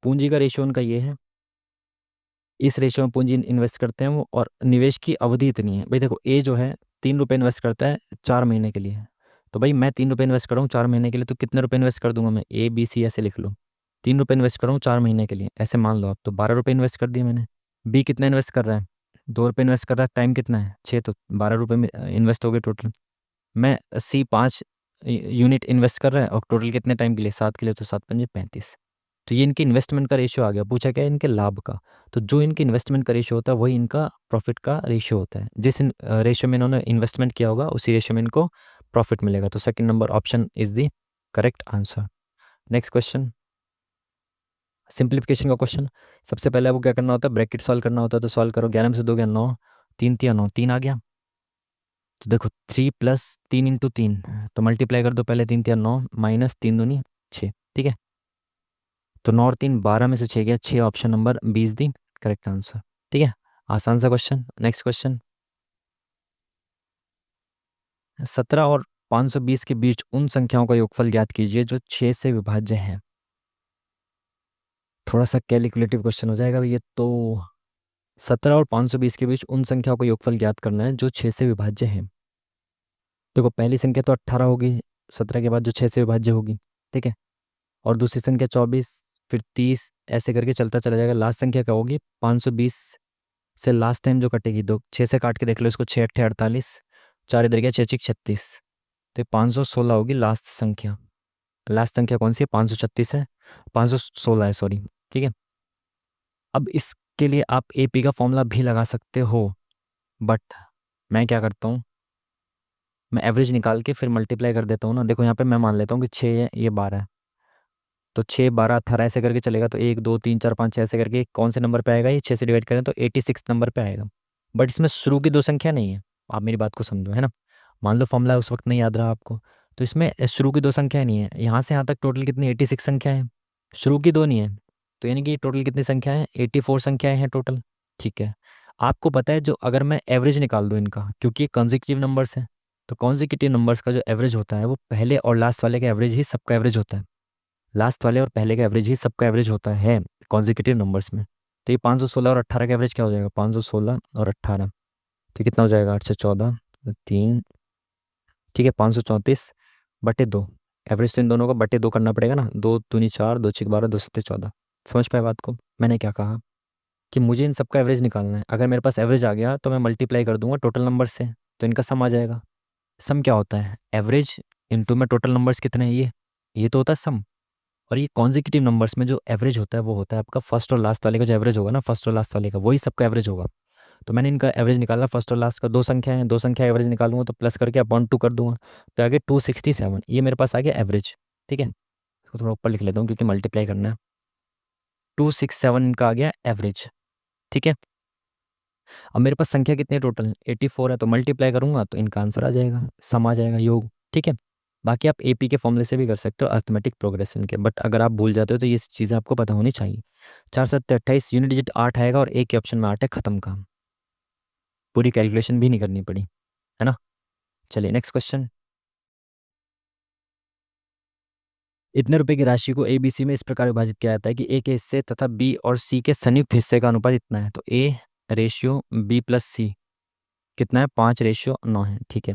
पूंजी का रेशियो उनका ये है, इस रेशियो में पूंजी इन्वेस्ट करते हैं वो, और निवेश की अवधि इतनी है। भाई देखो ए जो है 3 रुपये इन्वेस्ट करता है 4 महीने के लिए, तो भाई मैं 3 रुपये इन्वेस्ट कर रहा हूँ 4 महीने के लिए, तो कितने रुपए इन्वेस्ट कर दूंगा मैं, ABC ऐसे लिख लो। 3 रुपये इन्वेस्ट कर रहा हूँ 4 महीने के लिए, ऐसे मान लो आप, तो 12 रुपये इन्वेस्ट कर दिए मैंने। बी कितना इन्वेस्ट कर रहा है, 2 रुपये इन्वेस्ट कर रहा है, टाइम कितना है 6, तो 12 रुपये में इन्वेस्ट हो गए टोटल। मैं सी 5 यूनिट इन्वेस्ट कर रहा है, और टोटल कितने टाइम के लिए, 7 के लिए, तो 7 पंजे 35। तो ये इनकी इन्वेस्टमेंट का रेशियो आ गया, पूछा क्या है इनके लाभ का। तो जो इनकी इन्वेस्टमेंट का रेशियो होता है वही इनका प्रॉफिट का रेशियो होता है, जिस रेशियो में इन्होंने इन्वेस्टमेंट किया होगा उसी रेशियो में इनको प्रॉफिट मिलेगा। तो second number option is the correct answer. Next question, simplification का क्वेश्चन। सबसे पहले आपको क्या करना होता है, ब्रैकेट सॉल्व करना होता है, तो सॉल्व करो, 11 में से 2 गया 9, 3 तिया 9, 3 आ गया। तो देखो 3 + 3 × 3, तो मल्टीप्लाई कर दो पहले, 3 तिया 9 माइनस 3 दूनी 6। ठीक है, तो 9 और 3 12 में से 6 गया 6, ऑप्शन नंबर 20 दी करेक्ट आंसर। ठीक है, आसान सा क्वेश्चन। नेक्स्ट क्वेश्चन, 17 और 520 के बीच उन संख्याओं का योगफल ज्ञात कीजिए जो 6 से विभाज्य हैं। थोड़ा सा कैलकुलेटिव क्वेश्चन हो जाएगा ये तो। 17 और 520 के बीच उन संख्याओं का योगफल ज्ञात करना है जो 6 से विभाज्य हैं। देखो पहली संख्या तो 18 होगी, 17 के बाद जो 6 से विभाज्य होगी। ठीक है, और दूसरी संख्या 24, फिर 30, ऐसे करके चलता चला जाएगा। लास्ट संख्या क्या होगी, 520 से लास्ट टाइम जो कटेगी, दो 6 से काट के देख लो इसको, 6 अट्ठे 48, 4 इधर गया 6 6 36, तो 516 होगी लास्ट संख्या। लास्ट संख्या कौन सी है, 536 है, 516 है सॉरी। ठीक है, अब इसके लिए आप AP का फॉर्मूला भी लगा सकते हो, बट मैं क्या करता हूँ, मैं एवरेज निकाल के फिर मल्टीप्लाई कर देता हूँ ना। देखो यहाँ पे मैं मान लेता हूँ कि 6 है, ये 12 है, तो 6 12 18 ऐसे करके चलेगा, तो 1 2 3 4 5 6 ऐसे करके कौन से नंबर पे आएगा, ये 6 से डिवाइड करें तो 86 नंबर पे आएगा। बट इसमें शुरू की 2 संख्या नहीं है, आप मेरी बात को समझो, है ना। मान लो फॉर्मूला उस वक्त नहीं याद रहा आपको, तो इसमें शुरू की 2 संख्या नहीं है, यहाँ से यहाँ तक टोटल कितनी 86 संख्या है, शुरू की 2 नहीं है, तो यानी कि टोटल कितनी संख्या है, 84 संख्याएं हैं टोटल। ठीक है, आपको पता है जो अगर मैं एवरेज निकाल दूँ इनका, क्योंकि ये कॉन्जिक्यूटिव नंबर्स हैं, तो कॉन्जिक्यूटिव नंबर्स का जो एवरेज होता है वो पहले और लास्ट वाले का एवरेज ही सबका एवरेज होता है। लास्ट वाले और पहले का एवरेज ही सबका एवरेज होता है कॉन्जिक्यूटिव नंबर्स में। तो ये 516 और 18 का एवरेज क्या हो जाएगा, 516 और 18, तो कितना हो जाएगा, 8 से 14, 3, ठीक है 534/2। एवरेज तो इन दोनों का /2 करना पड़ेगा ना, 2 दूनी 4, 2 6 12, 2 7 14। समझ पाए बात को, मैंने क्या कहा कि मुझे इन सबका एवरेज निकालना है। अगर मेरे पास एवरेज आ गया तो मैं मल्टीप्लाई कर दूंगा टोटल नंबर से, तो इनका सम आ जाएगा। सम क्या होता है, एवरेज इंटू में टोटल नंबर्स कितने हैं, ये तो होता है सम। और ये कॉन्जिक्यूटिव नंबर्स में जो एवरेज होता है वो होता है आपका फर्स्ट और लास्ट वाले का, जो एवरेज होगा ना फर्स्ट और लास्ट वाले का, वही सबका एवरेज होगा। तो मैंने इनका एवरेज निकाला फर्स्ट और लास्ट का, 2 संख्या है, 2 संख्या एवरेज निकालूंगा तो प्लस करके अपॉन 2 कर दूंगा, तो आगे 267, ये मेरे पास आ गया एवरेज। ठीक है, इसको थोड़ा ऊपर लिख लेता हूँ क्योंकि मल्टीप्लाई करना है। 267 इनका आ गया एवरेज। ठीक है, अब मेरे पास संख्या कितनी है टोटल, 84 है, तो मल्टीप्लाई करूंगा तो इनका आंसर आ जाएगा, सम आ जाएगा, योग। ठीक है, बाकी आप AP के फॉर्मूले से भी कर सकते हो, अर्थमेटिक प्रोग्रेशन के, बट अगर आप भूल जाते हो तो ये चीज़ें आपको पता होनी चाहिए। 4 7 28, यूनिट डिजिट 8 आएगा, और एक के ऑप्शन में 8 है, खत्म काम, पूरी कैलकुलेशन भी नहीं करनी पड़ी, है ना। चलिए नेक्स्ट क्वेश्चन, इतने रुपए की राशि को ए बी सी में इस प्रकार विभाजित किया जाता है कि ए के हिस्से तथा बी और सी के संयुक्त हिस्से का अनुपात इतना है। तो ए रेशियो बी प्लस सी कितना है, 5:9 है, ठीक है।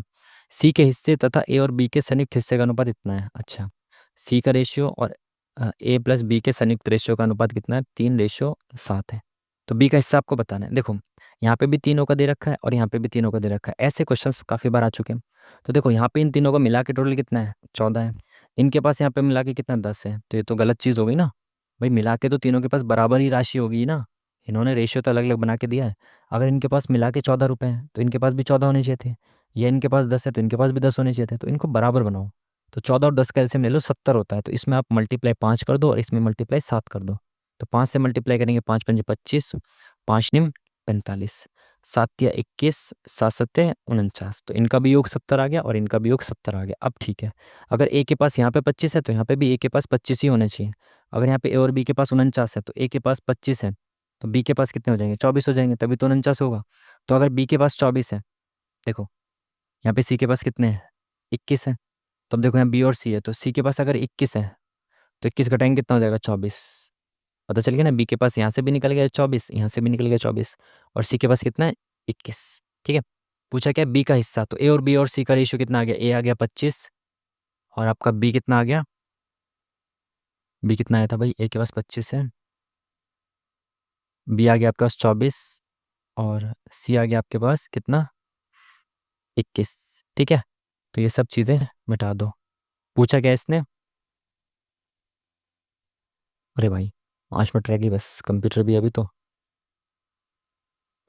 सी के हिस्से तथा ए और बी के संयुक्त हिस्से का अनुपात इतना है। अच्छा, सी का रेशियो और ए प्लस बी के संयुक्त रेशियो का अनुपात कितना है, 3:7 है। तो बी का हिस्सा आपको बताना है। देखो यहाँ पे भी तीनों का दे रखा है और यहाँ पे भी तीनों का दे रखा है। ऐसे क्वेश्चंस काफ़ी बार आ चुके हैं। तो देखो यहाँ पे इन तीनों को मिला के टोटल कितना है, 14 है। इनके पास यहाँ पे मिला के कितना, 10 है। तो ये तो गलत चीज़ हो गई ना भाई, मिला के तो तीनों के पास बराबर ही राशि होगी ना। इन्होंने रेशियो तो अलग अलग बना के दिया है। अगर इनके पास मिला के 14 रुपये हैं तो इनके पास भी 14 होने चाहिए थे, या इनके पास 10 है तो इनके पास भी 10 होने चाहिए थे। तो इनको बराबर बनाओ। तो 14 और 10 का एलसीएम ले लो, 70 होता है। तो इसमें आप मल्टीप्लाई 5 कर दो और इसमें मल्टीप्लाई 7 कर दो। तो 5 से मल्टीप्लाई करेंगे, 5 पंजे 25, 5 निम 45, 7 या 21, 7 सत्ते 49। तो इनका भी योग 70 आ गया और इनका भी योग 70 आ गया। अब ठीक है, अगर ए के पास यहाँ पे 25 है तो यहाँ पे भी ए के पास 25 ही होने चाहिए। अगर यहाँ पे ए और बी के पास 49 है तो ए के पास 25 है, तो बी के पास कितने हो जाएंगे, 24 हो जाएंगे, तभी तो 49 होगा। तो अगर बी के पास 24 है, देखो यहाँ पे सी के पास कितने हैं, 21 है। तो अब देखो यहाँ बी और सी है, तो सी के पास अगर 21 है तो 21 घटाएंगे कितना हो जाएगा, 24। पता चल गया ना, बी के पास यहाँ से भी निकल गया 24, यहाँ से भी निकल गया 24, और सी के पास कितना है, 21। ठीक है, पूछा क्या, बी का हिस्सा। तो ए और बी और सी का रेशियो कितना आ गया, ए आ गया 25 और आपका बी कितना आ गया, बी कितना आया था भाई, ए के पास 25 है, बी आ गया आपके पास 24 और सी आ गया आपके पास कितना, 21। ठीक है, तो ये सब चीज़ें मिटा दो। पूछा क्या इसने, अरे भाई 5 मिनट रह गई बस, कंप्यूटर भी अभी तो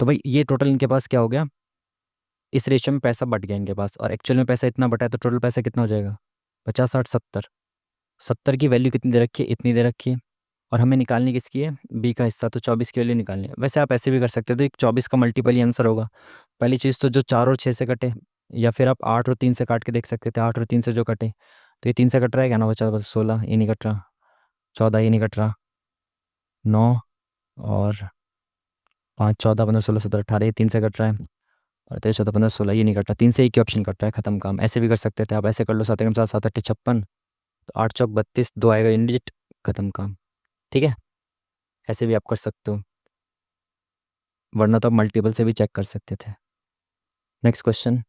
भाई ये टोटल इनके पास क्या हो गया, इस रेशियो में पैसा बट गया इनके पास, और एक्चुअल में पैसा इतना बटा है, तो टोटल पैसा कितना हो जाएगा, 50, 60, 70। 70 की वैल्यू कितनी दे रखी है, इतनी दे रखी है। और हमें निकालनी किसकी है, बी का हिस्सा, तो 24 की वैल्यू निकालनी है। वैसे आप ऐसे भी कर सकते हो, तो एक 24 का मल्टीपल ही आंसर होगा। पहली चीज़ तो जो 4 और 6 से कटे, या फिर आप 8 और 3 से काट के देख सकते थे, 8 और 3 से जो कटे, तो ये 3 से कट रहा है, क्या ना बचा, बस 16, ये नहीं कट रहा, 14 ये नहीं कट रहा, 9 और 5, 14, 15, 16, 17, 18, ये 3 से कट रहा है, और 23, 14, 15, 16 ये नहीं कट रहा, 3 से एक ही ऑप्शन कट रहा है, खत्म काम। ऐसे भी कर सकते थे आप, ऐसे कर लो, 7 एकम 7, 7 अट्ठे 56, तो 8 चौक 32, 2 आएगा इन डिजिट, खत्म काम। ठीक है, ऐसे भी आप कर सकते हो, वरना तो आप मल्टीपल से भी चेक कर सकते थे। नेक्स्ट क्वेश्चन,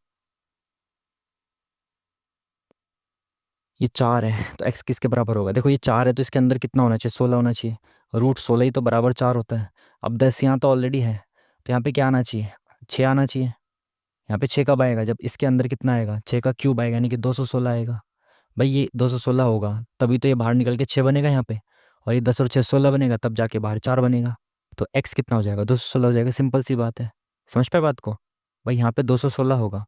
ये 4 है तो x किसके बराबर होगा, देखो ये 4 है तो इसके अंदर कितना होना चाहिए, 16 होना चाहिए। रूट 16 ही तो बराबर 4 होता है। अब 10 यहाँ तो ऑलरेडी है, तो यहाँ पे क्या आना चाहिए, 6 आना चाहिए। यहाँ पे 6 कब आएगा, जब इसके अंदर कितना आएगा, 6 का क्यूब आएगा, यानी कि 216 आएगा। भाई ये 216 होगा तभी तो ये बाहर निकल के 6 बनेगा यहाँ पे, और ये 10 और 6 16 बनेगा, तब जाके बाहर 4 बनेगा। तो x कितना हो जाएगा, 216 हो जाएगा, सिंपल सी बात है। समझ पाए बात को, भाई यहाँ पे 216 होगा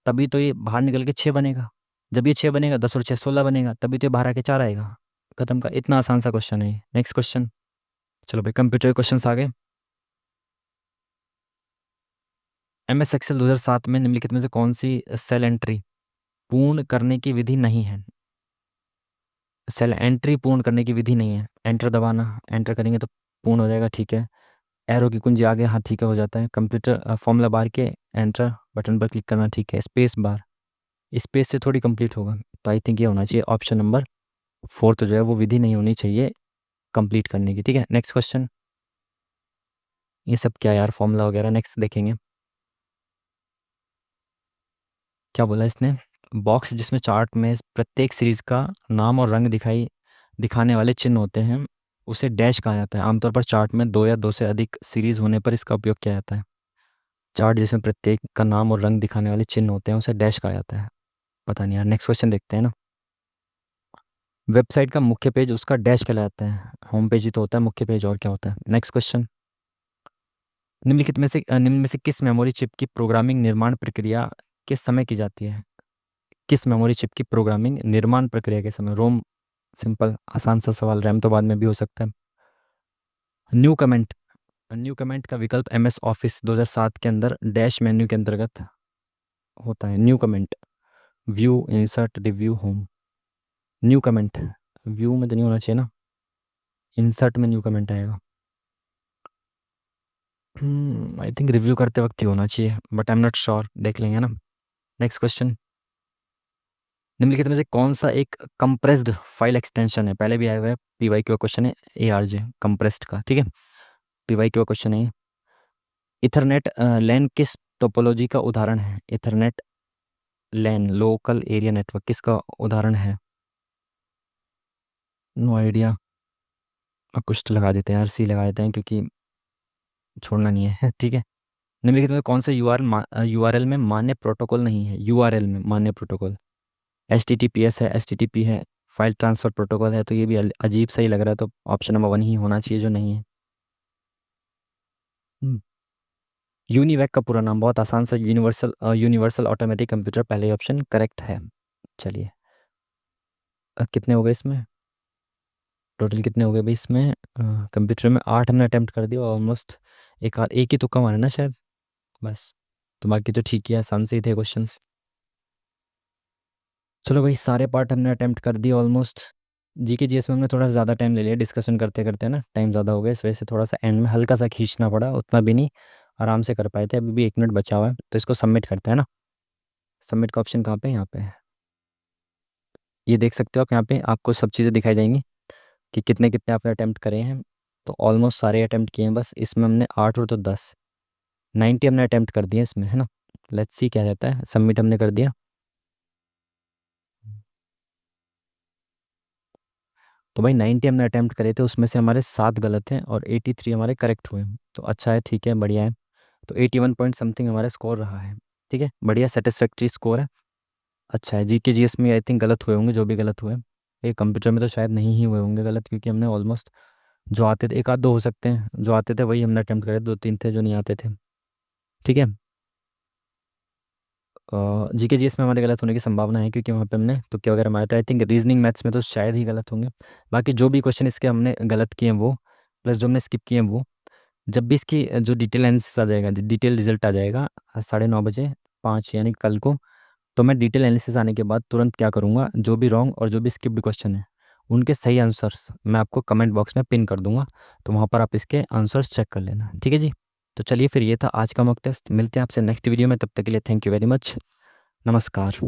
तभी तो ये बाहर निकल के 6 बनेगा। जब ये 6 बनेगा, 10 और 6 16 बनेगा, तभी तो ये बाहर आके 4 आएगा। खत्म का, इतना आसान सा क्वेश्चन है। नेक्स्ट क्वेश्चन, चलो भाई कंप्यूटर क्वेश्चन आ गए। MS एक्सेल 2007 में निम्नलिखित में से कौन सी सेल एंट्री पूर्ण करने की विधि नहीं है, सेल एंट्री पूर्ण करने की विधि नहीं है। एंटर दबाना, एंटर करेंगे तो पूर्ण हो जाएगा, ठीक है। एरो की कुंजी आगे, हाँ ठीक है, हो जाता है। कंप्यूटर फॉर्मूला बार के एंटर बटन पर क्लिक करना, ठीक है। स्पेस बार, स्पेस से थोड़ी कंप्लीट होगा, तो आई थिंक ये होना चाहिए ऑप्शन नंबर 4, तो जो है वो विधि नहीं होनी चाहिए कंप्लीट करने की। ठीक है, नेक्स्ट क्वेश्चन, ये सब क्या यार, फॉर्मूला वगैरह, नेक्स्ट देखेंगे। क्या बोला इसने, बॉक्स जिसमें चार्ट में प्रत्येक सीरीज का नाम और रंग दिखाने वाले चिन्ह होते हैं उसे डैश कहा जाता है। आमतौर पर चार्ट में 2 या 2 से अधिक सीरीज होने पर इसका उपयोग किया जाता है। चार्ट जिसमें प्रत्येक का नाम और रंग दिखाने वाले चिन्ह होते हैं उसे डैश कहा जाता है। पता नहीं यार, नेक्स्ट क्वेश्चन देखते हैं ना। वेबसाइट का मुख्य पेज उसका डैश कहलाता है, होम पेज ही तो होता है मुख्य पेज, और क्या होता है। नेक्स्ट क्वेश्चन, निम्न में से किस मेमोरी चिप की प्रोग्रामिंग निर्माण प्रक्रिया के समय की जाती है, किस मेमोरी चिप की प्रोग्रामिंग निर्माण प्रक्रिया के समय। रोम, सिंपल आसान सा सवाल, रैम तो बाद में भी हो सकता है। न्यू कमेंट, न्यू कमेंट का विकल्प MS ऑफिस 2007 के अंदर डैश मेन्यू के अंतर्गत होता है। New comment, view, insert, review, home. New comment view में तो नहीं होना चाहिए ना, इंसर्ट में न्यू कमेंट आएगा। आई थिंक रिव्यू करते वक्त ही होना चाहिए, but I am not sure, देख लेंगे ना। नेक्स्ट क्वेश्चन, निम्नलिखित में से कौन सा एक कंप्रेस्ड फाइल एक्सटेंशन है? पहले भी आया हुआ है, पीवाई क्यू क्वेश्चन है, ARJ कंप्रेस्ड का, ठीक है। पीवाई क्यू क्वेश्चन है। इथरनेट लैन किस टोपोलॉजी का उदाहरण है? Ethernet LAN local area network किसका उदाहरण है? No idea. अब कुछ तो लगा देते हैं यार, सी लगा देते हैं क्योंकि छोड़ना नहीं है ठीक है। निम्नलिखित में कौन से URL में मान्य प्रोटोकॉल नहीं है? URL में मान्य प्रोटोकॉल HTTPS है, STTP है, फाइल ट्रांसफ़र प्रोटोकॉल है। तो ये भी अजीब सा ही लग रहा है, तो ऑप्शन नंबर 1 ही होना चाहिए जो नहीं है। यूनिवैक का पूरा नाम, बहुत आसान सा, यूनिवर्सल ऑटोमेटिक कंप्यूटर, पहले ऑप्शन करेक्ट है। चलिए कितने हो गए इसमें? टोटल कितने हो गए भाई इसमें? कंप्यूटर में 8 हमने अटैम्प्ट कर दिया ऑलमोस्ट। एक ही तुक्का मारा ना शायद, बस। तो बाकी तो ठीक ही है, आसान से ही थे क्वेश्चंस। चलो भाई, सारे पार्ट हमने अटैम्प्ट कर दिए ऑलमोस्ट। जीके जीएस में हमने थोड़ा ज़्यादा टाइम ले लिया डिस्कशन करते करते ना, टाइम ज़्यादा हो गया, इस वजह से थोड़ा सा एंड में हल्का सा खींचना पड़ा, उतना भी नहीं, आराम से कर पाए थे। अभी भी 1 मिनट बचा हुआ है, तो इसको सबमिट करते हैं ना। सबमिट का ऑप्शन कहाँ पे है? यहाँ पे है। ये देख सकते हो आप, यहाँ पे आपको सब चीज़ें दिखाई जाएंगी कि कितने कितने आपने अटैम्प्ट करे हैं। तो ऑलमोस्ट सारे अटैम्प्ट किए हैं, बस इसमें हमने 8 और तो 10, 90 हमने अटैम्प्ट कर दिए इसमें, है ना। लेट्स सी क्या रहता है। सबमिट हमने कर दिया। तो भाई 90 हमने अटैम्प्ट करे थे, उसमें से हमारे 7 गलत हैं और 83 हमारे करेक्ट हुए हैं। तो अच्छा है, ठीक है, बढ़िया है। तो 81 पॉइंट समथिंग हमारा स्कोर रहा है। ठीक है, बढ़िया, सेटिस्फैक्ट्री स्कोर है। अच्छा है। जीके जीएस में आई थिंक गलत हुए होंगे, जो भी गलत हुए। ये कंप्यूटर में तो शायद नहीं ही हुए होंगे गलत, क्योंकि हमने ऑलमोस्ट जो आते थे, एक आध दो हो सकते हैं, जो आते थे वही हमने अटैम्प्ट करे, 2 3 थे जो नहीं आते थे। ठीक है। जीके जीएस में हमारे गलत होने की संभावना है, क्योंकि वहाँ पे हमने तुक्के वगैरह मारे थे। आई थिंक रीजनिंग मैथ्स में तो शायद ही गलत होंगे। बाकी जो भी क्वेश्चन इसके हमने गलत किए हैं वो, प्लस जो हमने स्किप किए हैं वो, जब भी इसकी जो डिटेल एनालिसिस आ जाएगा, डिटेल रिजल्ट आ जाएगा 9:30 बजे 5 यानी कल को, तो मैं डिटेल एनालिसिस आने के बाद तुरंत क्या करूँगा, जो भी रॉन्ग और जो भी स्किप्ड क्वेश्चन है उनके सही आंसर्स मैं आपको कमेंट बॉक्स में पिन कर दूंगा। तो वहाँ पर आप इसके आंसर्स चेक कर लेना, ठीक है जी। तो चलिए फिर, ये था आज का मॉक टेस्ट। मिलते हैं आपसे नेक्स्ट वीडियो में, तब तक के लिए थैंक यू वेरी मच। नमस्कार।